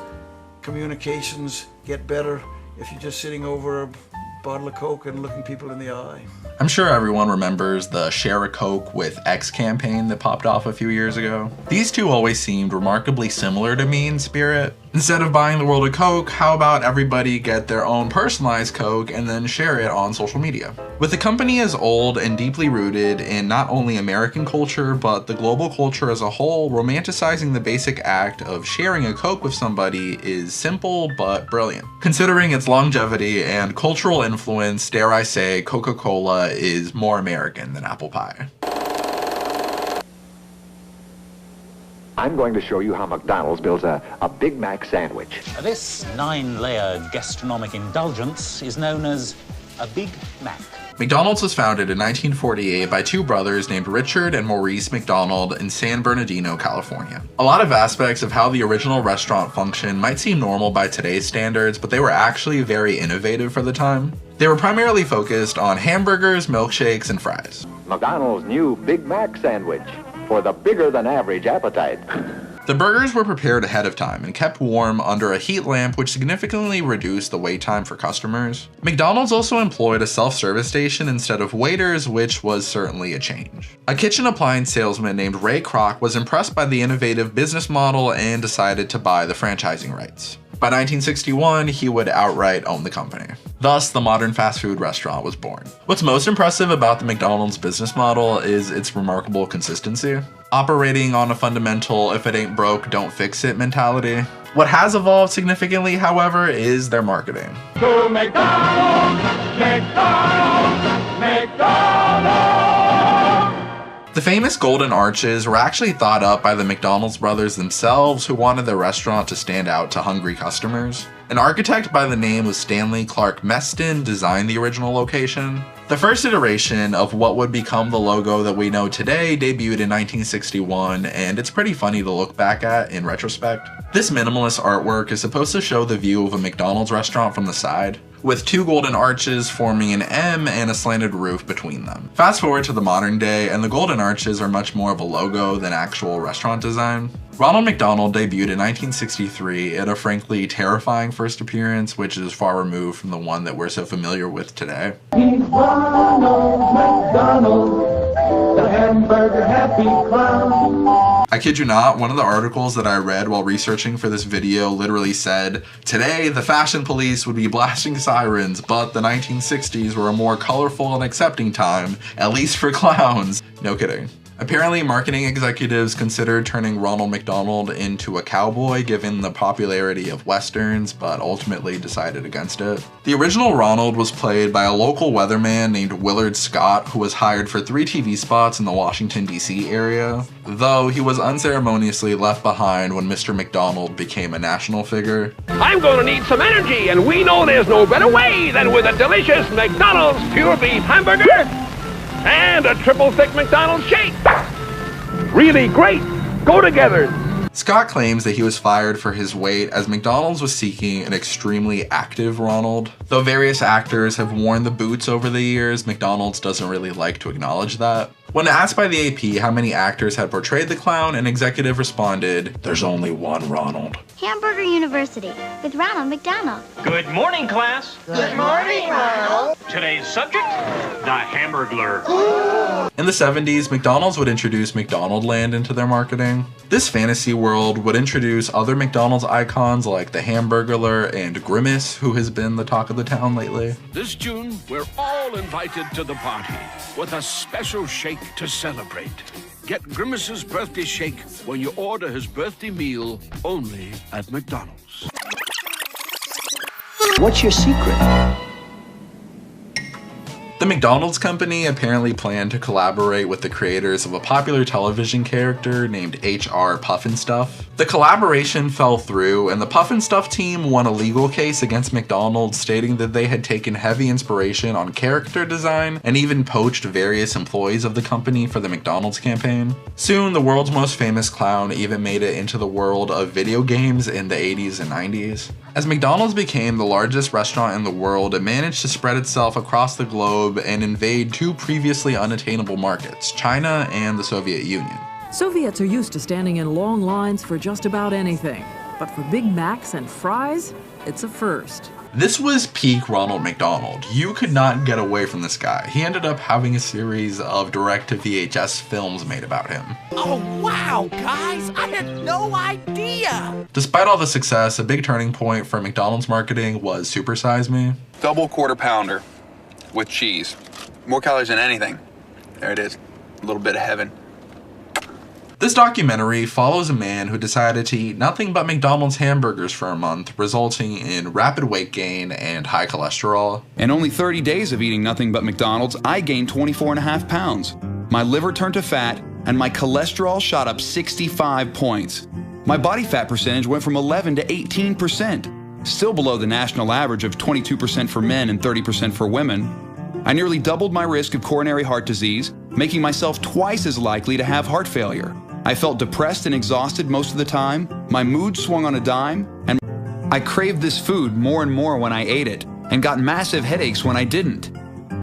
communications get better if you're just sitting over a bottle of Coke and looking people in the eye. I'm sure everyone remembers the Share a Coke with X campaign that popped off a few years ago. These two always seemed remarkably similar to me in spirit. Instead of buying the world a Coke, how about everybody get their own personalized Coke and then share it on social media? With the company as old and deeply rooted in not only American culture, but the global culture as a whole, romanticizing the basic act of sharing a Coke with somebody is simple but brilliant. Considering its longevity and cultural influence, dare I say, Coca-Cola is more American than apple pie. I'm going to show you how McDonald's builds a Big Mac sandwich. This 9-layer gastronomic indulgence is known as a Big Mac. McDonald's was founded in 1948 by two brothers named Richard and Maurice McDonald in San Bernardino, California. A lot of aspects of how the original restaurant functioned might seem normal by today's standards, but they were actually very innovative for the time. They were primarily focused on hamburgers, milkshakes, and fries. McDonald's new Big Mac sandwich for the bigger than average appetite. The burgers were prepared ahead of time and kept warm under a heat lamp, which significantly reduced the wait time for customers. McDonald's also employed a self-service station instead of waiters, which was certainly a change. A kitchen appliance salesman named Ray Kroc was impressed by the innovative business model and decided to buy the franchising rights. By 1961, he would outright own the company. Thus, the modern fast food restaurant was born. What's most impressive about the McDonald's business model is its remarkable consistency, operating on a fundamental if it ain't broke, don't fix it mentality. What has evolved significantly, however, is their marketing. To McDonald's, McDonald's, McDonald's! The famous golden arches were actually thought up by the McDonald's brothers themselves, who wanted their restaurant to stand out to hungry customers. An architect by the name of Stanley Clark Meston designed the original location. The first iteration of what would become the logo that we know today debuted in 1961, and it's pretty funny to look back at in retrospect. This minimalist artwork is supposed to show the view of a McDonald's restaurant from the side, with two golden arches forming an M and a slanted roof between them. Fast forward to the modern day, and the golden arches are much more of a logo than actual restaurant design. Ronald McDonald debuted in 1963 at a frankly terrifying first appearance, which is far removed from the one that we're so familiar with today. He's Ronald McDonald, the hamburger happy clown. I kid you not, one of the articles that I read while researching for this video literally said, today the fashion police would be blasting sirens, but the 1960s were a more colorful and accepting time, at least for clowns. No kidding. Apparently, marketing executives considered turning Ronald McDonald into a cowboy given the popularity of westerns, but ultimately decided against it. The original Ronald was played by a local weatherman named Willard Scott, who was hired for 3 TV spots in the Washington, D.C. area, though he was unceremoniously left behind when Mr. McDonald became a national figure. I'm gonna need some energy, and we know there's no better way than with a delicious McDonald's pure beef hamburger and a triple thick McDonald's shake. Really great. Go together. Scott claims that he was fired for his weight as McDonald's was seeking an extremely active Ronald. Though various actors have worn the boots over the years, McDonald's doesn't really like to acknowledge that. When asked by the AP how many actors had portrayed the clown, an executive responded, "There's only one Ronald." Hamburger University with Ronald McDonald. Good morning, class. Good morning, Ronald. Today's subject, the Hamburglar. In the 70s, McDonald's would introduce McDonaldland into their marketing. This fantasy world would introduce other McDonald's icons like the Hamburglar and Grimace, who has been the talk of the town lately. This June, we're all invited to the party with a special shake to celebrate. Get Grimace's birthday shake when you order his birthday meal only at McDonald's. What's your secret? The McDonald's company apparently planned to collaborate with the creators of a popular television character named H.R. Pufnstuf. The collaboration fell through, and the Pufnstuf team won a legal case against McDonald's stating that they had taken heavy inspiration on character design and even poached various employees of the company for the McDonald's campaign. Soon, the world's most famous clown even made it into the world of video games in the 80s and 90s. As McDonald's became the largest restaurant in the world, it managed to spread itself across the globe and invade 2 previously unattainable markets, China and the Soviet Union. Soviets are used to standing in long lines for just about anything, but for Big Macs and fries, it's a first. This was peak Ronald McDonald. You could not get away from this guy. He ended up having a series of direct-to-VHS films made about him. Oh wow, guys, I had no idea! Despite all the success, a big turning point for McDonald's marketing was Super Size Me. Double quarter pounder with cheese. More calories than anything. There it is. A little bit of heaven. This documentary follows a man who decided to eat nothing but McDonald's hamburgers for a month, resulting in rapid weight gain and high cholesterol. In only 30 days of eating nothing but McDonald's, I gained 24.5 pounds. My liver turned to fat, and my cholesterol shot up 65 points. My body fat percentage went from 11 to 18%, still below the national average of 22% for men and 30% for women. I nearly doubled my risk of coronary heart disease, making myself twice as likely to have heart failure. I felt depressed and exhausted most of the time, my mood swung on a dime, and I craved this food more and more when I ate it, and got massive headaches when I didn't.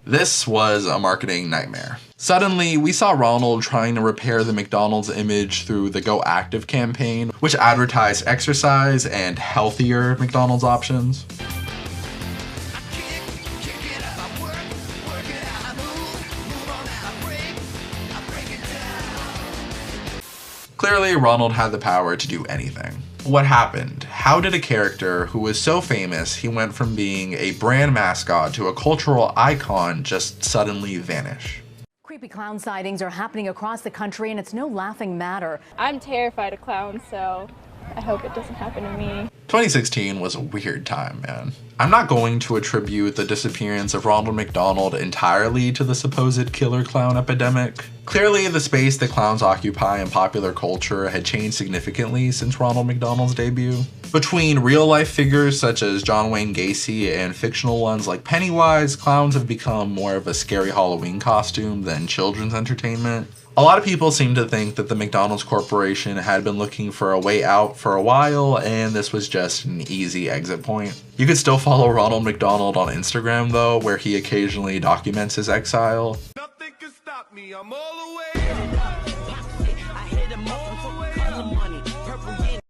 This was a marketing nightmare. Suddenly, we saw Ronald trying to repair the McDonald's image through the Go Active campaign, which advertised exercise and healthier McDonald's options. Clearly, Ronald had the power to do anything. What happened? How did a character who was so famous he went from being a brand mascot to a cultural icon just suddenly vanish? Creepy clown sightings are happening across the country, and it's no laughing matter. I'm terrified of clowns, so I hope it doesn't happen to me. 2016 was a weird time, man. I'm not going to attribute the disappearance of Ronald McDonald entirely to the supposed killer clown epidemic. Clearly, the space that clowns occupy in popular culture had changed significantly since Ronald McDonald's debut. Between real-life figures such as John Wayne Gacy and fictional ones like Pennywise, clowns have become more of a scary Halloween costume than children's entertainment. A lot of people seem to think that the McDonald's Corporation had been looking for a way out for a while, and this was just an easy exit point. You could still follow Ronald McDonald on Instagram though, where he occasionally documents his exile. Nothing can stop me, I'm all the way.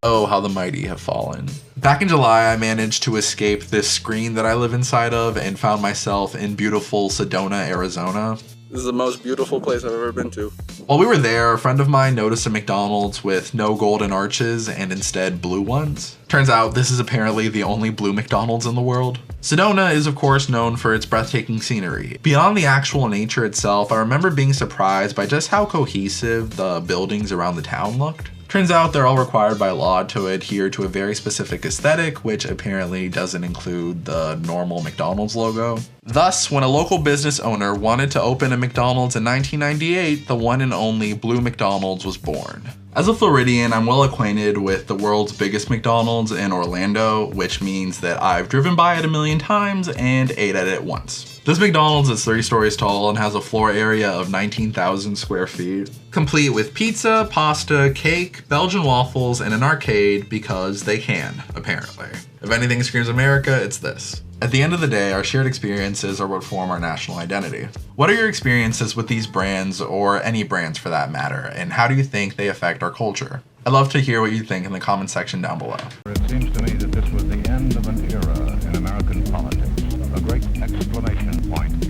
Oh, how the mighty have fallen. Back in July, I managed to escape this screen that I live inside of and found myself in beautiful Sedona, Arizona. This is the most beautiful place I've ever been to. While we were there, a friend of mine noticed a McDonald's with no golden arches and instead blue ones. Turns out this is apparently the only blue McDonald's in the world. Sedona is of course known for its breathtaking scenery. Beyond the actual nature itself, I remember being surprised by just how cohesive the buildings around the town looked. Turns out they're all required by law to adhere to a very specific aesthetic, which apparently doesn't include the normal McDonald's logo. Thus, when a local business owner wanted to open a McDonald's in 1998, the one and only Blue McDonald's was born. As a Floridian, I'm well acquainted with the world's biggest McDonald's in Orlando, which means that I've driven by it a million times and ate at it once. This McDonald's is 3 stories tall and has a floor area of 19,000 square feet, complete with pizza, pasta, cake, Belgian waffles, and an arcade because they can, apparently. If anything screams America, it's this. At the end of the day, our shared experiences are what form our national identity. What are your experiences with these brands, or any brands for that matter, and how do you think they affect our culture? I'd love to hear what you think in the comment section down below. It seems to me that this was the end of an era in American politics, a great exclamation point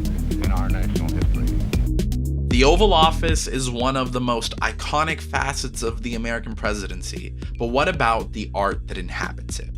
in our national history. The Oval Office is one of the most iconic facets of the American presidency, but what about the art that inhabits it?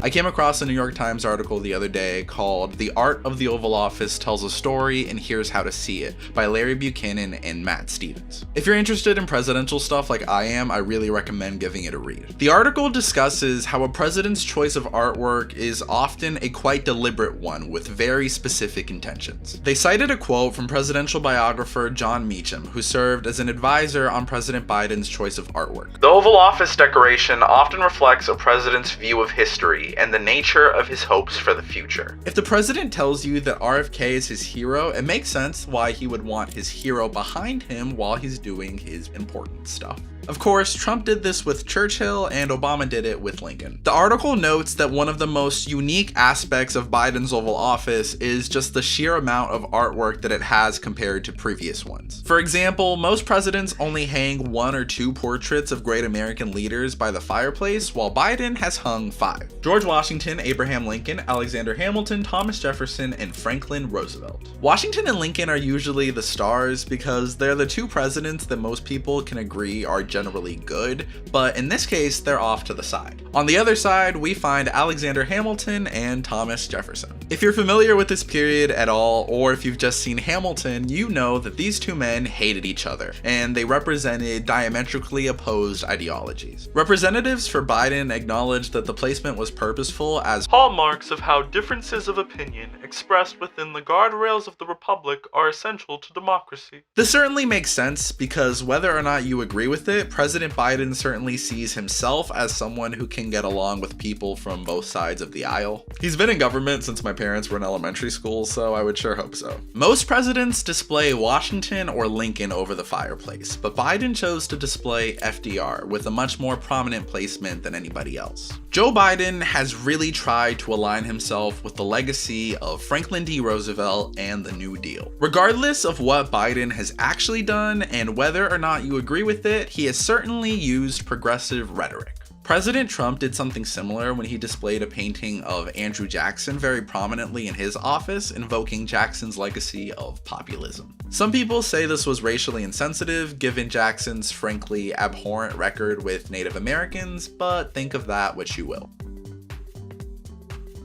I came across a New York Times article the other day called "The Art of the Oval Office Tells a Story and Here's How to See It" by Larry Buchanan and Matt Stevens. If you're interested in presidential stuff like I am, I really recommend giving it a read. The article discusses how a president's choice of artwork is often a quite deliberate one with very specific intentions. They cited a quote from presidential biographer John Meacham, who served as an advisor on President Biden's choice of artwork. The Oval Office decoration often reflects a president's view of history and the nature of his hopes for the future. If the president tells you that RFK is his hero, it makes sense why he would want his hero behind him while he's doing his important stuff. Of course, Trump did this with Churchill and Obama did it with Lincoln. The article notes that one of the most unique aspects of Biden's Oval Office is just the sheer amount of artwork that it has compared to previous ones. For example, most presidents only hang 1 or 2 portraits of great American leaders by the fireplace, while Biden has hung 5. George Washington, Abraham Lincoln, Alexander Hamilton, Thomas Jefferson, and Franklin Roosevelt. Washington and Lincoln are usually the stars because they're the 2 presidents that most people can agree are generally good, but in this case, they're off to the side. On the other side, we find Alexander Hamilton and Thomas Jefferson. If you're familiar with this period at all, or if you've just seen Hamilton, you know that these 2 men hated each other, and they represented diametrically opposed ideologies. Representatives for Biden acknowledged that the placement was purposeful as hallmarks of how differences of opinion expressed within the guardrails of the republic are essential to democracy. This certainly makes sense because whether or not you agree with it, President Biden certainly sees himself as someone who can get along with people from both sides of the aisle. He's been in government since my parents were in elementary school, so I would sure hope so. Most presidents display Washington or Lincoln over the fireplace, but Biden chose to display FDR with a much more prominent placement than anybody else. Joe Biden has really tried to align himself with the legacy of Franklin D. Roosevelt and the New Deal. Regardless of what Biden has actually done and whether or not you agree with it, he has certainly used progressive rhetoric. President Trump did something similar when he displayed a painting of Andrew Jackson very prominently in his office, invoking Jackson's legacy of populism. Some people say this was racially insensitive, given Jackson's frankly abhorrent record with Native Americans, but think of that what you will.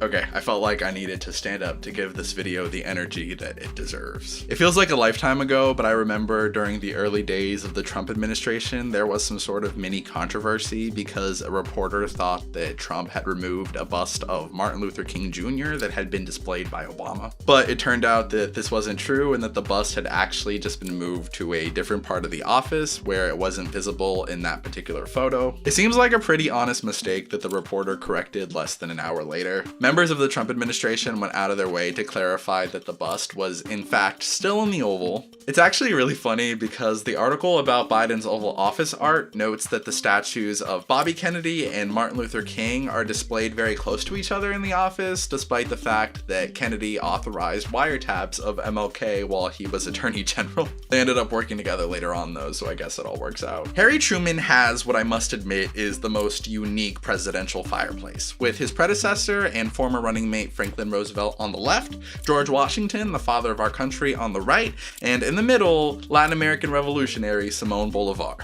Okay, I felt like I needed to stand up to give this video the energy that it deserves. It feels like a lifetime ago, but I remember during the early days of the Trump administration, there was some sort of mini controversy because a reporter thought that Trump had removed a bust of Martin Luther King Jr. that had been displayed by Obama. But it turned out that this wasn't true and that the bust had actually just been moved to a different part of the office where it wasn't visible in that particular photo. It seems like a pretty honest mistake that the reporter corrected less than an hour later. Members of the Trump administration went out of their way to clarify that the bust was in fact still in the Oval. It's actually really funny because the article about Biden's Oval Office art notes that the statues of Bobby Kennedy and Martin Luther King are displayed very close to each other in the office, despite the fact that Kennedy authorized wiretaps of MLK while he was Attorney General. They ended up working together later on though, so I guess it all works out. Harry Truman has what I must admit is the most unique presidential fireplace, with his predecessor and former running mate Franklin Roosevelt on the left, George Washington, the father of our country, on the right, and in the middle, Latin American revolutionary Simón Bolívar.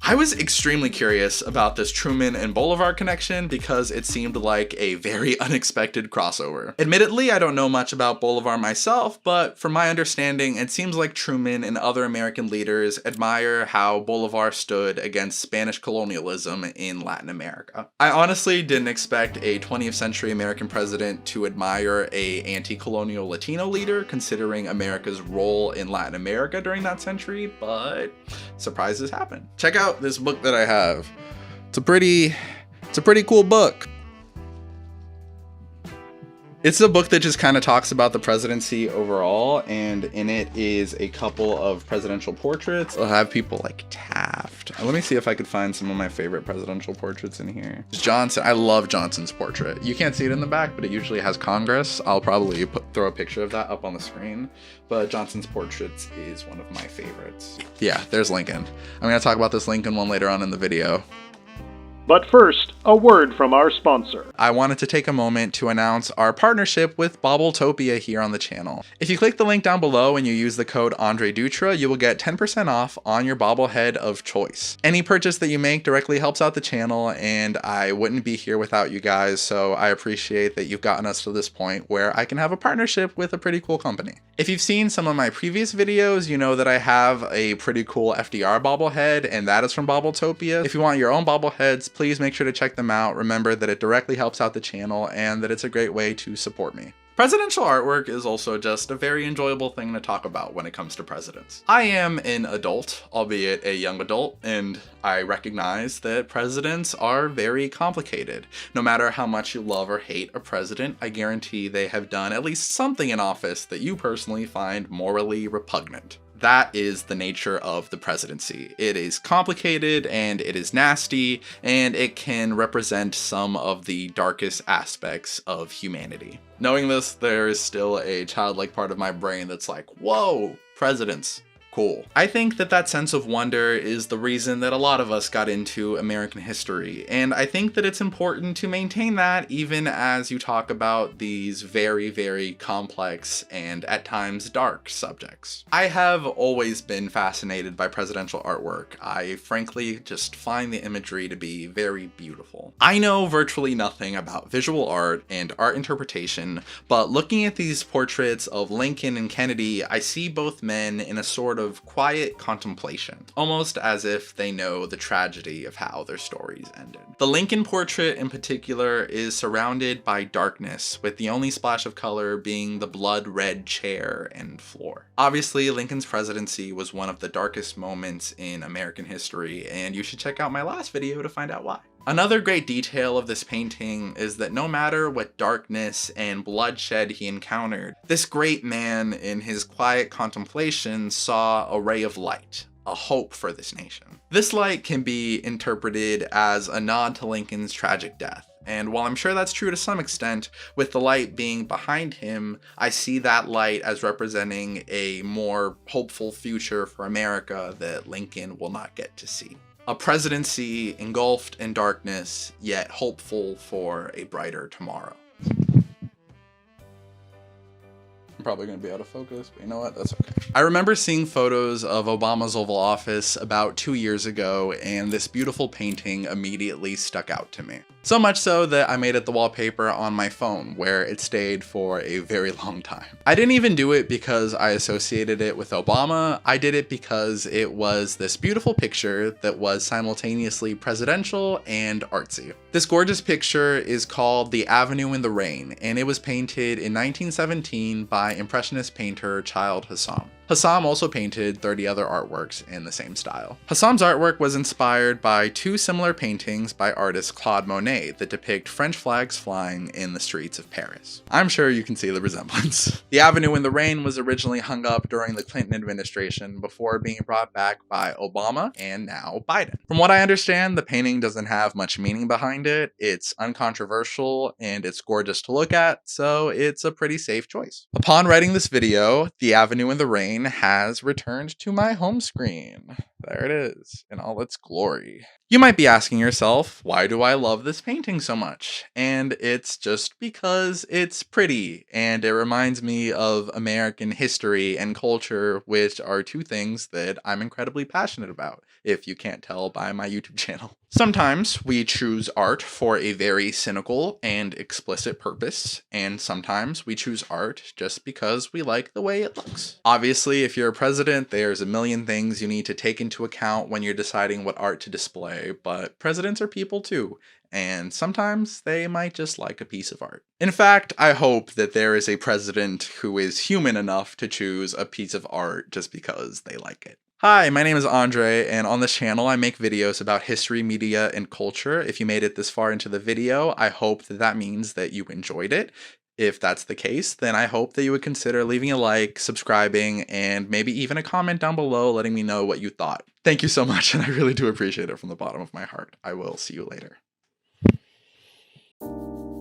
I was extremely curious about this Truman and Bolivar connection because it seemed like a very unexpected crossover. Admittedly, I don't know much about Bolivar myself, but from my understanding, it seems like Truman and other American leaders admire how Bolivar stood against Spanish colonialism in Latin America. I honestly didn't expect a 20th century American president to admire a anti-colonial Latino leader, considering America's role in Latin America during that century, but surprises happen. Check out this book that I have. It's a pretty cool book. It's a book that just kind of talks about the presidency overall, and in it is a couple of presidential portraits. I'll have people like Taft. Let me see if I could find some of my favorite presidential portraits in here. Johnson. I love Johnson's portrait. You can't see it in the back, but it usually has Congress. I'll probably throw a picture of that up on the screen, but Johnson's portraits is one of my favorites. Yeah, there's Lincoln. I'm going to talk about this Lincoln one later on in the video. But first, a word from our sponsor. I wanted to take a moment to announce our partnership with Bobbletopia here on the channel. If you click the link down below and you use the code AndreDutra, you will get 10% off on your bobblehead of choice. Any purchase that you make directly helps out the channel, and I wouldn't be here without you guys, so I appreciate that you've gotten us to this point where I can have a partnership with a pretty cool company. If you've seen some of my previous videos, you know that I have a pretty cool FDR bobblehead, and that is from Bobbletopia. If you want your own bobbleheads, please make sure to check them out. Remember that it directly helps out the channel and that it's a great way to support me. Presidential artwork is also just a very enjoyable thing to talk about when it comes to presidents. I am an adult, albeit a young adult, and I recognize that presidents are very complicated. No matter how much you love or hate a president, I guarantee they have done at least something in office that you personally find morally repugnant. That is the nature of the presidency. It is complicated and it is nasty, and it can represent some of the darkest aspects of humanity. Knowing this, there is still a childlike part of my brain that's like, whoa, presidents. Cool. I think that that sense of wonder is the reason that a lot of us got into American history, and I think that it's important to maintain that even as you talk about these very, very complex and at times dark subjects. I have always been fascinated by presidential artwork. I frankly just find the imagery to be very beautiful. I know virtually nothing about visual art and art interpretation, but looking at these portraits of Lincoln and Kennedy, I see both men in a sort of quiet contemplation, almost as if they know the tragedy of how their stories ended. The Lincoln portrait in particular is surrounded by darkness, with the only splash of color being the blood red chair and floor. Obviously, Lincoln's presidency was one of the darkest moments in American history, and you should check out my last video to find out why. Another great detail of this painting is that no matter what darkness and bloodshed he encountered, this great man in his quiet contemplation saw a ray of light, a hope for this nation. This light can be interpreted as a nod to Lincoln's tragic death. And while I'm sure that's true to some extent, with the light being behind him, I see that light as representing a more hopeful future for America that Lincoln will not get to see. A presidency engulfed in darkness, yet hopeful for a brighter tomorrow. I'm probably going to be out of focus, but you know what? That's okay. I remember seeing photos of Obama's Oval Office about 2 years ago, and this beautiful painting immediately stuck out to me. So much so that I made it the wallpaper on my phone, where it stayed for a very long time. I didn't even do it because I associated it with Obama. I did it because it was this beautiful picture that was simultaneously presidential and artsy. This gorgeous picture is called The Avenue in the Rain, and it was painted in 1917 by Impressionist painter Childe Hassam. Hassam also painted 30 other artworks in the same style. Hassam's artwork was inspired by two similar paintings by artist Claude Monet that depict French flags flying in the streets of Paris. I'm sure you can see the resemblance. The Avenue in the Rain was originally hung up during the Clinton administration before being brought back by Obama and now Biden. From what I understand, the painting doesn't have much meaning behind it. It's uncontroversial and it's gorgeous to look at, so it's a pretty safe choice. Upon writing this video, the Avenue in the Rain has returned to my home screen. There it is in all its glory. You might be asking yourself, why do I love this painting so much? And it's just because it's pretty and it reminds me of American history and culture, which are two things that I'm incredibly passionate about, if you can't tell by my YouTube channel. Sometimes we choose art for a very cynical and explicit purpose, and sometimes we choose art just because we like the way it looks. Obviously, if you're a president, there's a million things you need to take into account when you're deciding what art to display, but presidents are people too, and sometimes they might just like a piece of art. In fact, I hope that there is a president who is human enough to choose a piece of art just because they like it. Hi, my name is Andre, and on this channel I make videos about history, media, and culture. If you made it this far into the video, I hope that means that you enjoyed it. If that's the case, then I hope that you would consider leaving a like, subscribing, and maybe even a comment down below letting me know what you thought. Thank you so much, and I really do appreciate it from the bottom of my heart. I will see you later.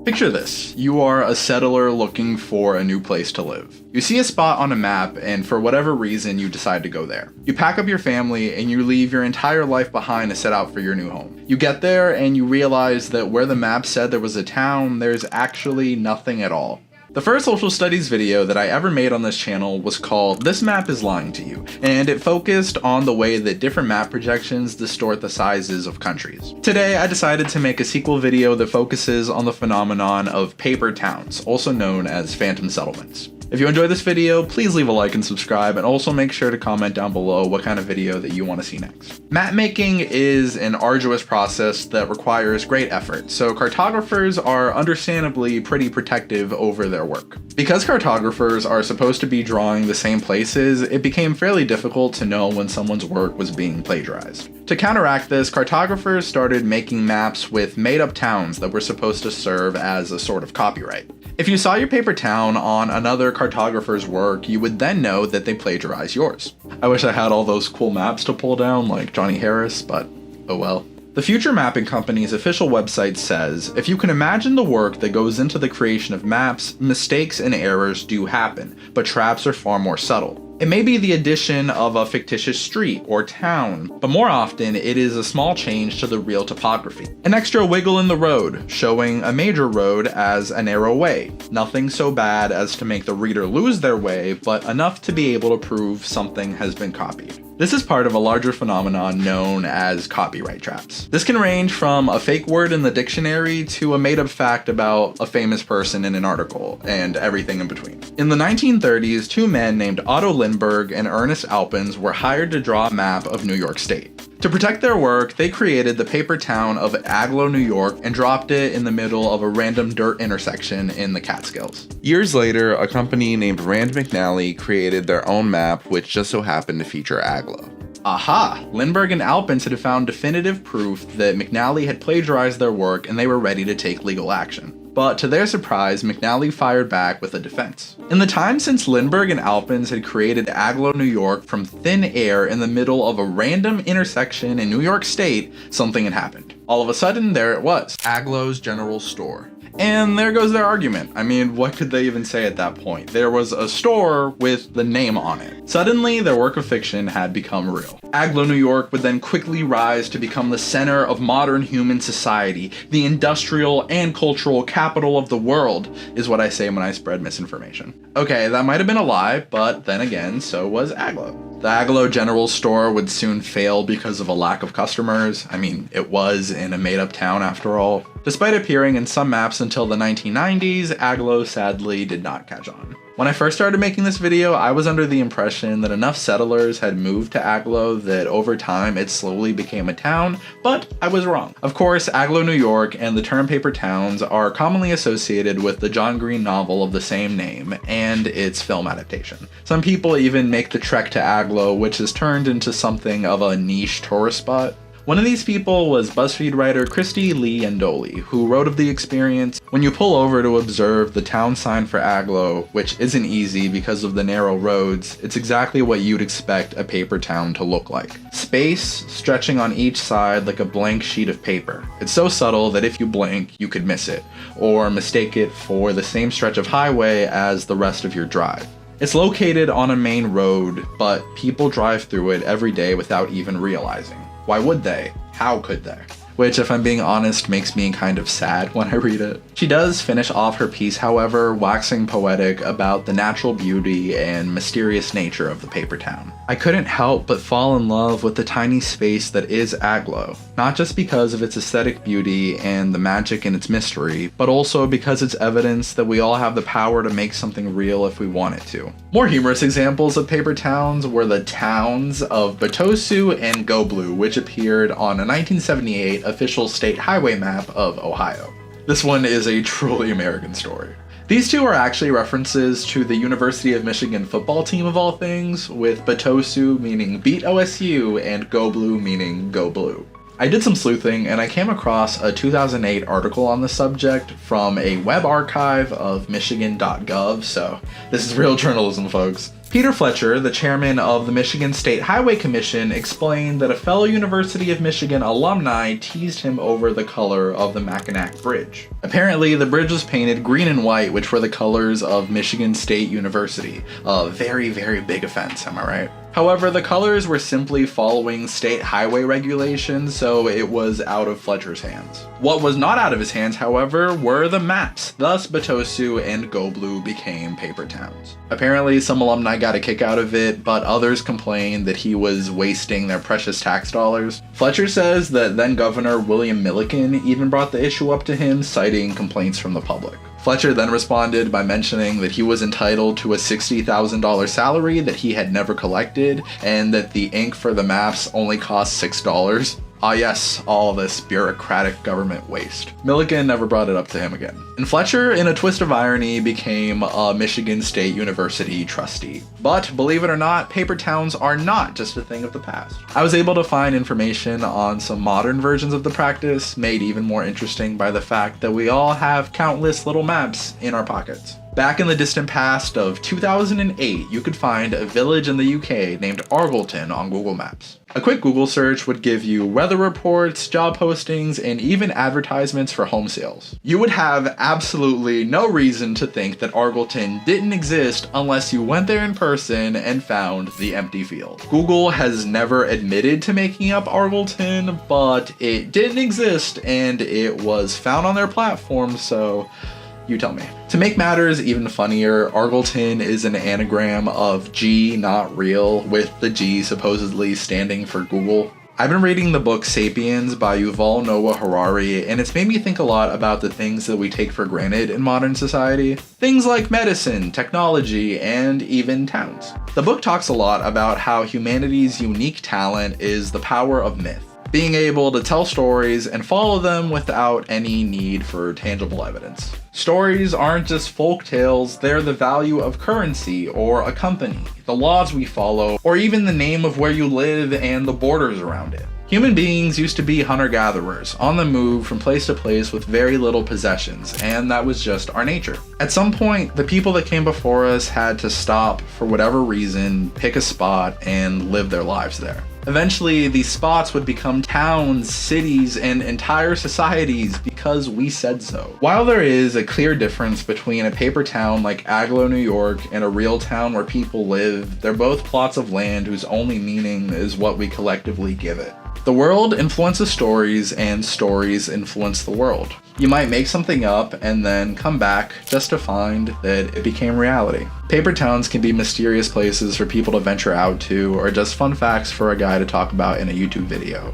Picture this. You are a settler looking for a new place to live. You see a spot on a map and for whatever reason you decide to go there. You pack up your family and you leave your entire life behind to set out for your new home. You get there and you realize that where the map said there was a town, there's actually nothing at all. The first social studies video that I ever made on this channel was called "This Map is Lying to You," and it focused on the way that different map projections distort the sizes of countries. Today, I decided to make a sequel video that focuses on the phenomenon of paper towns, also known as phantom settlements. If you enjoyed this video, please leave a like and subscribe, and also make sure to comment down below what kind of video that you want to see next. Map making is an arduous process that requires great effort, so cartographers are understandably pretty protective over their work. Because cartographers are supposed to be drawing the same places, it became fairly difficult to know when someone's work was being plagiarized. To counteract this, cartographers started making maps with made-up towns that were supposed to serve as a sort of copyright. If you saw your paper town on another cartographer's work, you would then know that they plagiarized yours. I wish I had all those cool maps to pull down like Johnny Harris, but oh well. The Future Mapping Company's official website says, if you can imagine the work that goes into the creation of maps, mistakes and errors do happen, but traps are far more subtle. It may be the addition of a fictitious street or town, but more often it is a small change to the real topography. An extra wiggle in the road, showing a major road as a narrow way. Nothing so bad as to make the reader lose their way, but enough to be able to prove something has been copied. This is part of a larger phenomenon known as copyright traps. This can range from a fake word in the dictionary to a made-up fact about a famous person in an article, and everything in between. In the 1930s, two men named Otto Lindbergh and Ernest Alpens were hired to draw a map of New York State. To protect their work, they created the paper town of Agloe, New York, and dropped it in the middle of a random dirt intersection in the Catskills. Years later, a company named Rand McNally created their own map, which just so happened to feature Agloe. Aha! Lindbergh and Alpens had found definitive proof that McNally had plagiarized their work and they were ready to take legal action. But to their surprise, McNally fired back with a defense. In the time since Lindbergh and Alpens had created Agloe, New York from thin air in the middle of a random intersection in New York State, something had happened. All of a sudden, there it was, Agloe's General Store. And there goes their argument. I mean, what could they even say at that point? There was a store with the name on it. Suddenly, their work of fiction had become real. Agloe, New York would then quickly rise to become the center of modern human society, the industrial and cultural capital of the world, is what I say when I spread misinformation. Okay, that might have been a lie, but then again, so was Agloe. The Agloe General Store would soon fail because of a lack of customers. I mean, it was in a made-up town after all. Despite appearing in some maps until the 1990s, Agloe sadly did not catch on. When I first started making this video, I was under the impression that enough settlers had moved to Agloe that over time it slowly became a town, but I was wrong. Of course, Agloe, New York and the term paper towns are commonly associated with the John Green novel of the same name and its film adaptation. Some people even make the trek to Agloe, which has turned into something of a niche tourist spot. One of these people was BuzzFeed writer Christy Lee Endoli, who wrote of the experience. When you pull over to observe the town sign for Agloe, which isn't easy because of the narrow roads, it's exactly what you'd expect a paper town to look like. Space stretching on each side like a blank sheet of paper. It's so subtle that if you blink, you could miss it, or mistake it for the same stretch of highway as the rest of your drive. It's located on a main road, but people drive through it every day without even realizing. Why would they? How could they? Which, if I'm being honest, makes me kind of sad when I read it. She does finish off her piece, however, waxing poetic about the natural beauty and mysterious nature of the paper town. I couldn't help but fall in love with the tiny space that is Agloe, not just because of its aesthetic beauty and the magic in its mystery, but also because it's evidence that we all have the power to make something real if we wanted to. More humorous examples of paper towns were the towns of Batosu and Goblu, which appeared on a 1978 official state highway map of Ohio. This one is a truly American story. These two are actually references to the University of Michigan football team of all things, with Batosu meaning beat OSU and Goblu meaning go blue. I did some sleuthing and I came across a 2008 article on the subject from a web archive of michigan.gov, so this is real journalism, folks. Peter Fletcher, the chairman of the Michigan State Highway Commission, explained that a fellow University of Michigan alumni teased him over the color of the Mackinac Bridge. Apparently, the bridge was painted green and white, which were the colors of Michigan State University. A very, very big offense, am I right? However, the colors were simply following state highway regulations, so it was out of Fletcher's hands. What was not out of his hands, however, were the maps. Thus, Batosu and Goblu became paper towns. Apparently, some alumni got a kick out of it, but others complained that he was wasting their precious tax dollars. Fletcher says that then Governor William Milliken even brought the issue up to him, citing complaints from the public. Fletcher then responded by mentioning that he was entitled to a $60,000 salary that he had never collected, and that the ink for the maps only cost $6. Ah yes, all this bureaucratic government waste. Milliken never brought it up to him again. And Fletcher, in a twist of irony, became a Michigan State University trustee. But believe it or not, paper towns are not just a thing of the past. I was able to find information on some modern versions of the practice, made even more interesting by the fact that we all have countless little maps in our pockets. Back in the distant past of 2008, you could find a village in the UK named Argleton on Google Maps. A quick Google search would give you weather reports, job postings, and even advertisements for home sales. You would have absolutely no reason to think that Argleton didn't exist unless you went there in person and found the empty field. Google has never admitted to making up Argleton, but it didn't exist and it was found on their platform, so you tell me. To make matters even funnier, Argleton is an anagram of G not real, with the G supposedly standing for Google. I've been reading the book Sapiens by Yuval Noah Harari, and it's made me think a lot about the things that we take for granted in modern society. Things like medicine, technology, and even towns. The book talks a lot about how humanity's unique talent is the power of myth. Being able to tell stories and follow them without any need for tangible evidence. Stories aren't just folk tales, they're the value of currency or a company, the laws we follow, or even the name of where you live and the borders around it. Human beings used to be hunter-gatherers, on the move from place to place with very little possessions, and that was just our nature. At some point, the people that came before us had to stop for whatever reason, pick a spot, and live their lives there. Eventually, these spots would become towns, cities, and entire societies because we said so. While there is a clear difference between a paper town like Agloe, New York, and a real town where people live, they're both plots of land whose only meaning is what we collectively give it. The world influences stories, and stories influence the world. You might make something up and then come back just to find that it became reality. Paper towns can be mysterious places for people to venture out to, or just fun facts for a guy to talk about in a YouTube video.